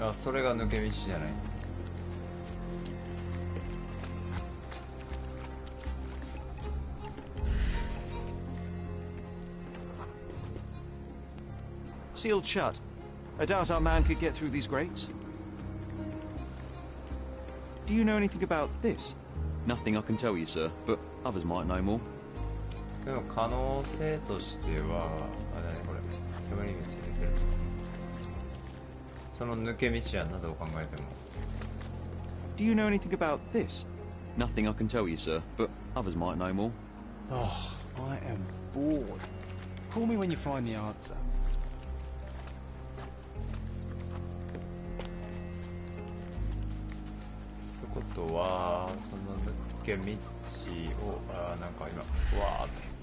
あ、それが抜け道じゃない。Sealed shut. I doubt our man could get through these grates. Do you know anything about this? Nothing I can tell you, sir, but others might know more. でも可能性としては、あれだね、これ煙についてる。その抜け道やな、どう考えても。Do you know anything about this? Nothing I can tell you, sir, but others might know more. Oh, I am bored. Call me when you find the answer. ってことは、その抜け道を、なんか今、わーって。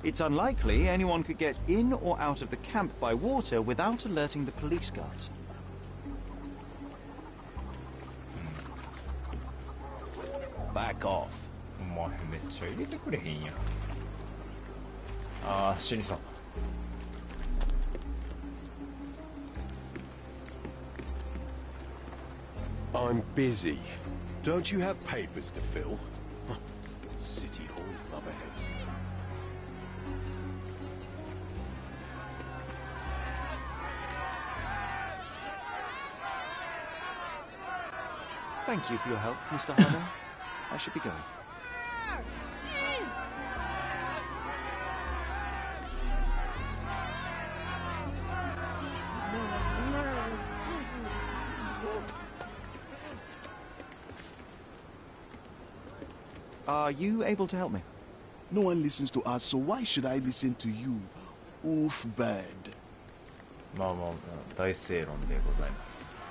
It's unlikely anyone could get in or out of the camp by water without alerting the police guards. Back off. お前めっちゃ入れてくれへんやん。ああ、死にそう。I'm busy. Don't you have papers to fill? City Hall lubberheads. Thank you for your help, Mr. Harmon. I should be going. Are you able to help me? No one listens to us, so why should I listen to you? Oof, bad. まあまあ、大正論でございます。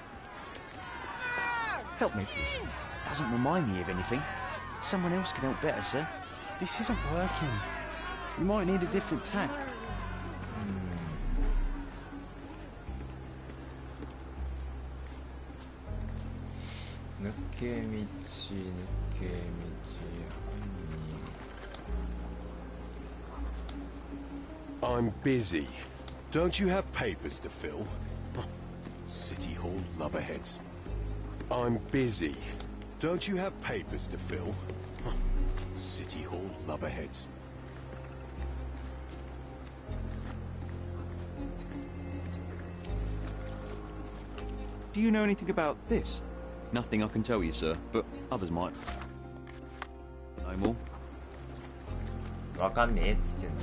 Help me, please. Doesn't remind me of anything. Someone else can help better, sir. This isn't working. You might need a different tack. 抜け道、抜け道、I'm busy. Don't you have papers to fill? City Hall lubberheads. I'm busy. Don't you have papers to fill? City Hall lubberheads. Do you know anything about this? Nothing I can tell you, sir, but others might. No more. わかんねえっつってんの。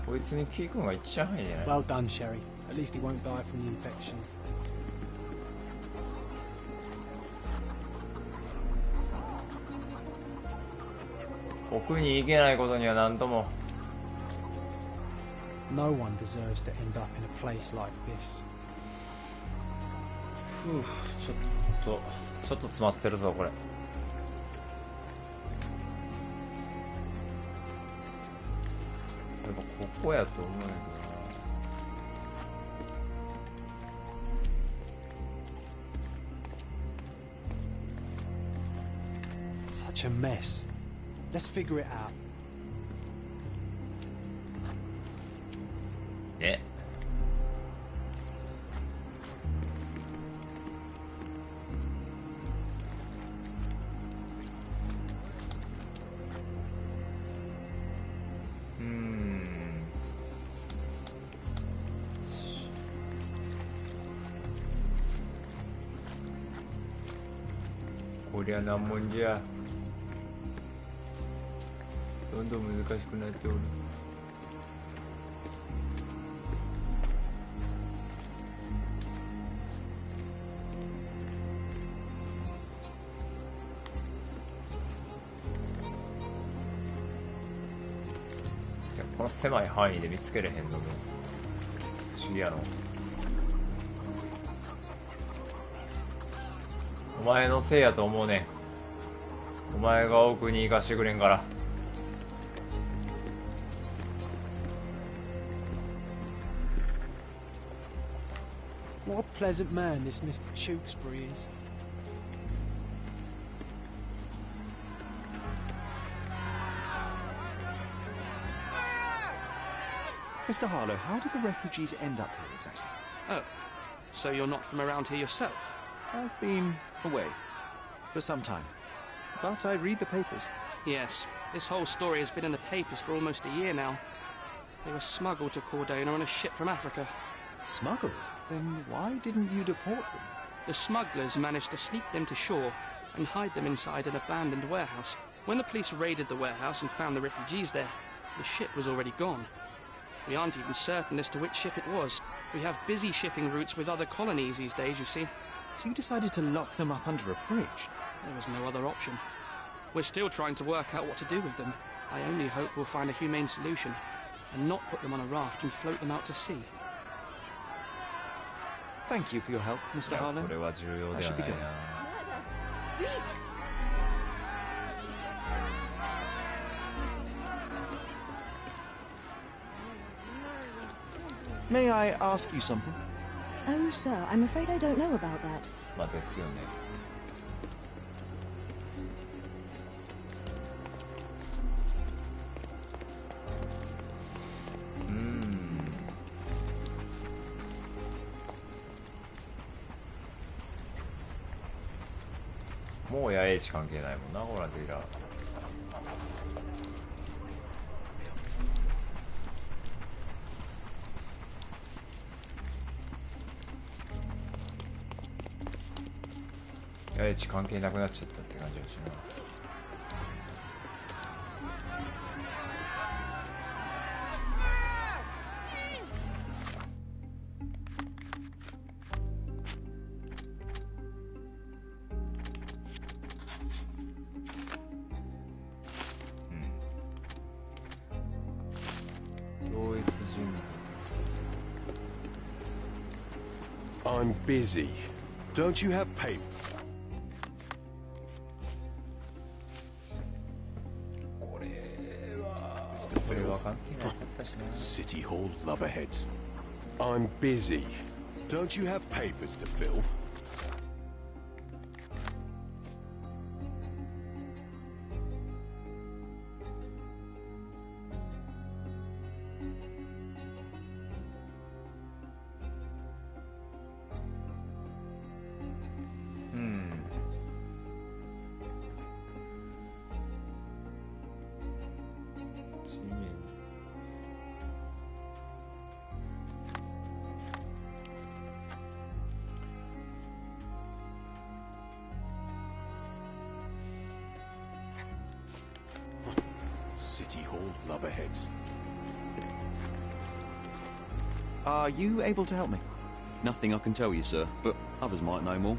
こいつにキー君が一番早いんじゃない？ Well done, Sherry. At least he won't die from the infection. 奥に行けないことには何とも。No one deserves to end up in a place like this. ふう、ちょっと詰まってるぞこれ。やっぱここやと思うんやけどな。Such a mess. Let's figure it out. ね。こりゃ難問じゃ。どんどん難しくなっておる。いや、この狭い範囲で見つけれへんのも不思議やの。お前のせいやと思うねん。お前が奥に行かしてくれんから。What a pleasant man this Mr. Tewkesbury is. Mr. Harlow, how did the refugees end up here exactly? Oh, so you're not from around here yourself? I've been away for some time, but I read the papers. Yes, this whole story has been in the papers for almost a year now. They were smuggled to Cordona on a ship from Africa. Smuggled? Then why didn't you deport them? The smugglers managed to sneak them to shore and hide them inside an abandoned warehouse. When the police raided the warehouse and found the refugees there, the ship was already gone. We aren't even certain as to which ship it was. We have busy shipping routes with other colonies these days, you see. So you decided to lock them up under a bridge? There was no other option. We're still trying to work out what to do with them. I only hope we'll find a humane solution and not put them on a raft and float them out to sea. Thank you for your help, Mr. Harlow. I should be going. Beasts! May I ask you something? Oh, sir, I'm afraid I don't know about that. まあですよね。もう野営地関係ないもんな、ほらディラ。野営地関係なくなっちゃったって感じがしな。I'm busy. Don't you have paper? Mr. Phil. City Hall lubberheads. I'm busy. Don't you have papers to fill? City Hall lubberheads. Are you able to help me? Nothing I can tell you, sir, but others might know more.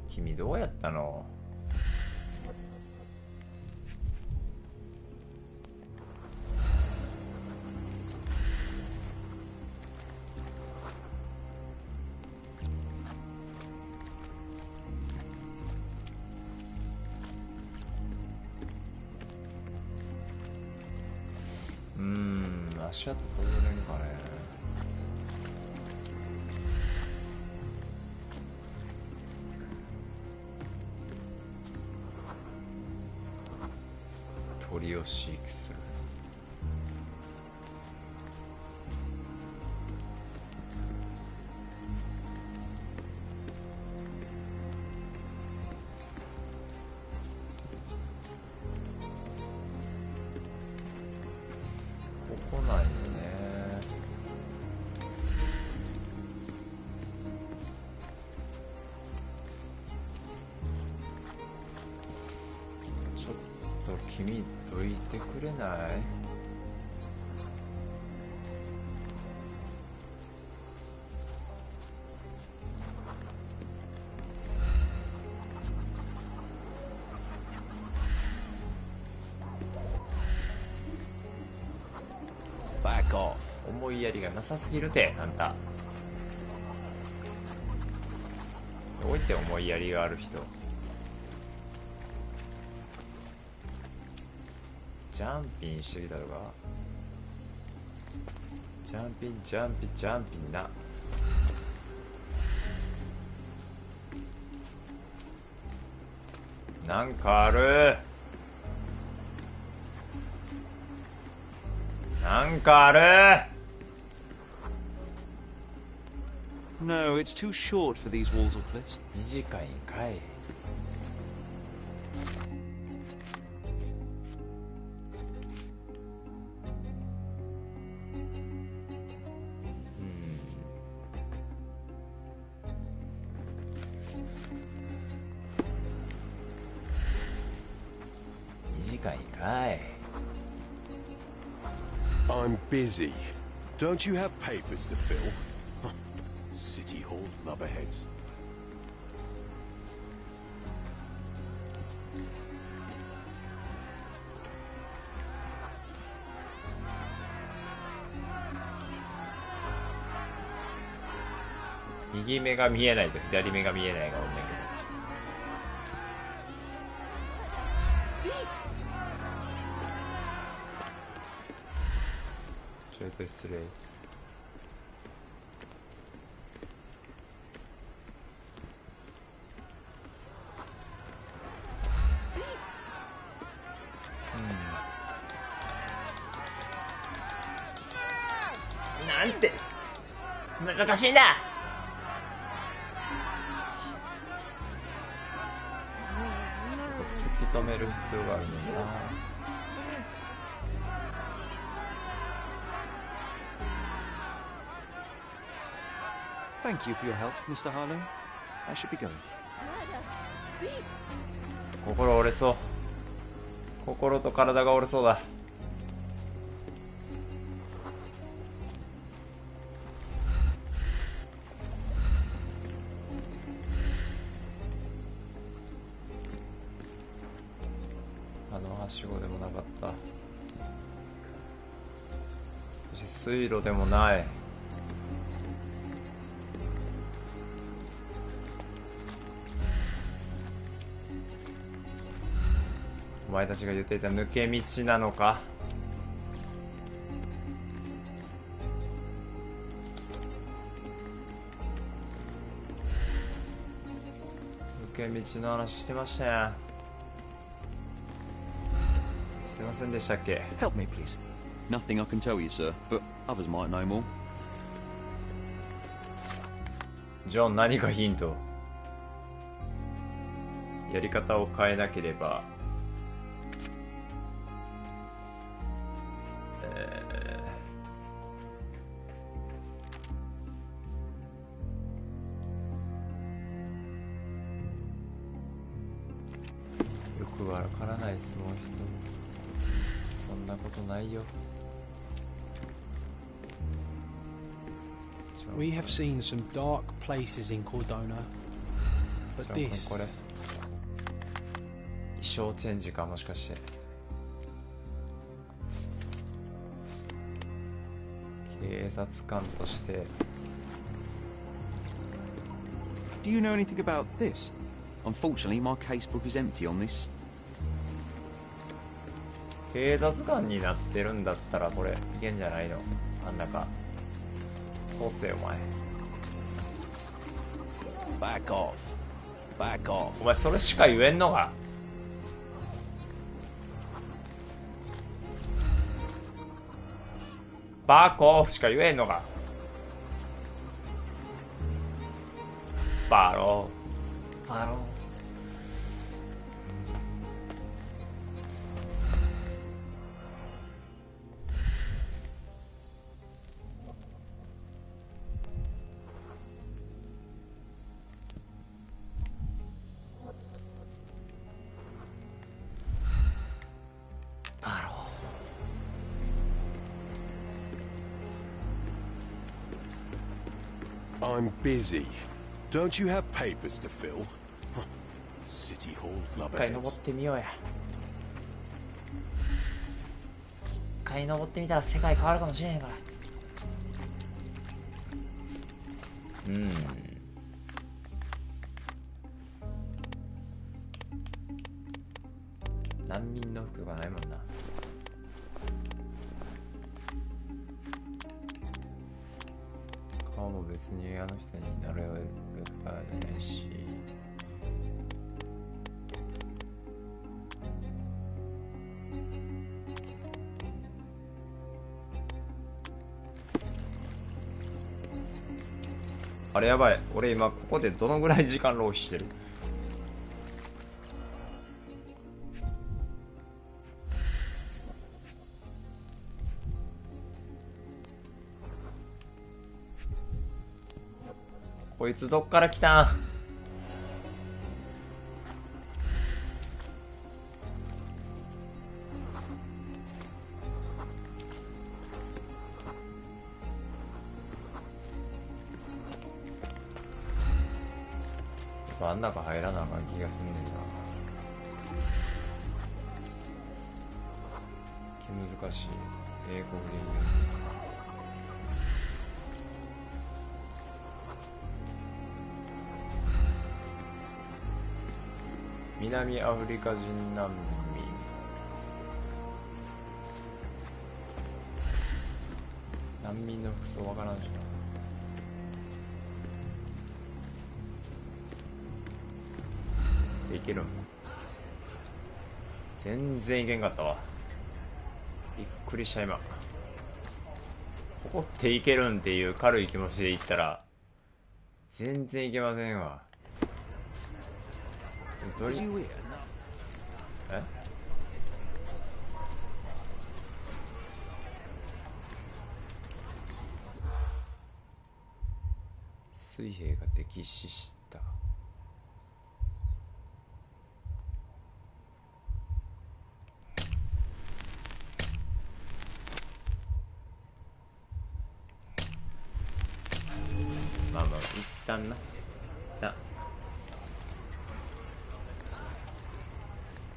君どうやったの？足跡たどれるかね。鳥を飼育する。ここないよね。と君どいてくれない？思いやりがなさすぎるて、あんた。どういって思いやりがある人。ジャンピンしてきたとか。ジャンピンジャンピンジャンピンな。なんかある。なんかある。No, it's too short for these walls or cliffs. 短いんかい。短いんかい。I'm busy. Don't you have papers to fill? City Hall lubberheads.右目が見えないと左目が見えないがおんねんけど。ちょいと失礼。なんて難しいんだ。突き止める必要があるのにな。Thank you for your help, Mr. Harlow. I should be going. 心折れそう。心と体が折れそうだ。はしごでもなかった。そして水路でもない。お前たちが言っていた抜け道なのか。抜け道の話してましたやん。すいませんでしたっけ。 Help me, please. Nothing I can tell you, sir, but others might know more. ジョン、何かヒント。やり方を変えなければ。よくわからないですもん、人。そんなことないよ。We have seen some dark places in Cordona, but これ this... 衣装チェンジか、もしかして。警察官として。 Do you know anything about this? Unfortunately, my casebook is empty on this. 警察官になってるんだったらこれいけんじゃないの。あん中通せよお前。 Back off. Back off. お前それしか言えんのか。バーコーフしか言えんのか。バローバロー。I'm busy. Don't you have papers to fill? City Hall 一回登ってみようや。一回登ってみたら世界変わるかもしれへんから。難民の服がないもんな。顔も別にあの人になれるとかじゃないし。あれやばい。俺今ここでどのぐらい時間浪費してる？こいつどっから来たん？あん中入らなあかん気がすんねんな。気難しい。英語で言います。南アフリカ人難民。難民の服装わからんしな。いけるん？全然いけんかったわ。びっくりした今。ここっていけるんっていう軽い気持ちでいったら全然いけませんわ。え？水兵が溺死した。まあまあ一旦な。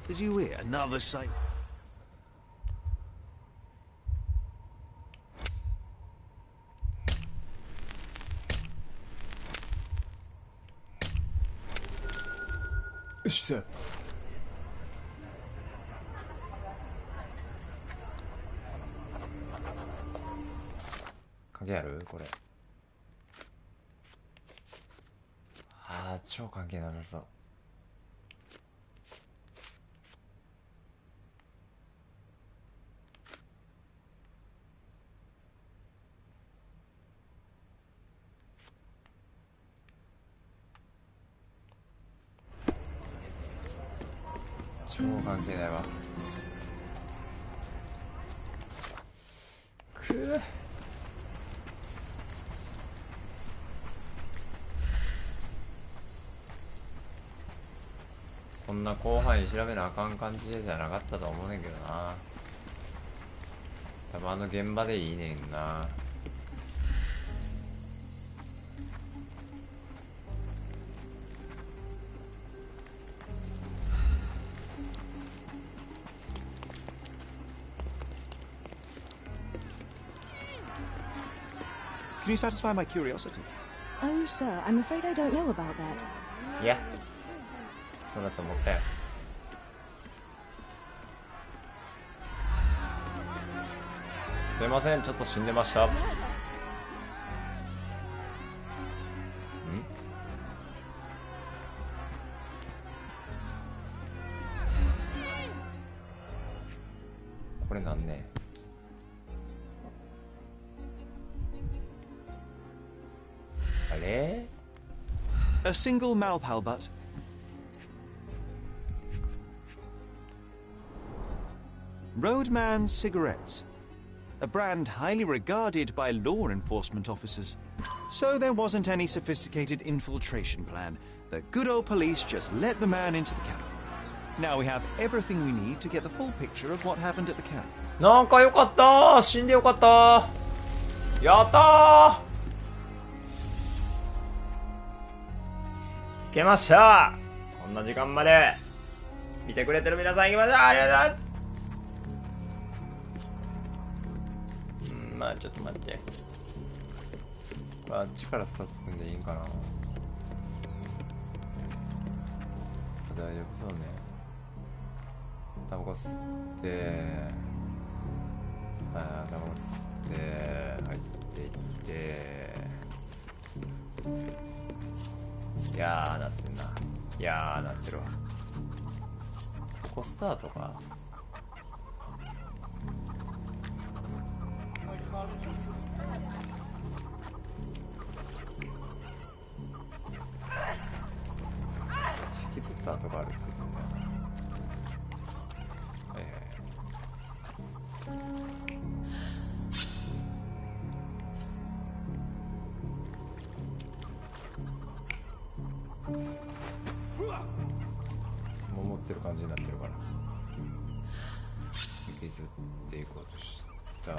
Did you hear another sight? Sir. 関係ある？これ。ああ、超関係なさそう。超関係ないわ。くぅ。こんな広範囲調べなあかん感じじゃなかったと思うねんけどな。多分あの現場でいいねんな。Can you satisfy my curiosity? Oh, sir, I'm afraid I don't know about that. いや、そうだと思ったよ。すいません、ちょっと死んでました。これなんね。あれ？ A single Malpal butt. Roadman cigarettes. A brand highly regarded by law enforcement officers. So there wasn't any sophisticated infiltration plan. The good old police just let the man into the camp. Now we have everything we need to get the full picture of what happened at the camp. なんかよかった。死んでよかった。やったー。けました。こんな時間まで見てくれてる皆さんいきましょう。ありがとうございます。まあちょっと待って、あっちからスタートするんでいいんかな。大丈夫そうね。タバコ吸って、タバコ吸って入っていって、いやーなってんな。いやーなってるわ。ここスタートか。引きずった跡があるって言ってたよな。守ってる感じになってるから引きずっていこうとした。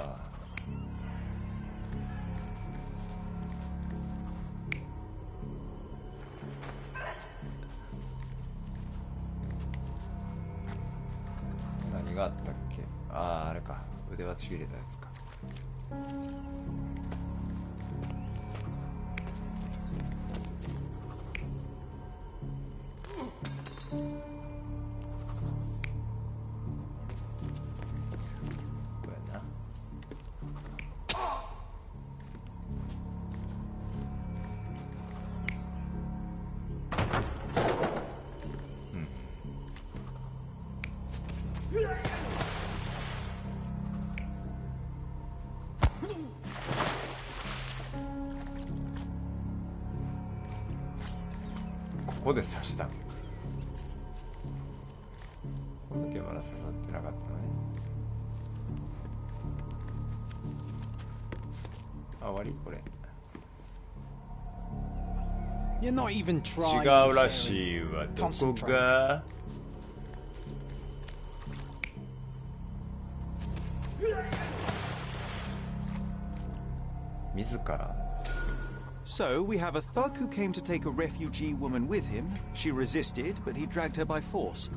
何があったっけ。あれか、腕はちぎれたやつか。ここで刺した。ここだけまだ刺さってなかったのね。あ、終わりこれ。You're not even trying. 違うらしいわ。どこが？自ら。So, we have a thug who came to take a refugee woman with him. She resisted, but he dragged her by force.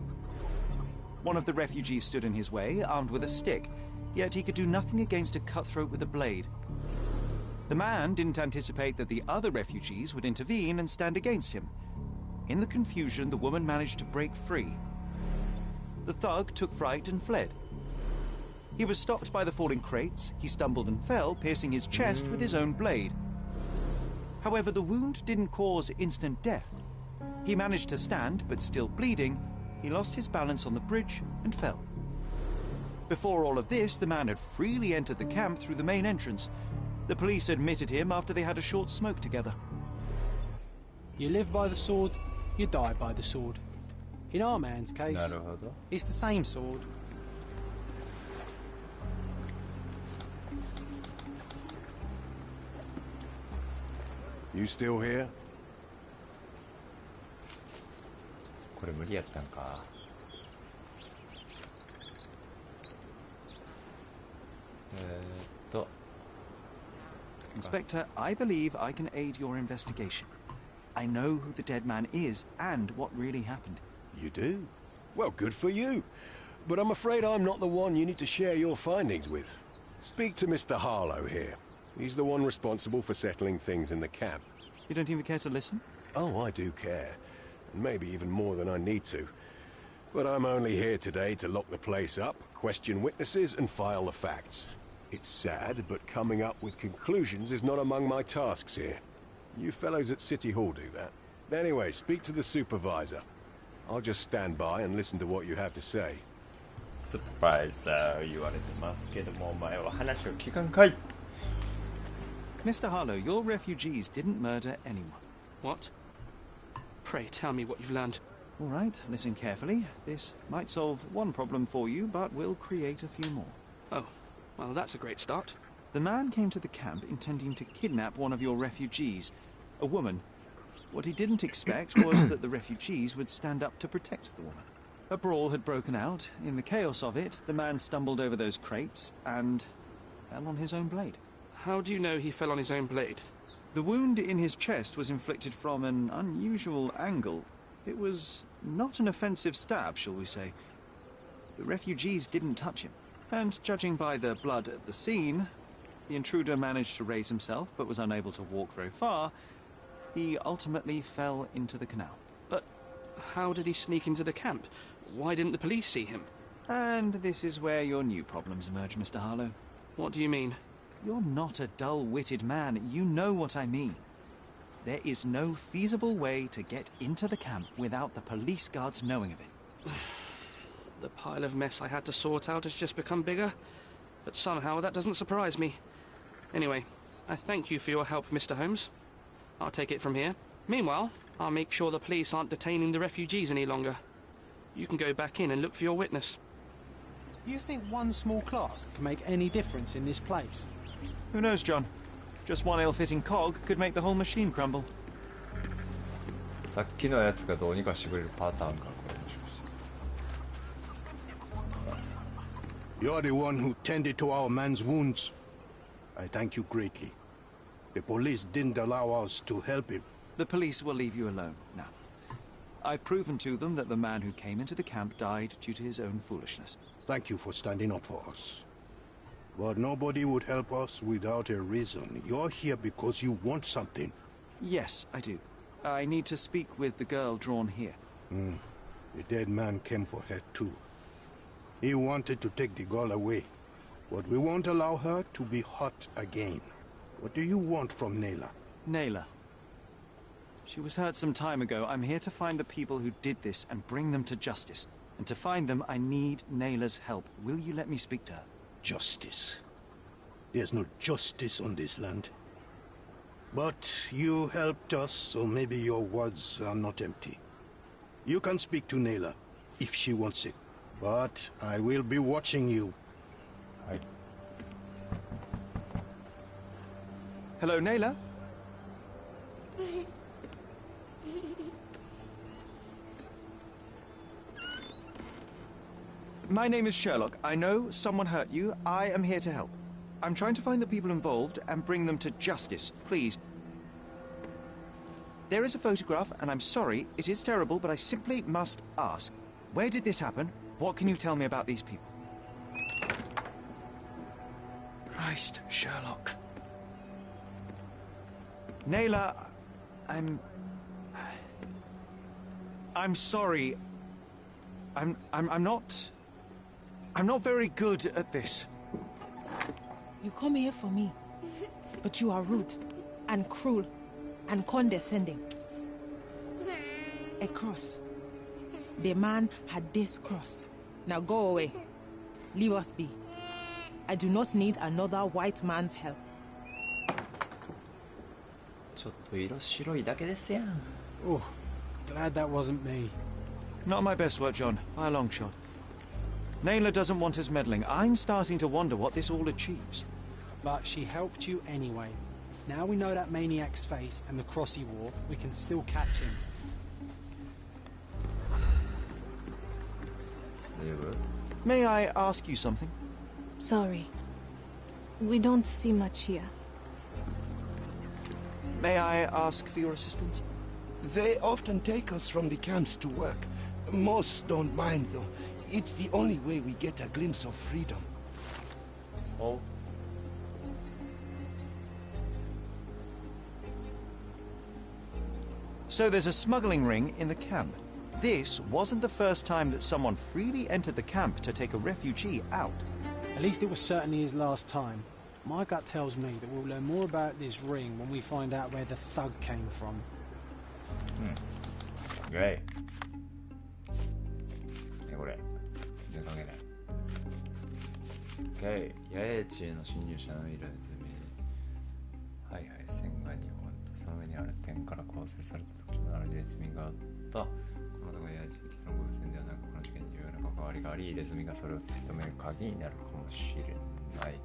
One of the refugees stood in his way, armed with a stick, yet he could do nothing against a cutthroat with a blade. The man didn't anticipate that the other refugees would intervene and stand against him. In the confusion, the woman managed to break free. The thug took fright and fled. He was stopped by the falling crates. He stumbled and fell, piercing his chest with his own blade. However, the wound didn't cause instant death. He managed to stand, but still bleeding, he lost his balance on the bridge and fell. Before all of this, the man had freely entered the camp through the main entrance. The police admitted him after they had a short smoke together. You live by the sword, you die by the sword. In our man's case, it's the same sword. You still here? これ無理やったんか。Inspector, I believe I can aid your investigation. I know who the dead man is and what really happened. You do? Well, good for you. But I'm afraid I'm not the one you need to share your findings with. Speak to Mr. Harlow here. He's the one responsible for settling things in the camp. You don't even care to listen? Oh, I do care. And maybe even more than I need to. But I'm only here today to lock the place up, question witnesses, and file the facts. It's sad, but coming up with conclusions is not among my tasks here. You fellows at City Hall do that. Anyway, speak to the supervisor. I'll just stand by and listen to what you have to say. Supervisor 言われてますけども、お前は話を聞かんかい。Mr. Harlow, your refugees didn't murder anyone. What? Pray tell me what you've learned. All right, listen carefully. This might solve one problem for you, but will create a few more. Oh, well, that's a great start. The man came to the camp intending to kidnap one of your refugees, a woman. What he didn't expect was that the refugees would stand up to protect the woman. A brawl had broken out. In the chaos of it, the man stumbled over those crates and fell on his own blade. How do you know he fell on his own blade? The wound in his chest was inflicted from an unusual angle. It was not an offensive stab, shall we say. The refugees didn't touch him. And judging by the blood at the scene, the intruder managed to raise himself but was unable to walk very far. He ultimately fell into the canal. But how did he sneak into the camp? Why didn't the police see him? And this is where your new problems emerge, Mr. Harlow. What do you mean? You're not a dull-witted man. You know what I mean. There is no feasible way to get into the camp without the police guards knowing of it. The pile of mess I had to sort out has just become bigger, but somehow that doesn't surprise me. Anyway, I thank you for your help, Mr. Holmes. I'll take it from here. Meanwhile, I'll make sure the police aren't detaining the refugees any longer. You can go back in and look for your witness. You think one small clerk can make any difference in this place? Who knows, John? Just one ill-fitting cog could make the whole machine crumble. さっきのやつがどうにかしてくれるパターンか、これもしかして。You're the one who tended to our man's wounds. I thank you greatly. The police didn't allow us to help him. The police will leave you alone now. I've proven to them that the man who came into the camp died due to his own foolishness. Thank you for standing up for us. But nobody would help us without a reason. You're here because you want something. Yes, I do. I need to speak with the girl drawn here. The dead man came for her too. He wanted to take the girl away, but we won't allow her to be hurt again. What do you want from Nayla? Nayla. She was hurt some time ago. I'm here to find the people who did this and bring them to justice. And to find them, I need Nayla's help. Will you let me speak to her? Justice. There's no justice on this land. But you helped us, so maybe your words are not empty. You can speak to Nayla, if she wants it. But I will be watching you. Hi. Hello, Nayla? My name is Sherlock. I know someone hurt you. I am here to help. I'm trying to find the people involved and bring them to justice. Please. There is a photograph, and I'm sorry, it is terrible, but I simply must ask. Where did this happen? What can you tell me about these people? Christ, Sherlock. Nayla, I'm sorry. I'm not very good at this. You come here for me, but you are rude and cruel and condescending. A cross. The man had this cross. Now go away. Leave us be. I do not need another white man's help. ちょっと色白いだけですやん。 Oh, glad that wasn't me. Not my best work, John, by a long shot. Nayla doesn't want us meddling. I'm starting to wonder what this all achieves. But she helped you anyway. Now we know that maniac's face and the cross he wore, we can still catch him. May I ask you something? Sorry. We don't see much here. May I ask for your assistance? They often take us from the camps to work. Most don't mind, though. It's the only way we get a glimpse of freedom. Oh. So there's a smuggling ring in the camp. This wasn't the first time that someone freely entered the camp to take a refugee out. At least it was certainly his last time. My gut tells me that we'll learn more about this ring when we find out where the thug came from. Great. これ全然関係ない。Okay. 野営地への侵入者の依頼済み。はいはい。線が2本とその上にある点から構成された特徴のあるネズミがあった。この男が野営地に来たのは偶然ではなく、この事件に重要な関わりがあり、ネズミがそれを突き止める鍵になるかもしれない。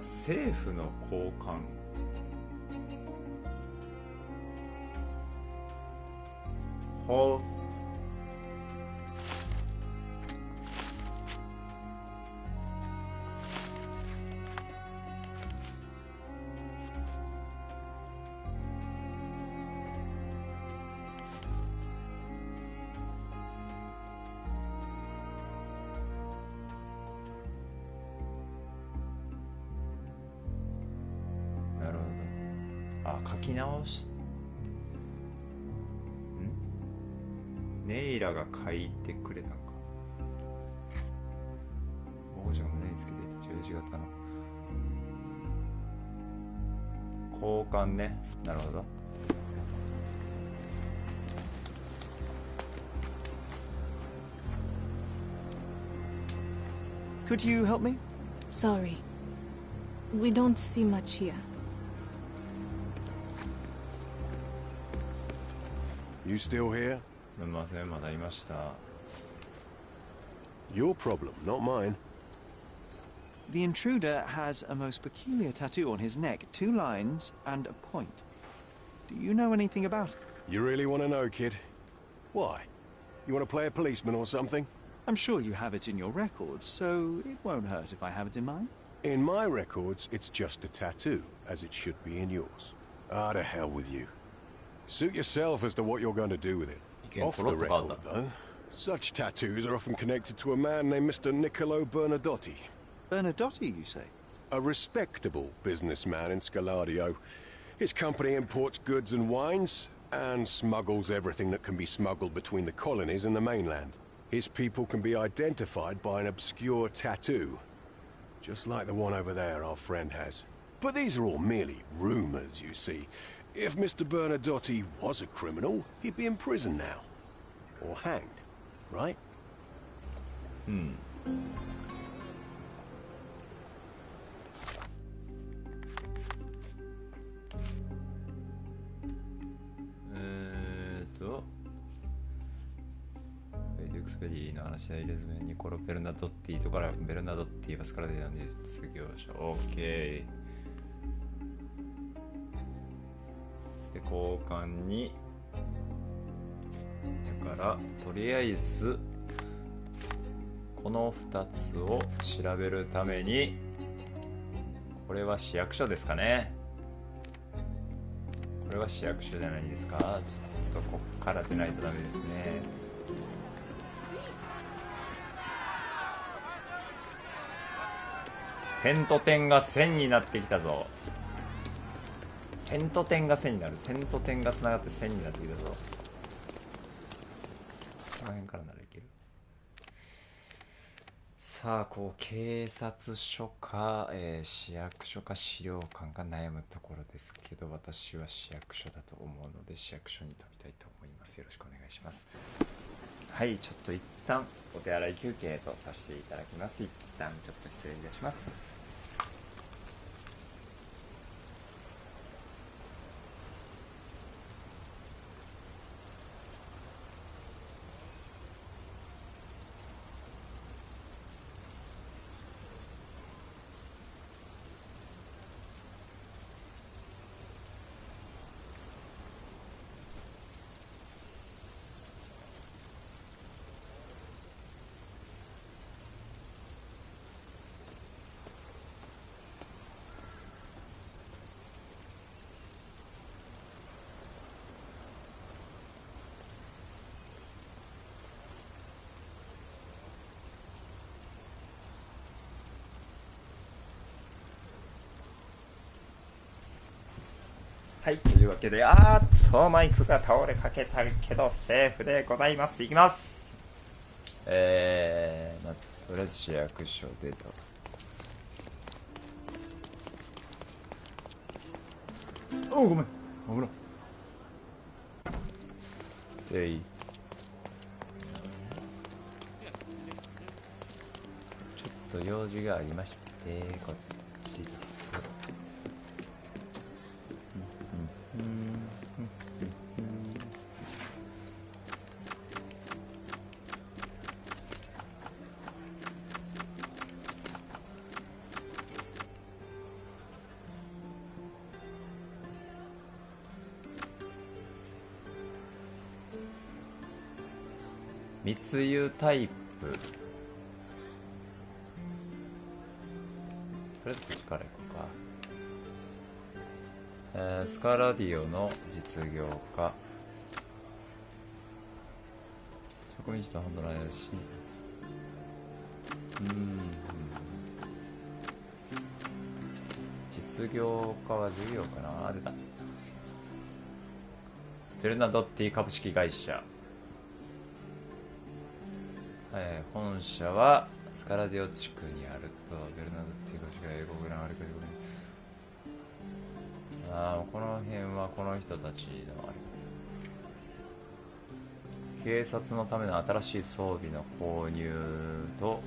政府の高官。ほう。なるほど。あ、書き直し。ネイラが書いてくれたんか。保護者が胸につけていた十字型の交換ね。なるほど。Could you help me? Sorry. We don't see much here. You still here? すみません、まだいました。Your problem, not mine. The intruder has a most peculiar tattoo on his neck, 2 lines and a point. Do you know anything about it? You really want to know, kid? Why? You want to play a policeman or something? I'm sure you have it in your records, so it won't hurt if I have it in mine. In my records, it's just a tattoo, as it should be in yours. Ah, to hell with you. Suit yourself as to what you're going to do with it. Off the record, though, such tattoos are often connected to a man named Mr. Niccolo Bernadotti. Bernadotti, you say? A respectable businessman in Scaladio. His company imports goods and wines, and smuggles everything that can be smuggled between the colonies and the mainland. His people can be identified by an obscure tattoo, just like the one over there our friend has. But these are all merely rumors, you see. If Mr. Bernadotti was a criminal, he'd be in prison now. Or hanged, right?デュークスベリーの話は入れずにコロ・ベルナドッティとからベルナドッティバスから出た実業者。OK。で、交換に。だから、とりあえず、この2つを調べるために、これは市役所ですかね。これは市役所じゃないですか。ちょっとこっから出ないとダメですね。点と点が線になってきたぞ。点と点が線になる。点と点がつながって線になってきたぞ。この辺からならいける。さあ、こう警察署か、市役所か資料館か悩むところですけど、私は市役所だと思うので市役所に飛びたいと思います。よろしくお願いします。はい、ちょっと一旦お手洗い休憩とさせていただきます。一旦ちょっと失礼いたします。はい、というわけで、マイクが倒れかけたけど、セーフでございます。いきます。とりあえず市役所でと。おう、ごめん。危ない。せい。ちょっと用事がありまして、こっちです。密輸タイプ。とりあえずこっちから行こうか。スカラディオの実業家。植民地と本当の怪しい。実業家は授業かな。出た。ベルナドッティ株式会社。本社はスカラディオ地区にあると。ベルナドッティ株式会社、英国のあれかこの辺はこの人たちのあれ。警察のための新しい装備の購入と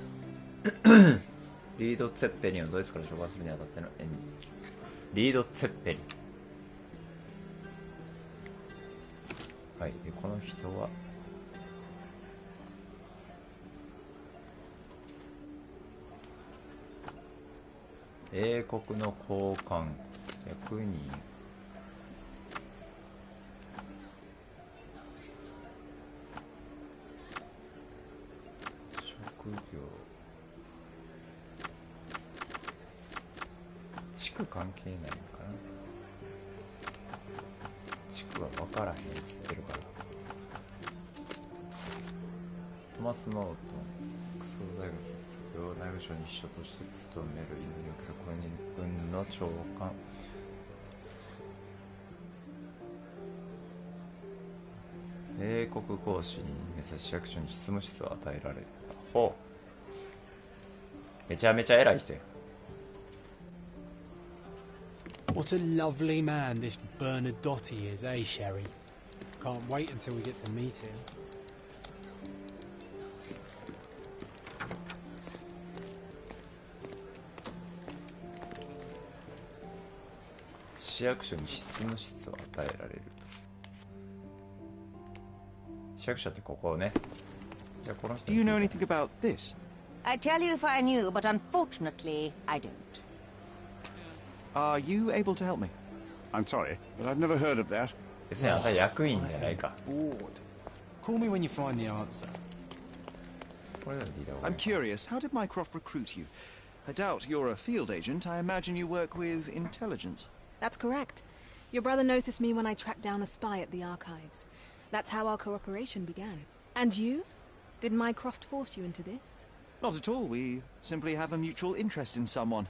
リード・ツェッペリンをドイツから紹介するにあたってのリード・ツェッペリン。はい。でこの人は英国の高官役人。職業。地区関係ないのかな。地区は分からへんっつってるから。トマス・ノートン、クソ大学卒業、内務省に秘書として勤めるインドにおける軍の長官。英国公使に目指し市役所に執務室を与えられた。ほう。めちゃめちゃ偉い人や。What a lovely man this Bernadotte is, eh, Sherry? Can't wait until we get to meet him. 市役所に執務室を与えられると。市役所ってここね。じゃあこの人。Do you know anything about this? I'd tell you if I knew, but unfortunately, I don't. Are you able to help me? I'm sorry, but I've never heard of that. 別にあんた役員じゃないか。Call me when you find the answer. I'm curious, how did Mycroft recruit you? I doubt you're a field agent. I imagine you work with intelligence. That's correct. Your brother noticed me when I tracked down a spy at the archives. That's how our cooperation began. And you? Did Mycroft force you into this? Not at all. We simply have a mutual interest in someone.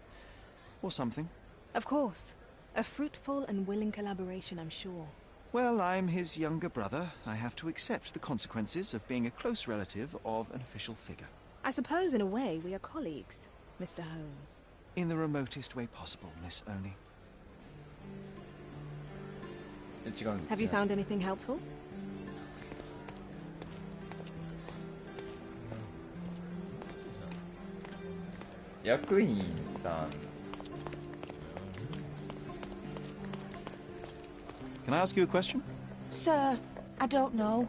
Or something. Of course. A fruitful and willing collaboration, I'm sure. Well, I'm his younger brother. I have to accept the consequences of being a close relative of an official figure. I suppose, in a way, we are colleagues, Mr. Holmes. In the remotest way possible, Miss Oni. Have you found anything helpful? Can I ask you a question? Sir, I don't know.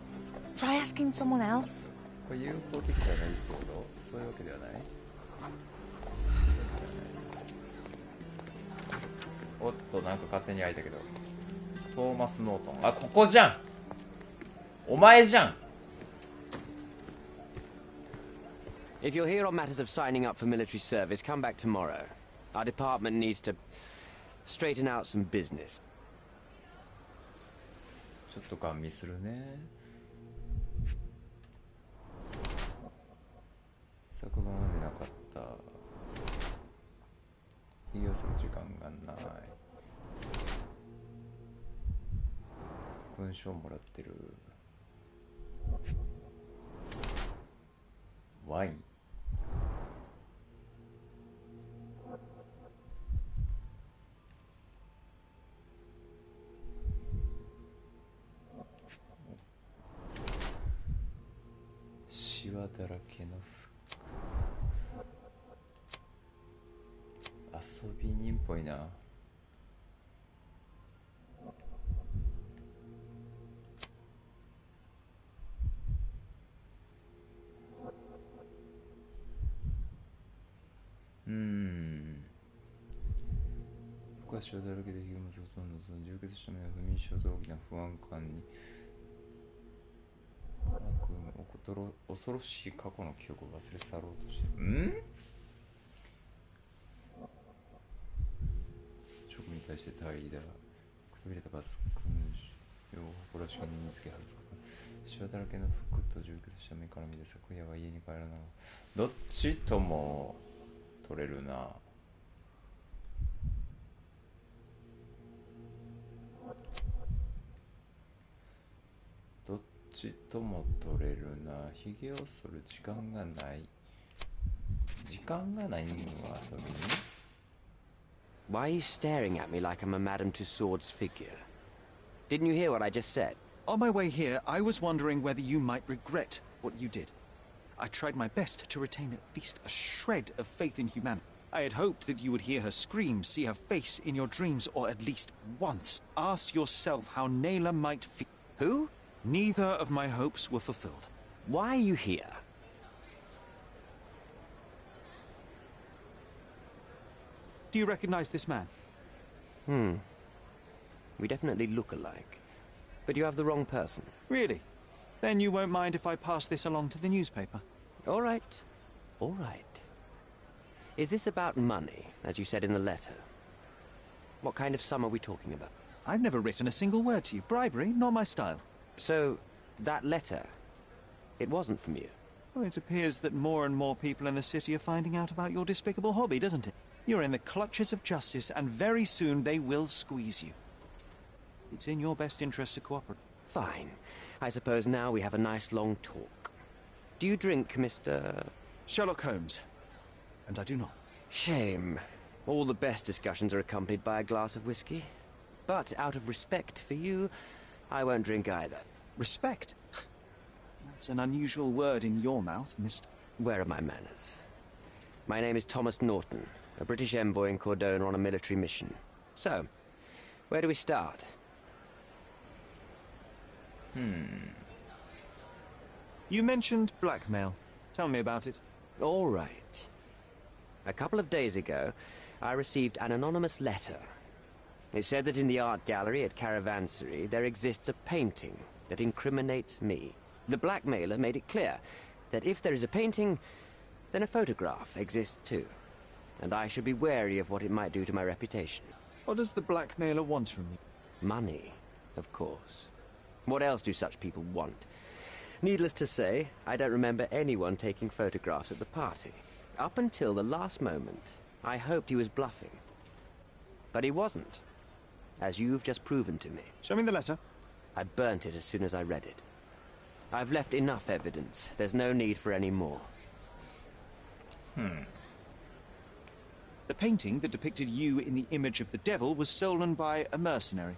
Try asking someone else. これ有効的じゃないってこと？そういうわけではない？おっと、なんか勝手に開いたけど。トーマス・ノートン。あ、ここじゃん！お前じゃん！ If you're here on matters of signing up for military service, come back tomorrow. Our department needs to straighten out some business. ちょっとガン見するね。昨晩までなかった。営業する時間がない。勲章もらってる。ワイン。シワだらけの服。遊び人っぽいな。服はシワだらけで、ひげもほとんど充血した目は不眠症と大きな不安感に。悪夢を起こ恐ろしい過去の記憶を忘れ去ろうとしてる。ん？職務に対して大義だ。くたびれたバス君を誇らしげに身につけはずか。シワだらけの服と充血した目から見て昨夜は家に帰らな。どっちとも取れるな。どっちとも取れるな。ひげを剃る時間がない。時間がないのは遊びに。Why are you staring at me like I'm a Madame Tussauds figure? Didn't you hear what I just said? On my way here, I was wondering whether you might regret what you did. I tried my best to retain at least a shred of faith in humanity. I had hoped that you would hear her scream, see her face in your dreams, or at least once ask yourself how Naylor might feel. Who? Neither of my hopes were fulfilled. Why are you here? Do you recognize this man? We definitely look alike. But you have the wrong person. Really? Then you won't mind if I pass this along to the newspaper? All right. All right. Is this about money, as you said in the letter? What kind of sum are we talking about? I've never written a single word to you. Bribery, not my style. So, that letter, it wasn't from you? Well, it appears that more and more people in the city are finding out about your despicable hobby, doesn't it? You're in the clutches of justice, and very soon they will squeeze you. It's in your best interest to cooperate. Fine. I suppose now we have a nice long talk. Do you drink, Mr. Sherlock Holmes? And I do not. Shame. All the best discussions are accompanied by a glass of whiskey. But out of respect for you, I won't drink either. Respect? That's an unusual word in your mouth, Mr. Where are my manners? My name is Thomas Norton, a British envoy in Cordona on a military mission. So, where do we start? You mentioned blackmail. Tell me about it. All right. A couple of days ago, I received an anonymous letter. It said that in the art gallery at Caravansary there exists a painting that incriminates me. The blackmailer made it clear that if there is a painting, then a photograph exists too. And I should be wary of what it might do to my reputation. What does the blackmailer want from you? Money, of course. What else do such people want? Needless to say, I don't remember anyone taking photographs at the party. Up until the last moment, I hoped he was bluffing. But he wasn't, as you've just proven to me. Show me the letter. I burnt it as soon as I read it. I've left enough evidence. There's no need for any more. The painting that depicted you in the image of the devil was stolen by a mercenary.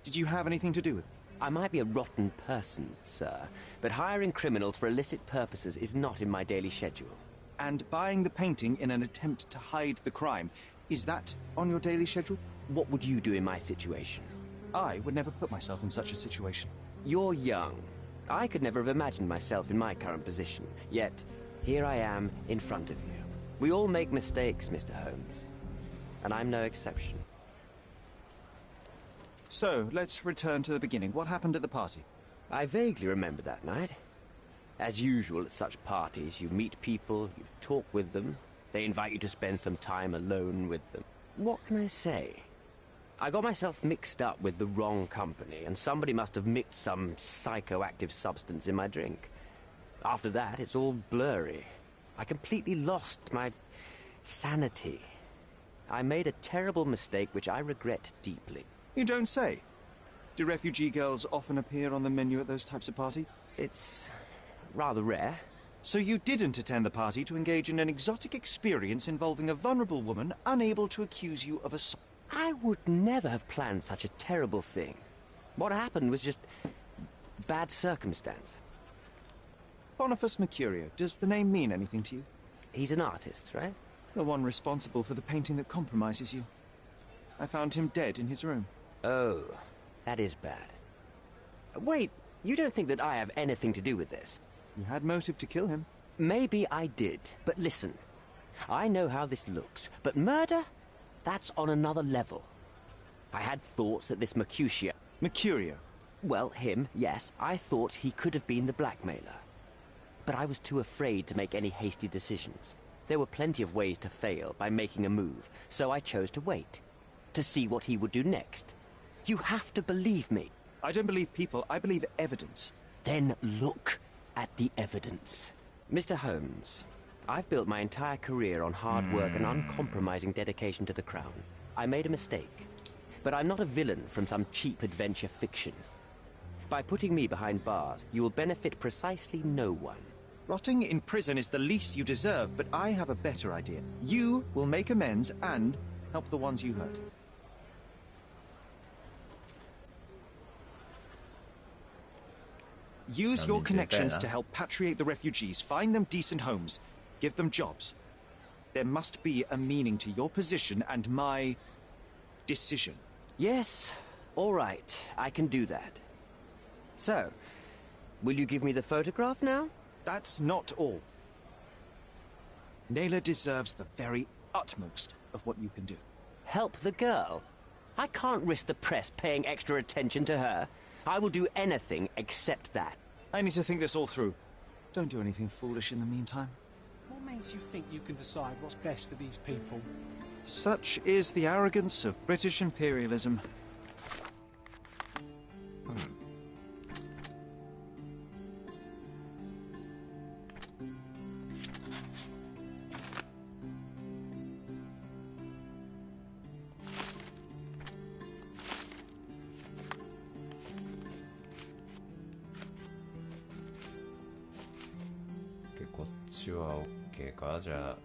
Did you have anything to do with it? I might be a rotten person, sir, but hiring criminals for illicit purposes is not in my daily schedule. And buying the painting in an attempt to hide the crime, is that on your daily schedule? What would you do in my situation? I would never put myself in such a situation. You're young. I could never have imagined myself in my current position. Yet, here I am in front of you. We all make mistakes, Mr. Holmes. And I'm no exception. So, let's return to the beginning. What happened at the party? I vaguely remember that night. As usual at such parties, you meet people, you talk with them, they invite you to spend some time alone with them. What can I say? I got myself mixed up with the wrong company, and somebody must have mixed some psychoactive substance in my drink. After that, it's all blurry. I completely lost my sanity. I made a terrible mistake which I regret deeply. You don't say. Do refugee girls often appear on the menu at those types of parties? It's rather rare. So you didn't attend the party to engage in an exotic experience involving a vulnerable woman unable to accuse you of assault? I would never have planned such a terrible thing. What happened was just bad circumstance. Boniface Mercurio, does the name mean anything to you? He's an artist, right? The one responsible for the painting that compromises you. I found him dead in his room. Oh, that is bad. Wait, you don't think that I have anything to do with this? You had motive to kill him. Maybe I did, but listen. I know how this looks, but murder? That's on another level. I had thoughts that this Mercutio... Mercurio? Well, him, yes. I thought he could have been the blackmailer. but I was too afraid to make any hasty decisions. There were plenty of ways to fail by making a move, so I chose to wait, to see what he would do next. You have to believe me. I don't believe people, I believe evidence. Then look at the evidence. Mr. Holmes, I've built my entire career on hard work and uncompromising dedication to the Crown. I made a mistake, but I'm not a villain from some cheap adventure fiction. By putting me behind bars, you will benefit precisely no one. Rotting in prison is the least you deserve, but I have a better idea. You will make amends and help the ones you hurt. Use your connections to help patriate the refugees, find them decent homes, give them jobs. There must be a meaning to your position and my decision. Yes, all right, I can do that. So, will you give me the photograph now? That's not all. Naylor deserves the very utmost of what you can do. Help the girl? I can't risk the press paying extra attention to her. I will do anything except that. I need to think this all through. Don't do anything foolish in the meantime. What makes you think you can decide what's best for these people? Such is the arrogance of British imperialism. OK、こっちは OK か。じゃあ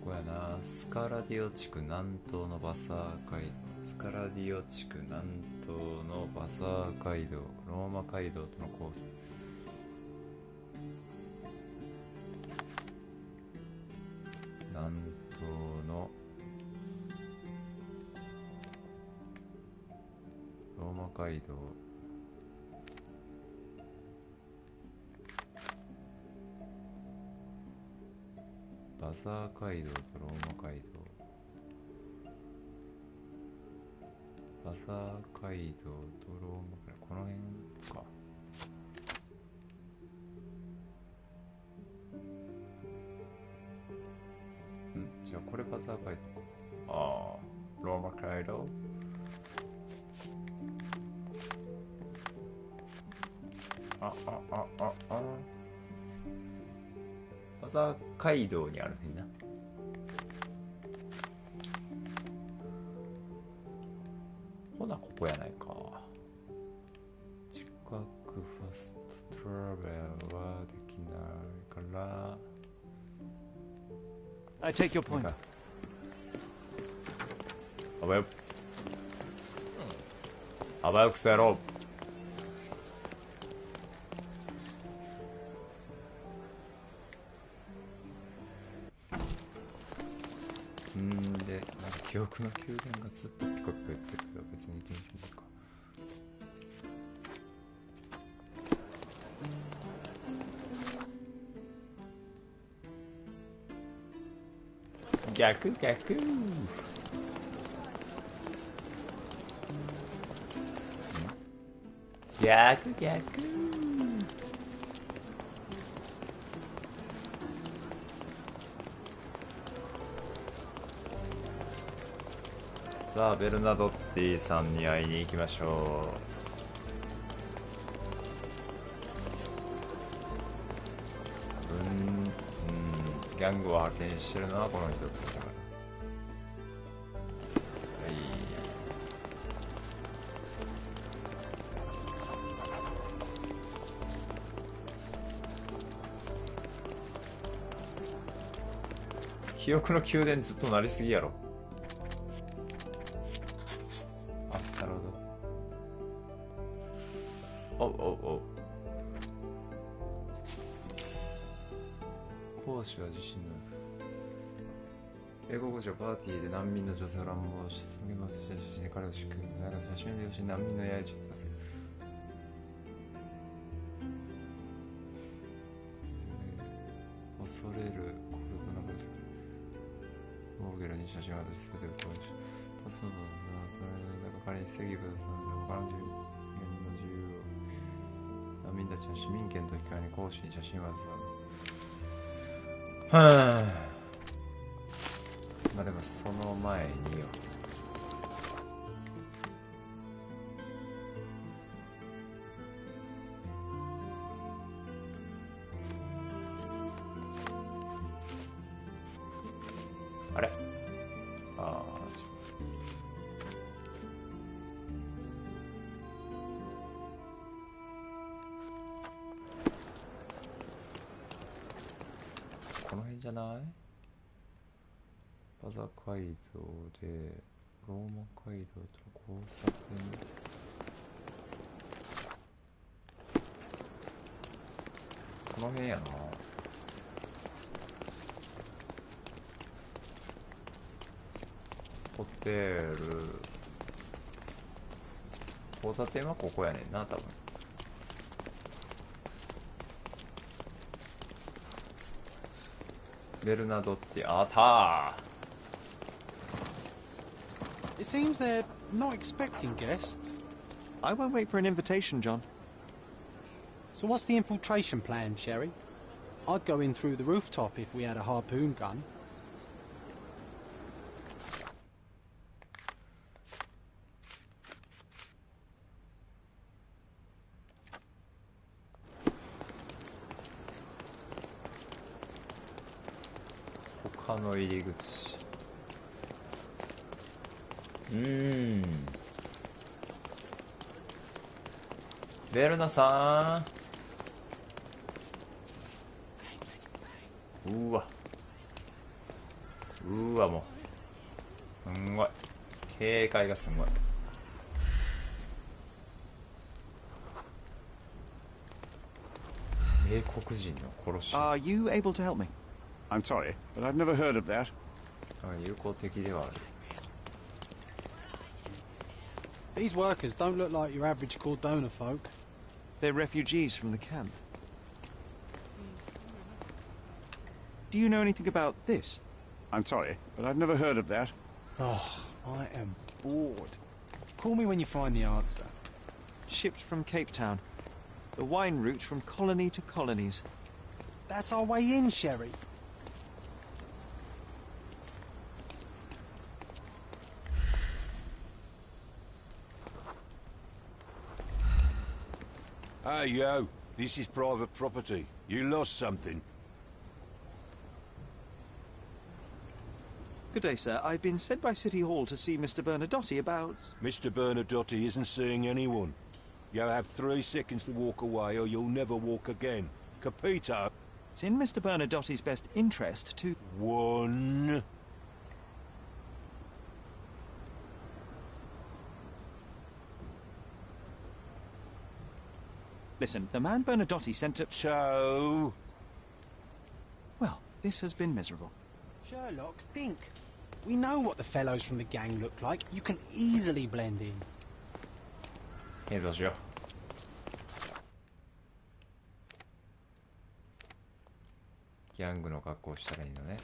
ここやな。スカラディオ地区南東のバサー街道、スカラディオ地区南東のバサー街道、ローマ街道との交差。南東のローマ街道、バザー街道とローマ街道、バザー街道とローマ街道、この辺か。じゃあこれバザー街道か。ああ、ローマ街道。バザー街道にあるねんな。ほなここやないか。近くファストトラベルはできないから。I take your point. あばよ。あばよくそやろう。で、なんか記憶の宮殿がずっとピコピコ言ってるけど別に気にしないか。逆逆。逆逆。さあベルナドッティさんに会いに行きましょう。ギャングを派遣してるのはこの人だから。はい。記憶の宮殿ずっとなりすぎやろ。なるほど。おうおうおう。講師は自身の英語講師はパーティーで難民の女性を乱暴し、その現場を写真で彼を救う。だから写真を利用し難民のやいちを助ける。恐れる孤独な場所。モーゲルに写真を渡し全てを共有し、そうだな、彼に正義を下すので他の人間の自由を難民たちの市民権と引き換えに講師に写真はずはぁ。まあでもその前によ。あれこの辺じゃない？パザ街道でローマ街道と交差点。この辺やな。ホテル交差点はここやねんな、多分。ベルナドってあったー。 It seems they're not expecting guests. I won't wait for an invitation, John. So what's the infiltration plan, Sherry? I'd go in through the rooftop if we had a harpoon gun.他の入り口。ベルナさん。うわもうすんごい警戒がすんごい。英国人の殺し。 Are you able to help me? I'm sorry, but I've never heard of that. 友好的ではある。 These workers don't look like your average Cordona folk. They're refugees from the camp. Do you know anything about this? I'm sorry, but I've never heard of that. Oh, I am bored. Call me when you find the answer. Shipped from Cape Town. The wine route from colony to colonies. That's our way in, Sherry. Hey, yo. This is private property. You lost something. Good day, sir. I've been sent by City Hall to see Mr. Bernadotte about... Mr. Bernadotte isn't seeing anyone. You have 3 seconds to walk away or you'll never walk again. Capito? It's in Mr. Bernadotte's best interest to... 1... Listen, the man Bernadotte sent up... So... Well, this has been miserable. Sherlock, think. We know what the fellows from the gang look like. You can easily blend in. 変装しよう。ギャングの格好をしたらいいのね。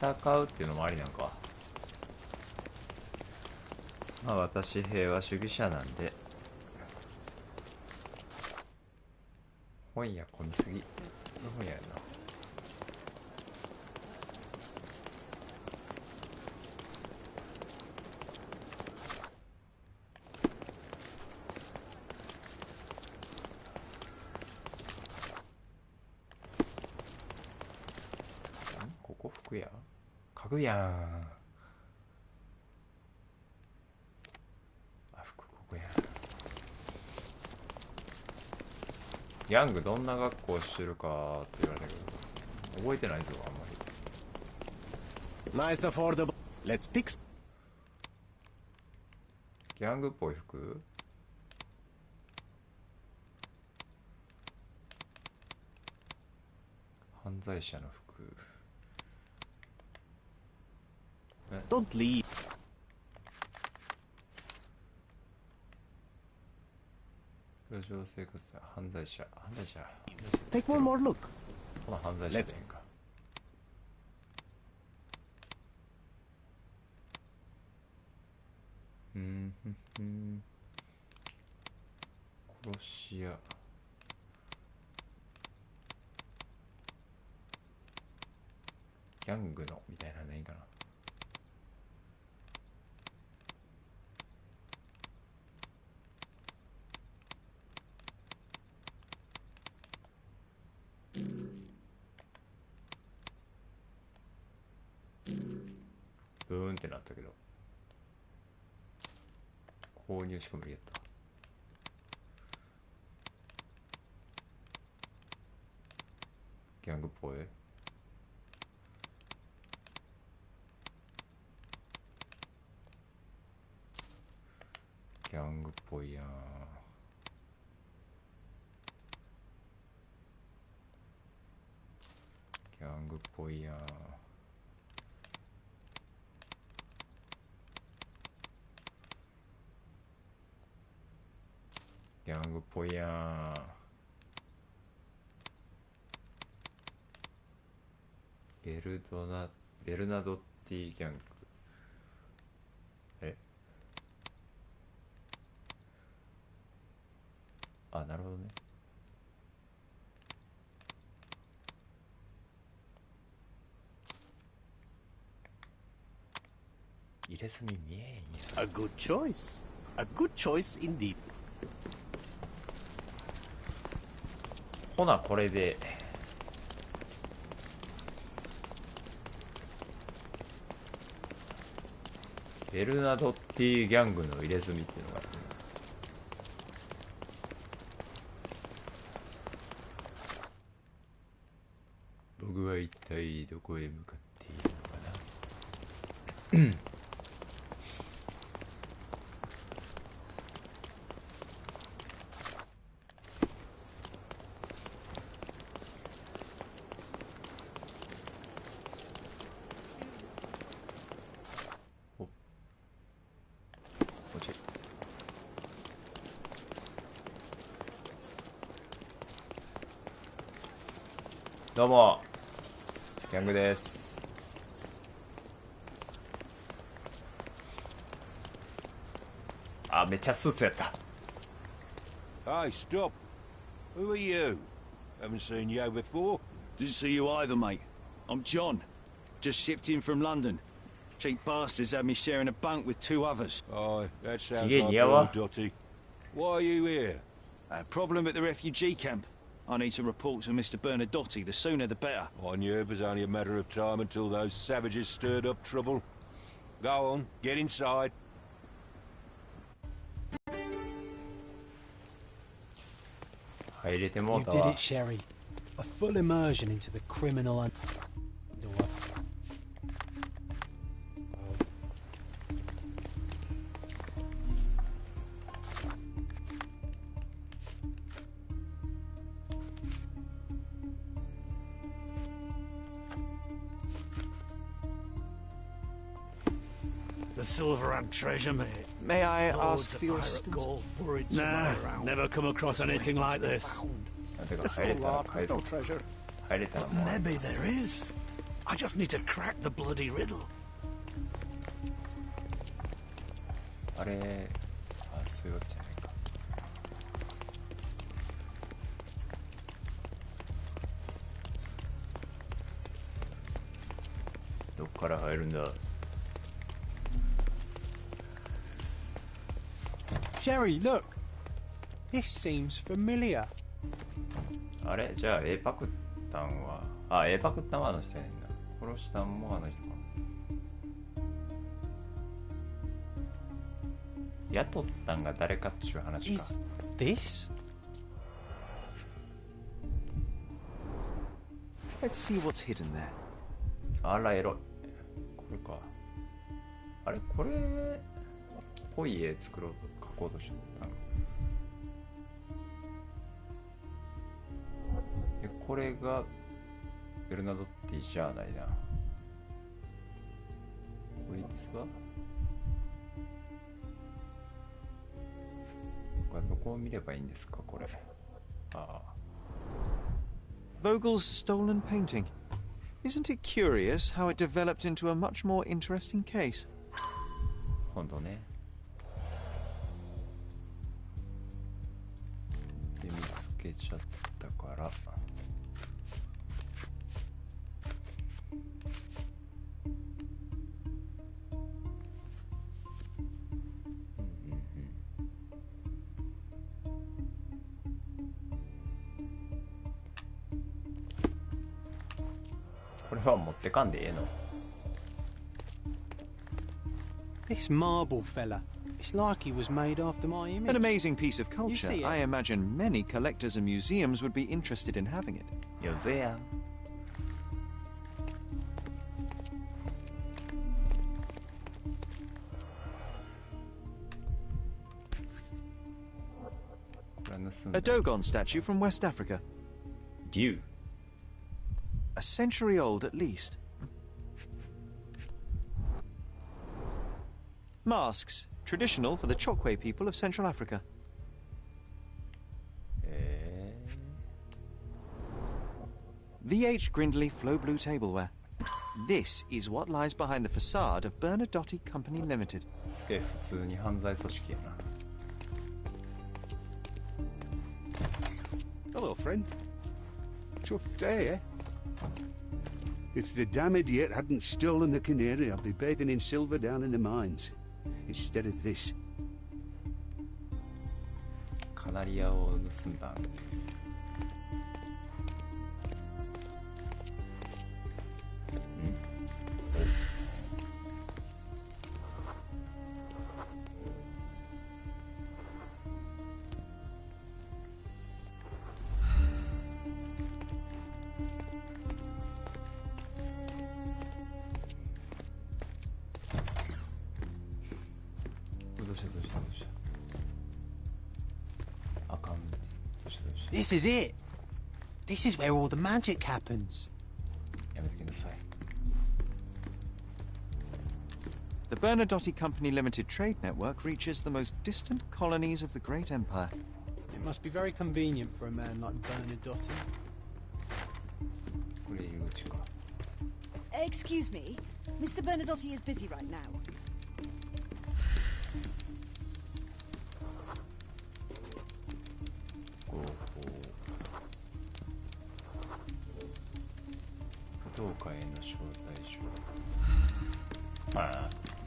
戦うっていうのもありなんか。まあ私平和主義者なんで。本屋混みすぎ。この本屋やな。ここ服屋？家具やん。あ、服ここや。ヤングどんな学校してるかって言われたけど覚えてないぞあんまり。 Nice affordable. Let's pick. ギャングっぽい服？犯罪者の服。Don't leave. 路上生活者、犯罪者。 Take one more look. この犯罪者じゃねえか。殺し屋。ギャングのみたいなのないかな。ブーンってなったけど購入しか無理やった。ギャングっぽい。ギャングっぽいやん。ギャングっぽいやん。ギャングっぽいやん。ベルナドッティギャング。あ、なるほどね。入れ墨見えんや。A good choice. A good choice indeed. ほなこれでベルナドッティギャングの入れ墨っていうのがある。僕は一体どこへ向かっているのかな。どうもギャングです。あ、めっちゃスーツやった。 Hey, stop. Who are you? Haven't seen you before. Didn't see you either, mate. I'm John. Just shipped in from London. Cheap bastards had me sharing a bunk with two others. Oh, that sounds like Bill Dotty. Why are you here? A problem at the refugee camp. I need to report to Mr. Bernadotti. The sooner the better. I knew it was only a matter of time until those savages stirred up trouble. Go on, get inside. You did it, Sherry. A full immersion into the criminal and... The silver and treasure, mate. May I ask for your assistance? Nah, never come across anything like this. It's all lark, there's no treasure. But maybe there is. I just need to crack the bloody riddle. あれ、あ、そういうわけじゃないか。どっから入るんだ。Sherry, look. This seems familiar. あれ、じゃあ A パクったんは、あ、A パクったんはあの人やねんな。殺したんもあの人か。雇ったんが誰かっちゅう話か。Is this? Let's see what's hidden there. あらエロい。これか。あれ、これぽい絵作ろうと描こうとしてたの。で、これがベルナドッティじゃないな。こいつはこれどこを見ればいいんですか、これ。ああ。Vogel's stolen painting. Isn't it curious how it developed into a much more interesting case? 本当ね。で見つけちゃったから。これは持ってかんでええの？ This marble fella. It's like he was made after my image. An amazing piece of culture. see it? I imagine many collectors and museums would be interested in having it. Museum. A Dogon statue from West Africa. Dew. A century old at least. Masks, traditional for the Chokwe people of Central Africa. VH Grindley Flow Blue tableware. This is what lies behind the facade of Bernadotte Company Limited. すげえ普通に犯罪組織やな。Hello, friend. Tough day, eh? If the damn idiot hadn't stolen the canary, I'd be bathing in silver down in the mines. Instead of this. カナリアを盗んだ。This is it. This is where all the magic happens. The Bernadotte Company Limited trade network reaches the most distant colonies of the Great Empire. It must be very convenient for a man like Bernadotte. Excuse me, Mr. Bernadotte is busy right now.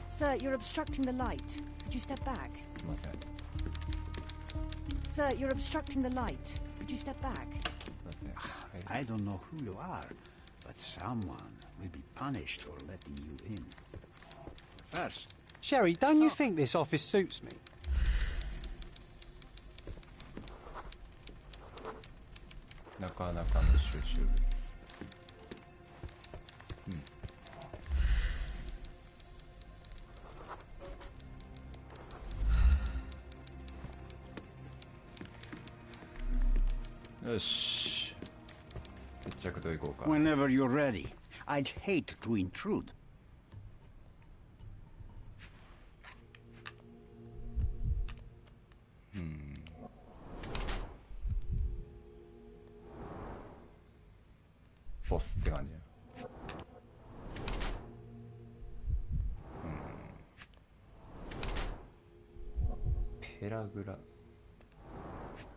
Sir, you're obstructing the light. Could you step back? Sir, you're obstructing the light. Could you step back? I don't know who you are, but someone will be punished for letting you in. First, Sherry, don't you think this office suits me? なかなかの収集です。よし。決着といこうか。 whenever you're ready. I'd hate to intrude. ボスって感じ。ペラグラ。なん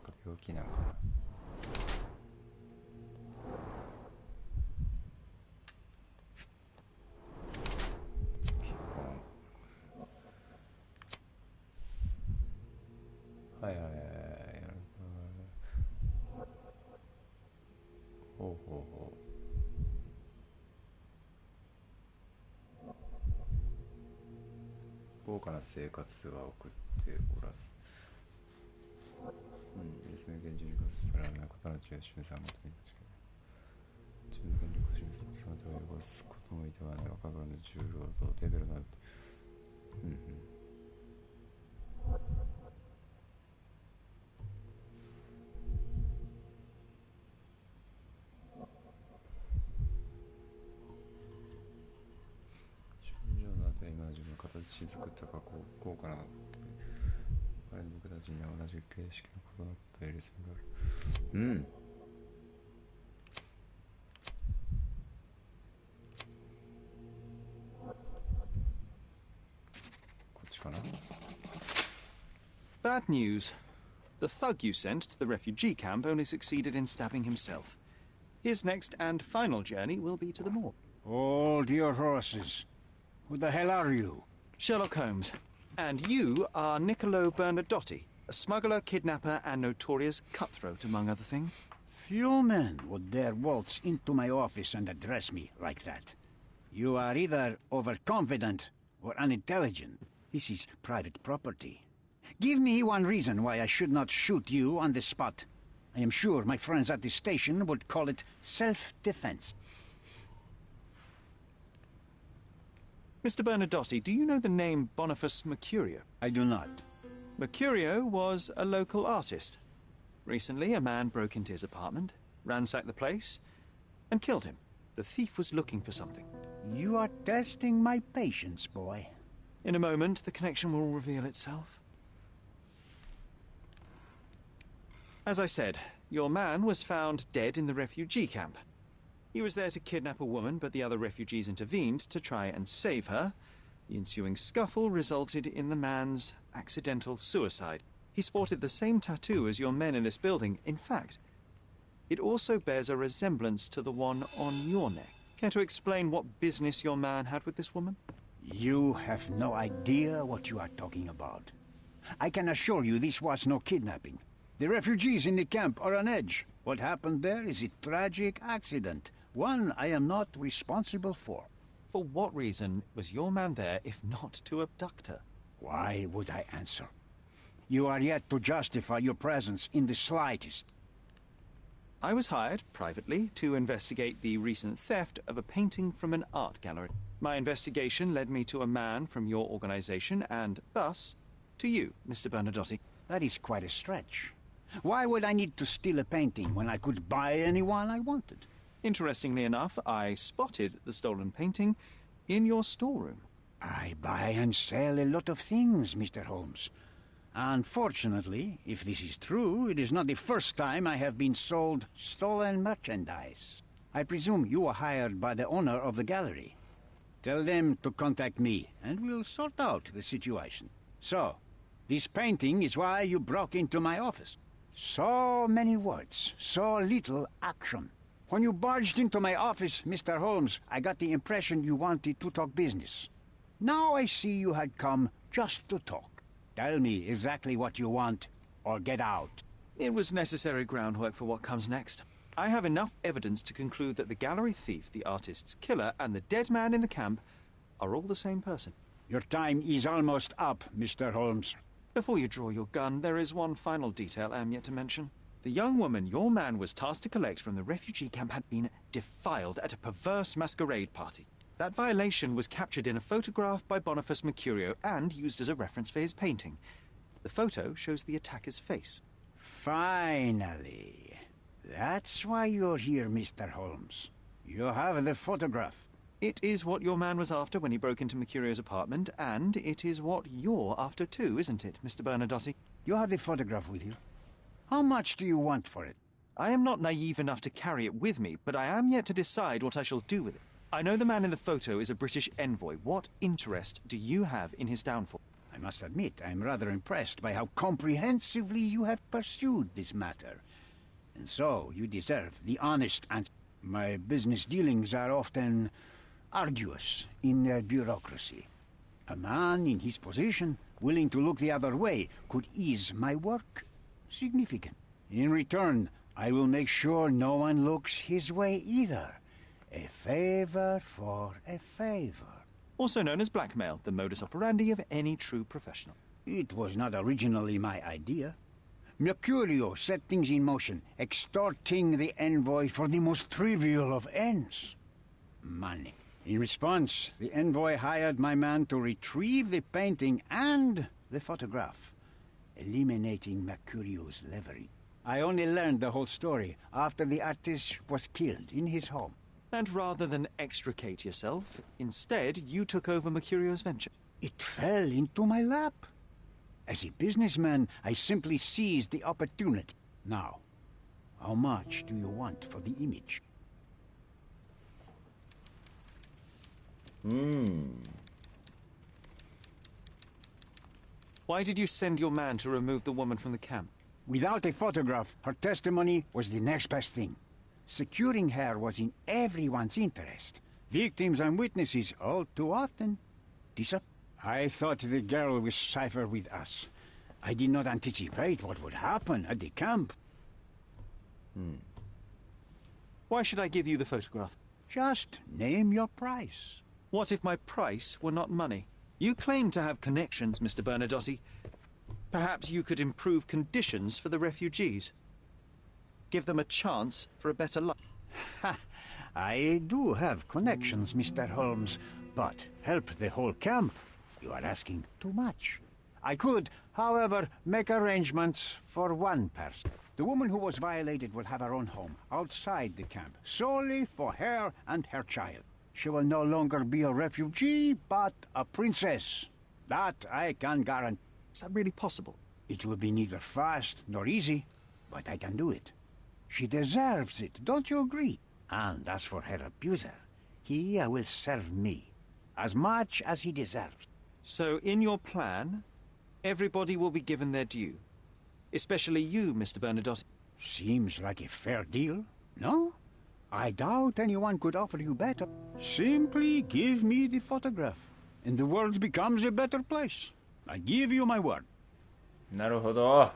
か病気なんかな。はいはいはいはい。ほうほうほう。豪華な生活は送っておらず。別の現状に関するなことの違いを示さんことに確かに。自分の権力を示すそのために起こすこともいてはない若者の重労働レベルなど。今の自分の形作った過去豪華なあれの僕たちには同じ形式の異なったエリスがある。Bad news. The thug you sent to the refugee camp only succeeded in stabbing himself. His next and final journey will be to the morgue. Hold your horses. Who the hell are you? Sherlock Holmes. And you are Niccolo Bernadotti, a smuggler, kidnapper, and notorious cutthroat, among other things. Few men would dare waltz into my office and address me like that. You are either overconfident or unintelligent. This is private property. Give me one reason why I should not shoot you on the spot. I am sure my friends at the station would call it self-defense. Mr. Bernadotti, do you know the name Boniface Mercurio? I do not. Mercurio was a local artist. Recently, a man broke into his apartment, ransacked the place, and killed him. The thief was looking for something. You are testing my patience, boy. In a moment, the connection will reveal itself. As I said, your man was found dead in the refugee camp. He was there to kidnap a woman, but the other refugees intervened to try and save her. The ensuing scuffle resulted in the man's accidental suicide. He sported the same tattoo as your men in this building. In fact, it also bears a resemblance to the one on your neck. Care to explain what business your man had with this woman? You have no idea what you are talking about. I can assure you this was no kidnapping. The refugees in the camp are on edge. What happened there is a tragic accident, one I am not responsible for. For what reason was your man there if not to abduct her? Why would I answer? You are yet to justify your presence in the slightest. I was hired, privately, to investigate the recent theft of a painting from an art gallery. My investigation led me to a man from your organization, and thus, to you, Mr. Bernadotti. That is quite a stretch. Why would I need to steal a painting when I could buy anyone I wanted? Interestingly enough, I spotted the stolen painting in your storeroom. I buy and sell a lot of things, Mr. Holmes. Unfortunately, if this is true, it is not the first time I have been sold stolen merchandise. I presume you were hired by the owner of the gallery. Tell them to contact me, and we'll sort out the situation. So, this painting is why you broke into my office. So many words, so little action. When you barged into my office, Mr. Holmes, I got the impression you wanted to talk business. Now I see you had come just to talk. Tell me exactly what you want, or get out. It was necessary groundwork for what comes next. I have enough evidence to conclude that the gallery thief, the artist's killer, and the dead man in the camp are all the same person. Your time is almost up, Mr. Holmes. Before you draw your gun, there is one final detail I am yet to mention. The young woman your man was tasked to collect from the refugee camp had been defiled at a perverse masquerade party. That violation was captured in a photograph by Boniface Mercurio and used as a reference for his painting. The photo shows the attacker's face. Finally. That's why you're here, Mr. Holmes. You have the photograph. It is what your man was after when he broke into Mercurio's apartment, and it is what you're after too, isn't it, Mr. Bernadotti? You have the photograph with you. How much do you want for it? I am not naive enough to carry it with me, but I am yet to decide what I shall do with it. I know the man in the photo is a British envoy. What interest do you have in his downfall? I must admit, I am rather impressed by how comprehensively you have pursued this matter. And so, you deserve the honest answer. My business dealings are often arduous in their bureaucracy. A man in his position, willing to look the other way, could ease my work. Significant. In return, I will make sure no one looks his way either. A favor for a favor. Also known as blackmail, the modus operandi of any true professional. It was not originally my idea. Mercurio set things in motion, extorting the envoy for the most trivial of ends. Money. In response, the envoy hired my man to retrieve the painting and the photograph, eliminating Mercurio's leverage. I only learned the whole story after the artist was killed in his home. And rather than extricate yourself, instead you took over Mercurio's venture. It fell into my lap. As a businessman, I simply seized the opportunity. Now, how much do you want for the image? Why did you send your man to remove the woman from the camp? Without a photograph, her testimony was the next best thing. Securing her was in everyone's interest. Victims and witnesses all too often disappear. I thought the girl was safer with us. I did not anticipate what would happen at the camp. Why should I give you the photograph? Just name your price. What if my price were not money? You claim to have connections, Mr. Bernadotte. Perhaps you could improve conditions for the refugees. Give them a chance for a better life. Ha! I do have connections, Mr. Holmes, but help the whole camp? You are asking too much. I could, however, make arrangements for one person. The woman who was violated will have her own home, outside the camp, solely for her and her child. She will no longer be a refugee, but a princess. That I can guarantee. Is that really possible? It will be neither fast nor easy, but I can do it. She deserves it, don't you agree? And as for her abuser, he will serve me, as much as he deserves. So, in your plan, everybody will be given their due. Especially you, Mr. Bernadotte. Seems like a fair deal, no? I doubt anyone could offer you better. Simply give me the photograph, and the world becomes a better place. I give you my word. なるほど。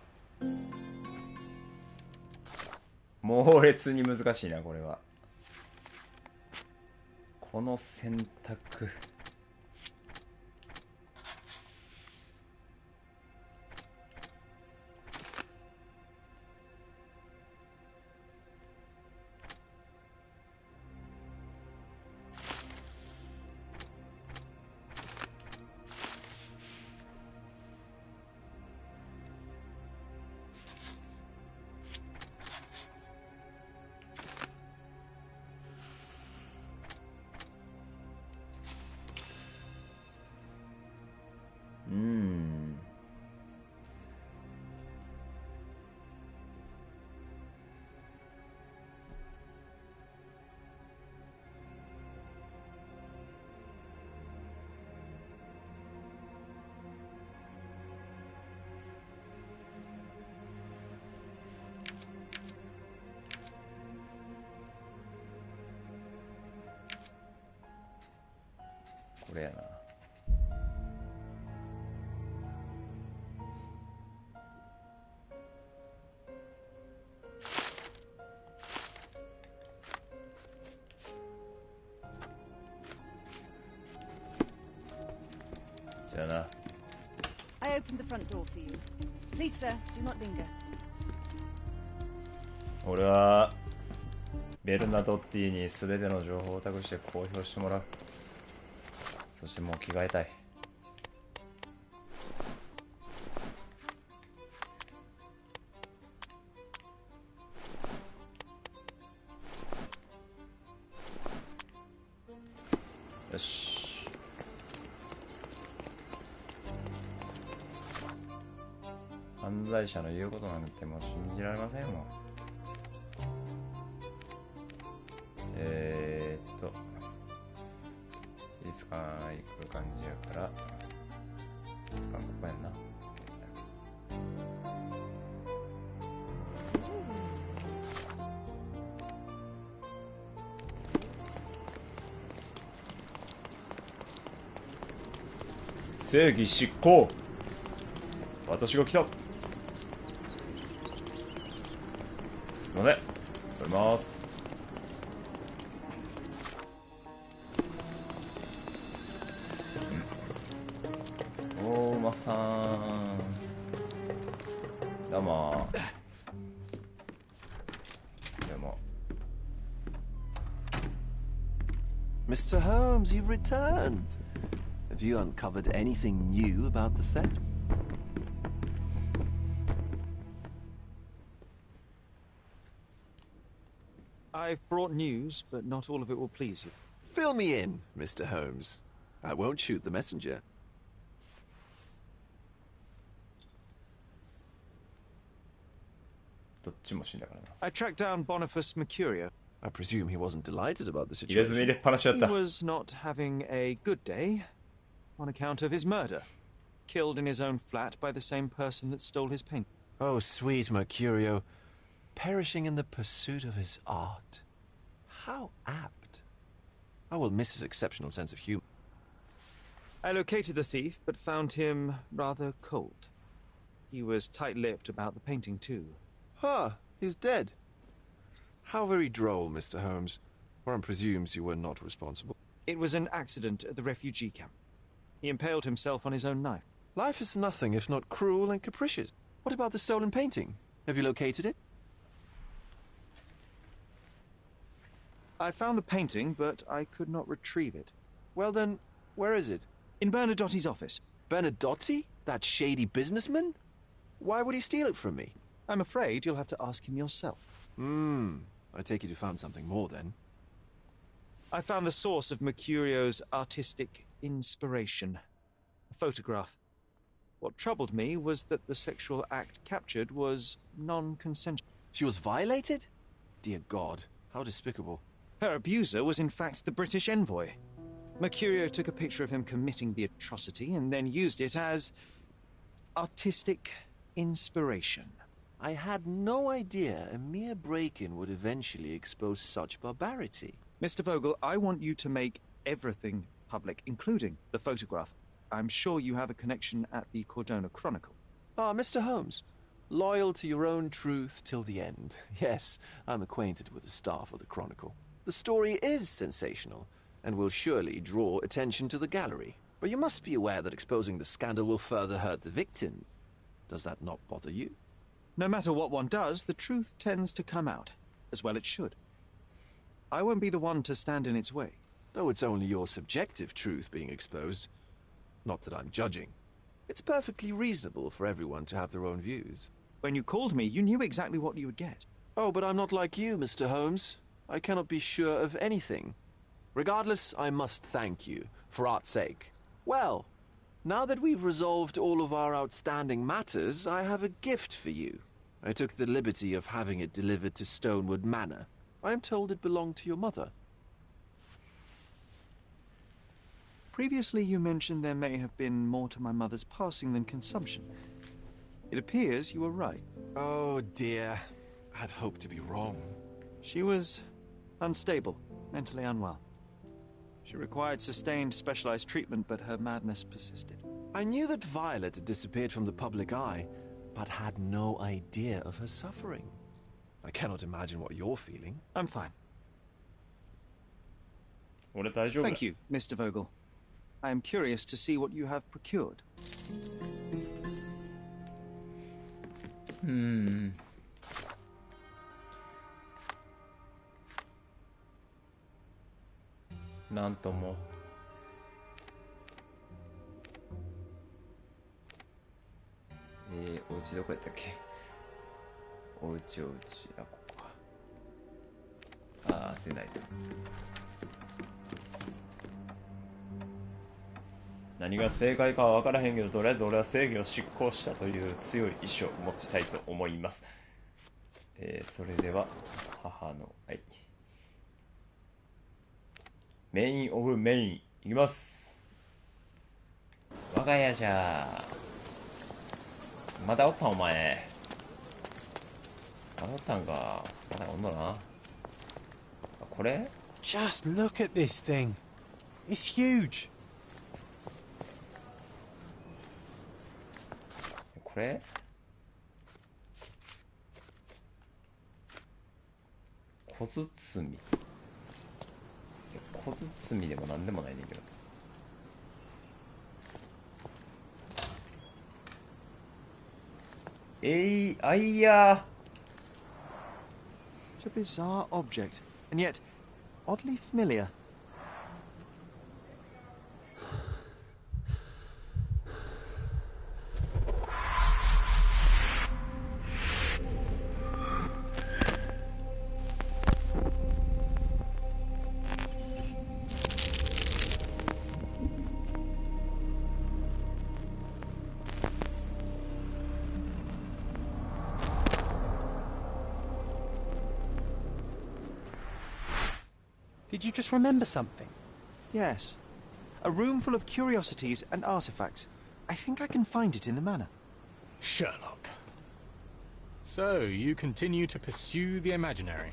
猛烈に難しいな、これは。この選択。これやな。じゃあな。I opened the front door for you. Please, sir, do not linger. 俺はベルナドッティに全ての情報を託して公表してもらう。そしてもう着替えたい。よし。犯罪者の言うことなんてもう信じられませんもん。いつか行く感じやから、いつかここやんな。正義執行。私が来た。すいません。撮ります。おーまさん。どうも。でも。Mr. Holmes, you've returned. Have you uncovered anything new about the theft? I've brought news, but not all of it will please you. Fill me in, Mr. Holmes. I won't shoot the messenger. I tracked down Boniface Mercurio. I presume he wasn't delighted about the situation. He was not having a good day on account of his murder. killed in his own flat by the same person that stole his paint. Oh, sweet Mercurio, perishing in the pursuit of his art. How apt. I will miss his exceptional sense of humor. I located the thief, but found him rather cold. He was tight-lipped about the painting, too. Huh, he's dead. How very droll, Mr. Holmes. One presumes you were not responsible. It was an accident at the refugee camp. He impaled himself on his own knife. Life is nothing if not cruel and capricious. What about the stolen painting? Have you located it? I found the painting, but I could not retrieve it. Well then, where is it? In Bernadotti's office. Bernadotti? That shady businessman? Why would he steal it from me? I'm afraid you'll have to ask him yourself. I take it you found something more then. I found the source of Mercurio's artistic inspiration. A photograph. What troubled me was that the sexual act captured was non-consensual. She was violated? Dear God, how despicable. Her abuser was in fact the British envoy. Mercurio took a picture of him committing the atrocity and then used it as artistic inspiration. I had no idea a mere break-in would eventually expose such barbarity. Mr. Vogel, I want you to make everything public, including the photograph. I'm sure you have a connection at the Cordona Chronicle. Ah, Mr. Holmes. Loyal to your own truth till the end. Yes, I'm acquainted with the staff of the Chronicle. The story is sensational, and will surely draw attention to the gallery. But you must be aware that exposing the scandal will further hurt the victim. Does that not bother you? No matter what one does, the truth tends to come out, as well it should. I won't be the one to stand in its way. Though it's only your subjective truth being exposed. Not that I'm judging. It's perfectly reasonable for everyone to have their own views. When you called me, you knew exactly what you would get. Oh, but I'm not like you, Mr. Holmes. I cannot be sure of anything. Regardless, I must thank you, for art's sake. Well, now that we've resolved all of our outstanding matters, I have a gift for you. I took the liberty of having it delivered to Stonewood Manor. I am told it belonged to your mother. Previously, you mentioned there may have been more to my mother's passing than consumption. It appears you were right. Oh, dear. I'd hoped to be wrong. She was unstable, mentally unwell. She required sustained, specialized treatment, but her madness persisted. I knew that Violet had disappeared from the public eye, but had no idea of her suffering. I cannot imagine what you're feeling. I'm fine. Thank you, Mr. Vogel. I am curious to see what you have procured. なんとも。お家どこやったっけ？お家、あ、ここか。あー、出ないと。何が正解かは分からへんけど、とりあえず俺は正義を執行したという強い意志を持ちたいと思います。それでは、母の愛。メインオブメイン、いきます。我が家じゃ。まだおったんお前。まだおったんか。まだおんのな。これ？ Just look at this thing. It's huge. これ？小包み。小包でもなんでもないねんけど。あいや。It's a bizarre object, and yet oddly familiar. Did you just remember something? Yes. A room full of curiosities and artifacts. I think I can find it in the manor. Sherlock. So, you continue to pursue the imaginary.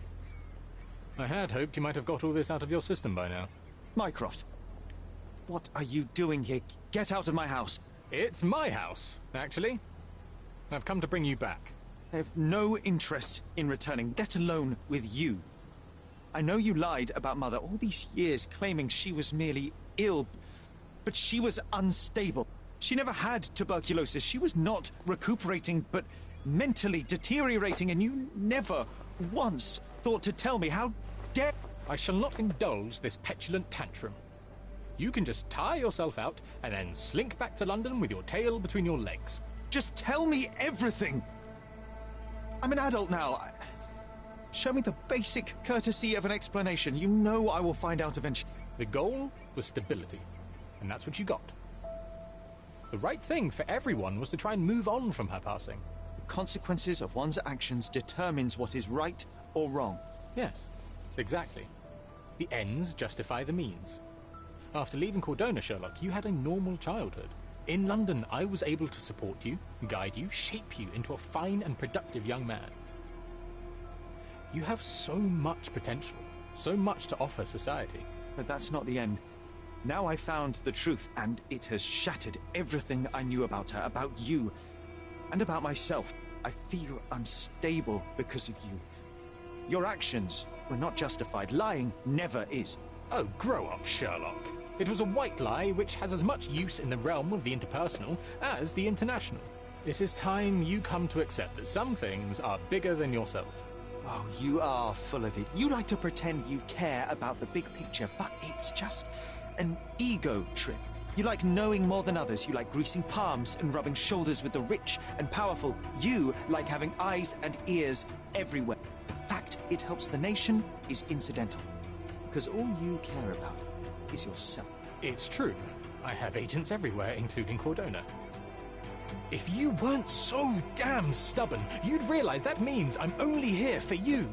I had hoped you might have got all this out of your system by now. Mycroft, what are you doing here? Get out of my house. It's my house, actually. I've come to bring you back. I have no interest in returning, let alone with you. I know you lied about Mother all these years, claiming she was merely ill, but she was unstable. She never had tuberculosis. She was not recuperating, but mentally deteriorating, and you never once thought to tell me. How dare... I shall not indulge this petulant tantrum. You can just tire yourself out and then slink back to London with your tail between your legs. Just tell me everything! I'm an adult now. Show me the basic courtesy of an explanation. You know I will find out eventually. The goal was stability, and that's what you got. The right thing for everyone was to try and move on from her passing. The consequences of one's actions determines what is right or wrong. Yes, exactly. The ends justify the means. After leaving Cordona, Sherlock, you had a normal childhood. In London, I was able to support you, guide you, shape you into a fine and productive young man. You have so much potential, so much to offer society. But that's not the end. Now I found the truth, and it has shattered everything I knew about her, about you, and about myself. I feel unstable because of you. Your actions were not justified. Lying never is. Oh, grow up, Sherlock. It was a white lie which has as much use in the realm of the interpersonal as the international. It is time you come to accept that some things are bigger than yourself. Oh, you are full of it. You like to pretend you care about the big picture, but it's just an ego trip. You like knowing more than others. You like greasing palms and rubbing shoulders with the rich and powerful. You like having eyes and ears everywhere. The fact it helps the nation is incidental, because all you care about is yourself. It's true. I have agents everywhere, including Cordona. If you weren't so damn stubborn, you'd realize that means I'm only here for you.